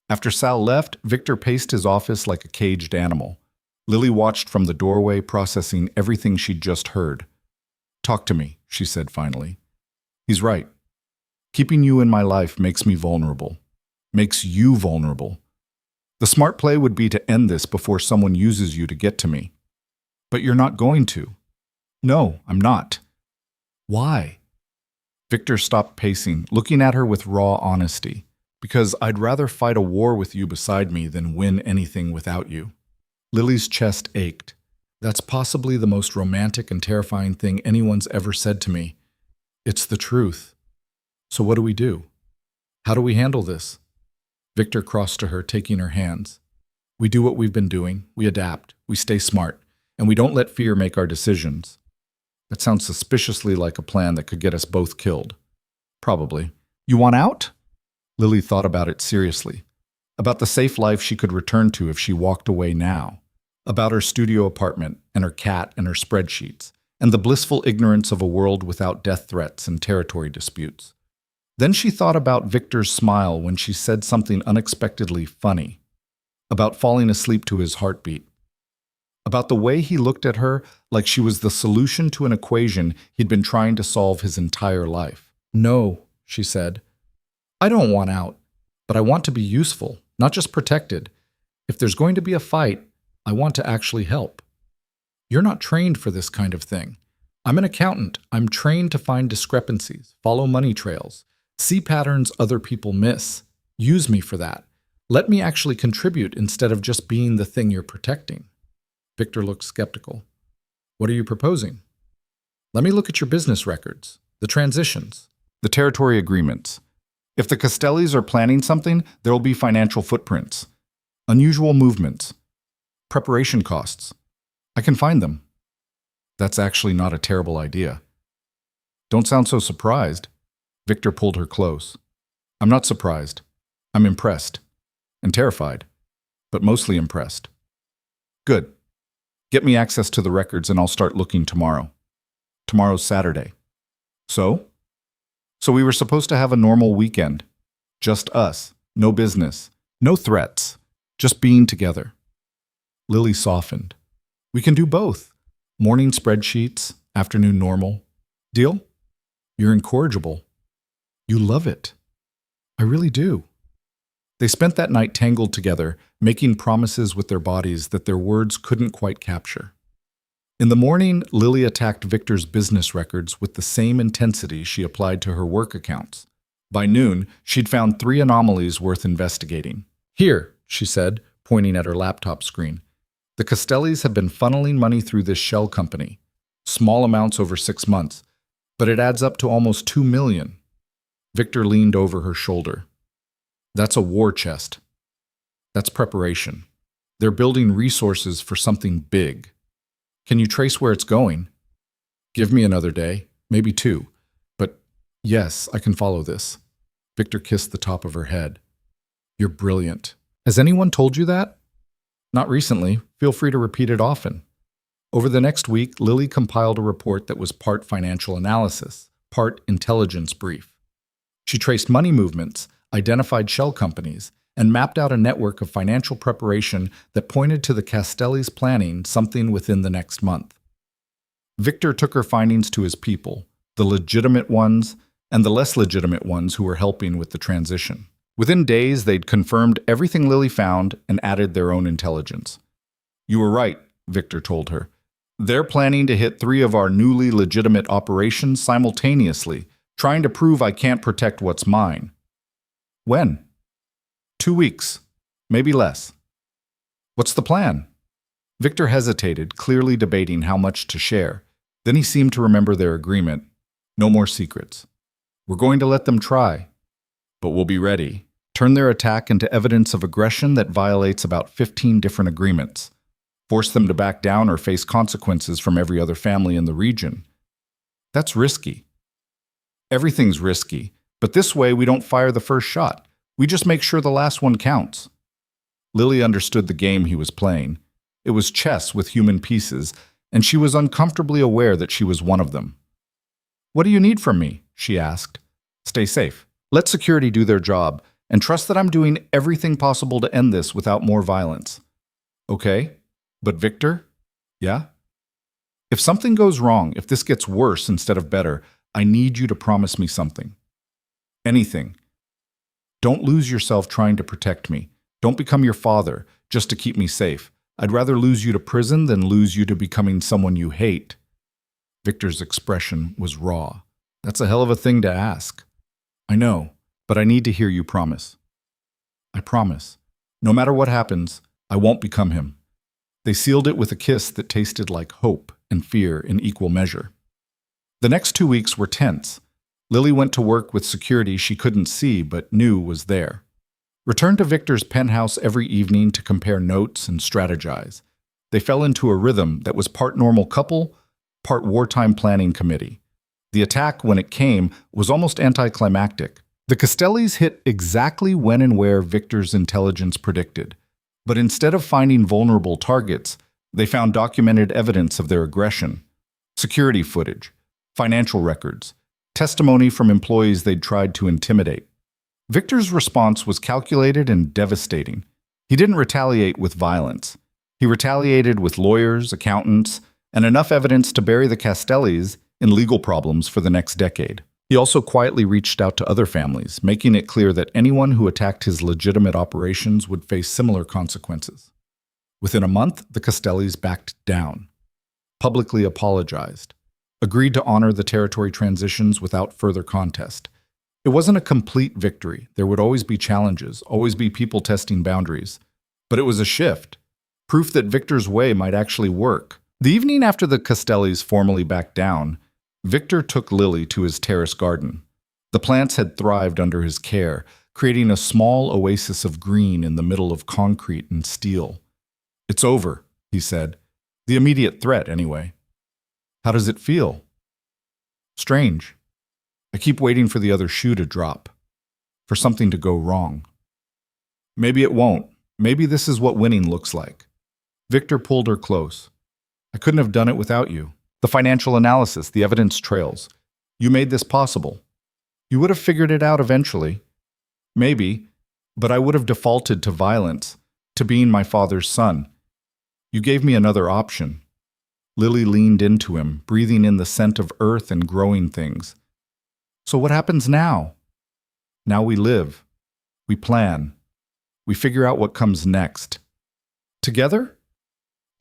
After Sal left, Victor paced his office like a caged animal. Lily watched from the doorway, processing everything she'd just heard. Talk to me, she said finally. He's right. Keeping you in my life makes me vulnerable. Makes you vulnerable. The smart play would be to end this before someone uses you to get to me. But you're not going to. No, I'm not. Why? Victor stopped pacing, looking at her with raw honesty. Because I'd rather fight a war with you beside me than win anything without you. Lily's chest ached. That's possibly the most romantic and terrifying thing anyone's ever said to me. It's the truth. So what do we do? How do we handle this? Victor crossed to her, taking her hands. We do what we've been doing. We adapt. We stay smart. And we don't let fear make our decisions. That sounds suspiciously like a plan that could get us both killed. Probably. You want out? Lily thought about it seriously. About the safe life she could return to if she walked away now. About her studio apartment and her cat and her spreadsheets, and the blissful ignorance of a world without death threats and territory disputes. Then she thought about Victor's smile when she said something unexpectedly funny. About falling asleep to his heartbeat. About the way he looked at her like she was the solution to an equation he'd been trying to solve his entire life. No, she said. I don't want out, but I want to be useful, not just protected. If there's going to be a fight, I want to actually help. You're not trained for this kind of thing. I'm an accountant. I'm trained to find discrepancies, follow money trails, see patterns other people miss. Use me for that. Let me actually contribute instead of just being the thing you're protecting. Victor looked skeptical. What are you proposing? Let me look at your business records, the transitions, the territory agreements. If the Castellis are planning something, there will be financial footprints, unusual movements, preparation costs. I can find them. That's actually not a terrible idea. Don't sound so surprised. Victor pulled her close. I'm not surprised. I'm impressed. And terrified. But mostly impressed. Good. Get me access to the records and I'll start looking tomorrow. Tomorrow's Saturday. So? So we were supposed to have a normal weekend. Just us. No business. No threats. Just being together. Lily softened. We can do both. Morning spreadsheets, afternoon normal. Deal? You're incorrigible. You love it. I really do. They spent that night tangled together, making promises with their bodies that their words couldn't quite capture. In the morning, Lily attacked Victor's business records with the same intensity she applied to her work accounts. By noon, she'd found 3 anomalies worth investigating. Here, she said, pointing at her laptop screen. The Castellis have been funneling money through this shell company. Small amounts over 6 months, but it adds up to almost $2 million. Victor leaned over her shoulder. That's a war chest. That's preparation. They're building resources for something big. Can you trace where it's going? Give me another day, maybe 2. But yes, I can follow this. Victor kissed the top of her head. You're brilliant. Has anyone told you that? Not recently. Feel free to repeat it often. Over the next week, Lily compiled a report that was part financial analysis, part intelligence brief. She traced money movements, identified shell companies, and mapped out a network of financial preparation that pointed to the Castellis planning something within the next month. Victor took her findings to his people, the legitimate ones and the less legitimate ones who were helping with the transition. Within days, they'd confirmed everything Lily found and added their own intelligence. You were right, Victor told her. They're planning to hit 3 of our newly legitimate operations simultaneously, trying to prove I can't protect what's mine. When? 2 weeks, maybe less. What's the plan? Victor hesitated, clearly debating how much to share. Then he seemed to remember their agreement. No more secrets. We're going to let them try, but we'll be ready. turn their attack into evidence of aggression that violates about 15 different agreements, force them to back down or face consequences from every other family in the region. That's risky. Everything's risky, but this way we don't fire the first shot. We just make sure the last one counts. Lily understood the game he was playing. It was chess with human pieces, and she was uncomfortably aware that she was one of them. "What do you need from me?" she asked. "Stay safe. Let security do their job, and trust that I'm doing everything possible to end this without more violence." "Okay, but Victor?" "Yeah?" "If something goes wrong, if this gets worse instead of better, I need you to promise me something. Anything. Don't lose yourself trying to protect me. Don't become your father just to keep me safe. I'd rather lose you to prison than lose you to becoming someone you hate." Victor's expression was raw. "That's a hell of a thing to ask." "I know, but I need to hear you promise." "I promise. No matter what happens, I won't become him." They sealed it with a kiss that tasted like hope and fear in equal measure. The next 2 weeks were tense. Lily went to work with security she couldn't see but knew was there. Returned to Victor's penthouse every evening to compare notes and strategize. They fell into a rhythm that was part normal couple, part wartime planning committee. The attack, when it came, was almost anticlimactic. The Castellis hit exactly when and where Victor's intelligence predicted. But instead of finding vulnerable targets, they found documented evidence of their aggression. Security footage, financial records, testimony from employees they'd tried to intimidate. Victor's response was calculated and devastating. He didn't retaliate with violence. He retaliated with lawyers, accountants, and enough evidence to bury the Castellis in legal problems for the next decade. He also quietly reached out to other families, making it clear that anyone who attacked his legitimate operations would face similar consequences. Within a month, the Castellis backed down, publicly apologized, agreed to honor the territory transitions without further contest. It wasn't a complete victory. There would always be challenges, always be people testing boundaries. But it was a shift, proof that Victor's way might actually work. The evening after the Castellis formally backed down, Victor took Lily to his terrace garden. The plants had thrived under his care, creating a small oasis of green in the middle of concrete and steel. "It's over," he said. "The immediate threat, anyway." "How does it feel?" "Strange. I keep waiting for the other shoe to drop, for something to go wrong. Maybe it won't. Maybe this is what winning looks like." Victor pulled her close. "I couldn't have done it without you. The financial analysis, the evidence trails. You made this possible. You would have figured it out eventually. Maybe, but I would have defaulted to violence, to being my father's son. You gave me another option." Lily leaned into him, breathing in the scent of earth and growing things. "So what happens now?" "Now we live. We plan. We figure out what comes next. Together?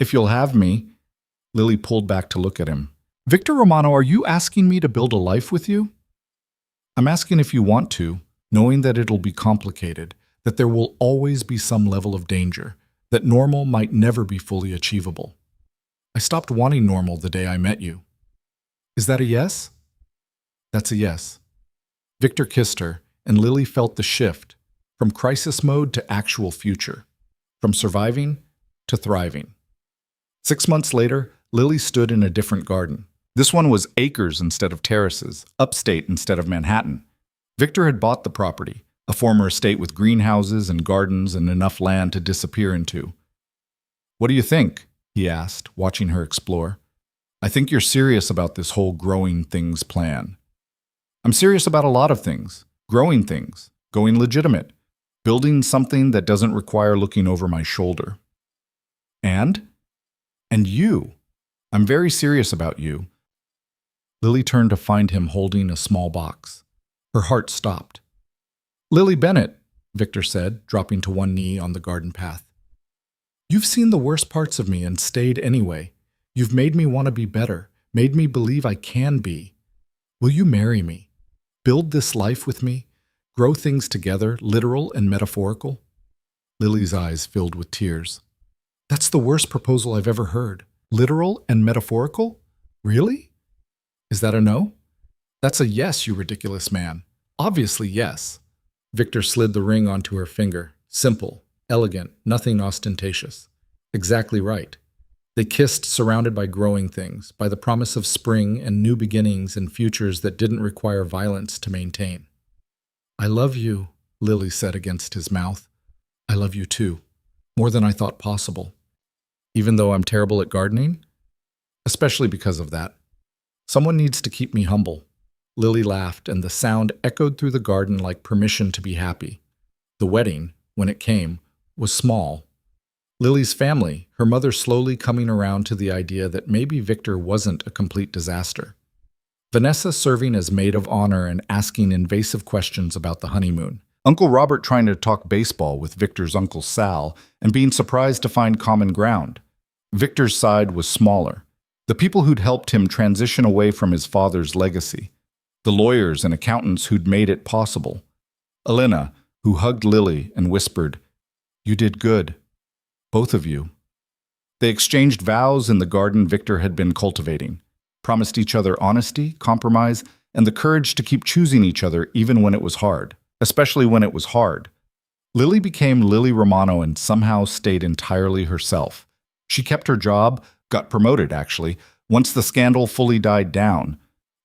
If you'll have me." Lily pulled back to look at him. "Victor Romano, are you asking me to build a life with you?" "I'm asking if you want to, knowing that it'll be complicated, that there will always be some level of danger, that normal might never be fully achievable. I stopped wanting normal the day I met you." "Is that a yes?" "That's a yes." Victor kissed her, and Lily felt the shift, from crisis mode to actual future, from surviving to thriving. 6 months later, Lily stood in a different garden. This one was acres instead of terraces, upstate instead of Manhattan. Victor had bought the property, a former estate with greenhouses and gardens and enough land to disappear into. "What do you think?" he asked, watching her explore. "I think you're serious about this whole growing things plan." "I'm serious about a lot of things. Growing things, going legitimate, building something that doesn't require looking over my shoulder." "And you. I'm very serious about you." Lily turned to find him holding a small box. Her heart stopped. "Lily Bennett," Victor said, dropping to one knee on the garden path. "You've seen the worst parts of me and stayed anyway. You've made me want to be better, made me believe I can be. Will you marry me? Build this life with me? Grow things together, literal and metaphorical?" Lily's eyes filled with tears. "That's the worst proposal I've ever heard. Literal and metaphorical? Really? Is that a no?" "That's a yes, you ridiculous man. Obviously yes." Victor slid the ring onto her finger. Simple, elegant, nothing ostentatious. Exactly right. They kissed, surrounded by growing things, by the promise of spring and new beginnings and futures that didn't require violence to maintain. I love you, Lily said against his mouth. I love you too, more than I thought possible. Even though I'm terrible at gardening? Especially because of that. Someone needs to keep me humble. Lily laughed, and the sound echoed through the garden like permission to be happy. The wedding, when it came, was small. Lily's family, her mother slowly coming around to the idea that maybe Victor wasn't a complete disaster. Vanessa serving as maid of honor and asking invasive questions about the honeymoon. Uncle Robert trying to talk baseball with Victor's Uncle Sal and being surprised to find common ground. Victor's side was smaller. The people who'd helped him transition away from his father's legacy. The lawyers and accountants who'd made it possible. Elena, who hugged Lily and whispered, "You did good. Both of you." They exchanged vows in the garden Victor had been cultivating, promised each other honesty, compromise, and the courage to keep choosing each other even when it was hard, especially when it was hard. Lily became Lily Romano and somehow stayed entirely herself. She kept her job, got promoted actually, once the scandal fully died down,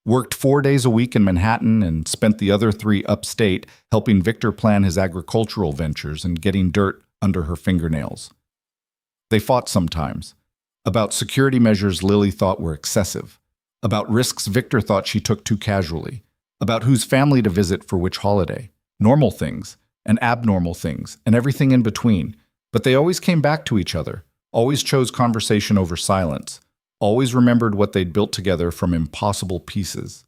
worked 4 days a week in Manhattan and spent the other 3 upstate helping Victor plan his agricultural ventures and getting dirt under her fingernails. They fought sometimes, about security measures Lily thought were excessive, about risks Victor thought she took too casually, about whose family to visit for which holiday, normal things and abnormal things and everything in between, but they always came back to each other, always chose conversation over silence, always remembered what they'd built together from impossible pieces.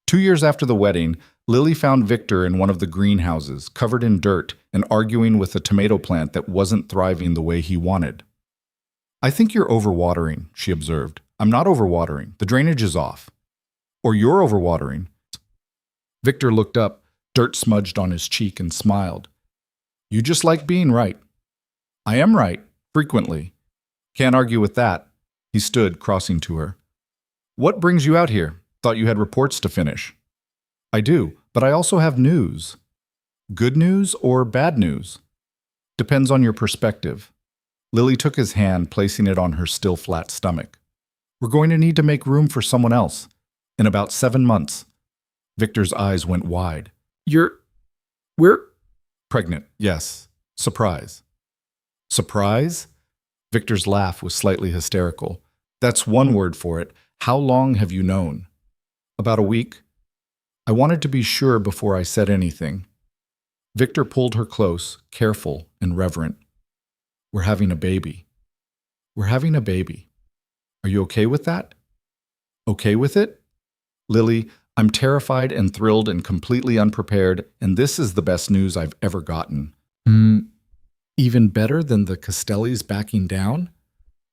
2 years after the wedding, Lily found Victor in one of the greenhouses, covered in dirt and arguing with a tomato plant that wasn't thriving the way he wanted. "I think you're overwatering," she observed. "I'm not overwatering. The drainage is off." "Or you're overwatering." Victor looked up, dirt smudged on his cheek, and smiled. "You just like being right." "I am right, frequently. Can't argue with that." He stood, crossing to her. "What brings you out here? Thought you had reports to finish." "I do, but I also have news." "Good news or bad news?" "Depends on your perspective." Lily took his hand, placing it on her still flat stomach. "We're going to need to make room for someone else. In about 7 months. Victor's eyes went wide. We're pregnant, yes. Surprise." "Surprise?" Victor's laugh was slightly hysterical. "That's one word for it. How long have you known?" "About a week. I wanted to be sure before I said anything." Victor pulled her close, careful and reverent. "We're having a baby." "We're having a baby. Are you okay with that?" "Okay with it?" "Lily, I'm terrified and thrilled and completely unprepared, and this is the best news I've ever gotten." Even better than the Castellis backing down?"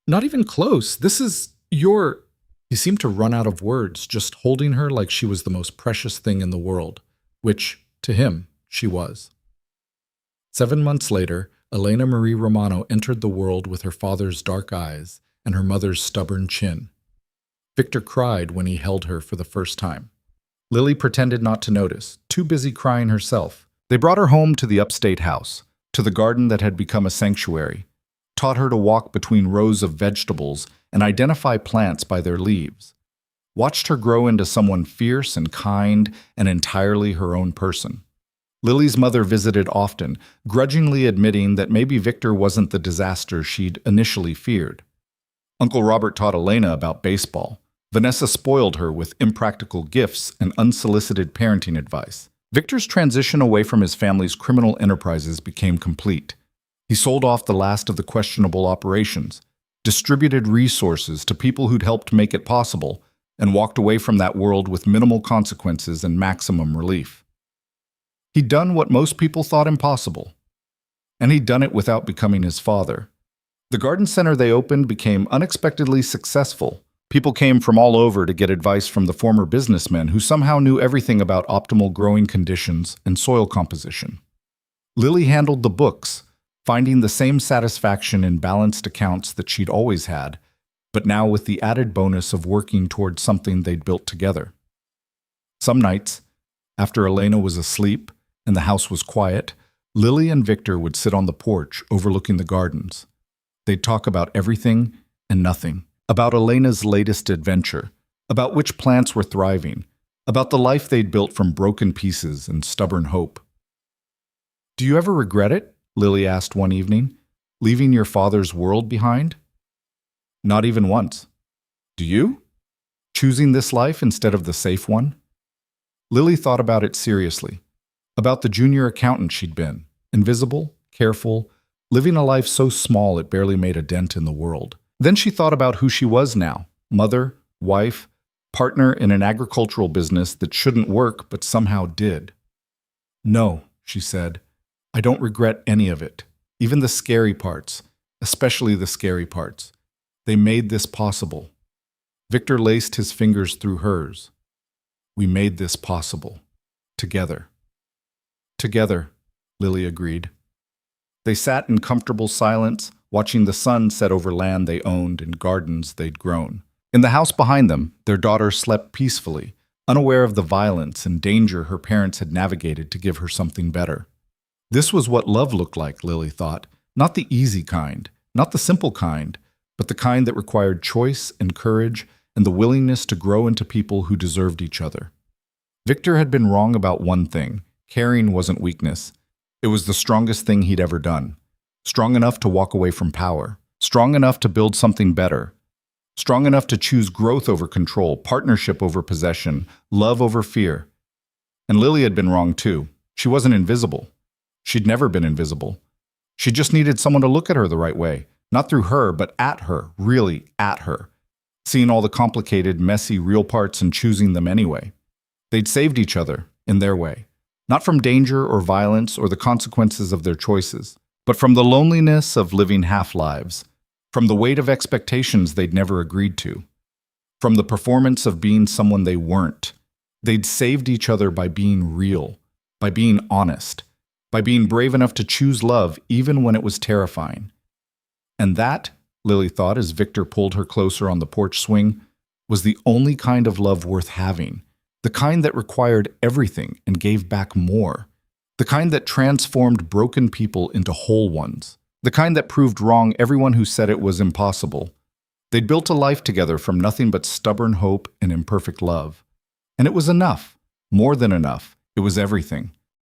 "Not even close. This is your—" He seemed to run out of words, just holding her like she was the most precious thing in the world, which, to him, she was. 7 months later, Elena Marie Romano entered the world with her father's dark eyes and her mother's stubborn chin. Victor cried when he held her for the first time. Lily pretended not to notice, too busy crying herself. They brought her home to the upstate house, to the garden that had become a sanctuary, taught her to walk between rows of vegetables and identify plants by their leaves, watched her grow into someone fierce and kind and entirely her own person. Lily's mother visited often, grudgingly admitting that maybe Victor wasn't the disaster she'd initially feared. Uncle Robert taught Elena about baseball. Vanessa spoiled her with impractical gifts and unsolicited parenting advice. Victor's transition away from his family's criminal enterprises became complete. He sold off the last of the questionable operations, distributed resources to people who'd helped make it possible, and walked away from that world with minimal consequences and maximum relief. He'd done what most people thought impossible, and he'd done it without becoming his father. The garden center they opened became unexpectedly successful. People came from all over to get advice from the former businessmen who somehow knew everything about optimal growing conditions and soil composition. Lily handled the books, finding the same satisfaction in balanced accounts that she'd always had, but now with the added bonus of working towards something they'd built together. Some nights, after Elena was asleep, and the house was quiet, Lily and Victor would sit on the porch overlooking the gardens. They'd talk about everything and nothing, about Elena's latest adventure, about which plants were thriving, about the life they'd built from broken pieces and stubborn hope. "Do you ever regret it?" Lily asked one evening, "leaving your father's world behind?" "Not even once." "Do you? Choosing this life instead of the safe one?" Lily thought about it seriously, about the junior accountant she'd been, invisible, careful, living a life so small it barely made a dent in the world. Then she thought about who she was now, mother, wife, partner in an agricultural business that shouldn't work but somehow did. "No," she said, "I don't regret any of it, even the scary parts, especially the scary parts. They made this possible." Victor laced his fingers through hers. "We made this possible. Together." "Together," Lily agreed. They sat in comfortable silence, watching the sun set over land they owned and gardens they'd grown. In the house behind them, their daughter slept peacefully, unaware of the violence and danger her parents had navigated to give her something better. This was what love looked like, Lily thought. Not the easy kind, not the simple kind, but the kind that required choice and courage and the willingness to grow into people who deserved each other. Victor had been wrong about one thing. Caring wasn't weakness. It was the strongest thing he'd ever done. Strong enough to walk away from power. Strong enough to build something better. Strong enough to choose growth over control, partnership over possession, love over fear. And Lily had been wrong too. She wasn't invisible. She'd never been invisible. She just needed someone to look at her the right way. Not through her, but at her, really at her. Seeing all the complicated, messy, real parts and choosing them anyway. They'd saved each other, in their way. Not from danger or violence or the consequences of their choices, but from the loneliness of living half-lives, from the weight of expectations they'd never agreed to, from the performance of being someone they weren't. They'd saved each other by being real, by being honest, by being brave enough to choose love even when it was terrifying. And that, Lily thought as Victor pulled her closer on the porch swing, was the only kind of love worth having, the kind that required everything and gave back more, the kind that transformed broken people into whole ones, the kind that proved wrong everyone who said it was impossible. They'd built a life together from nothing but stubborn hope and imperfect love. And it was enough, more than enough. It was everything.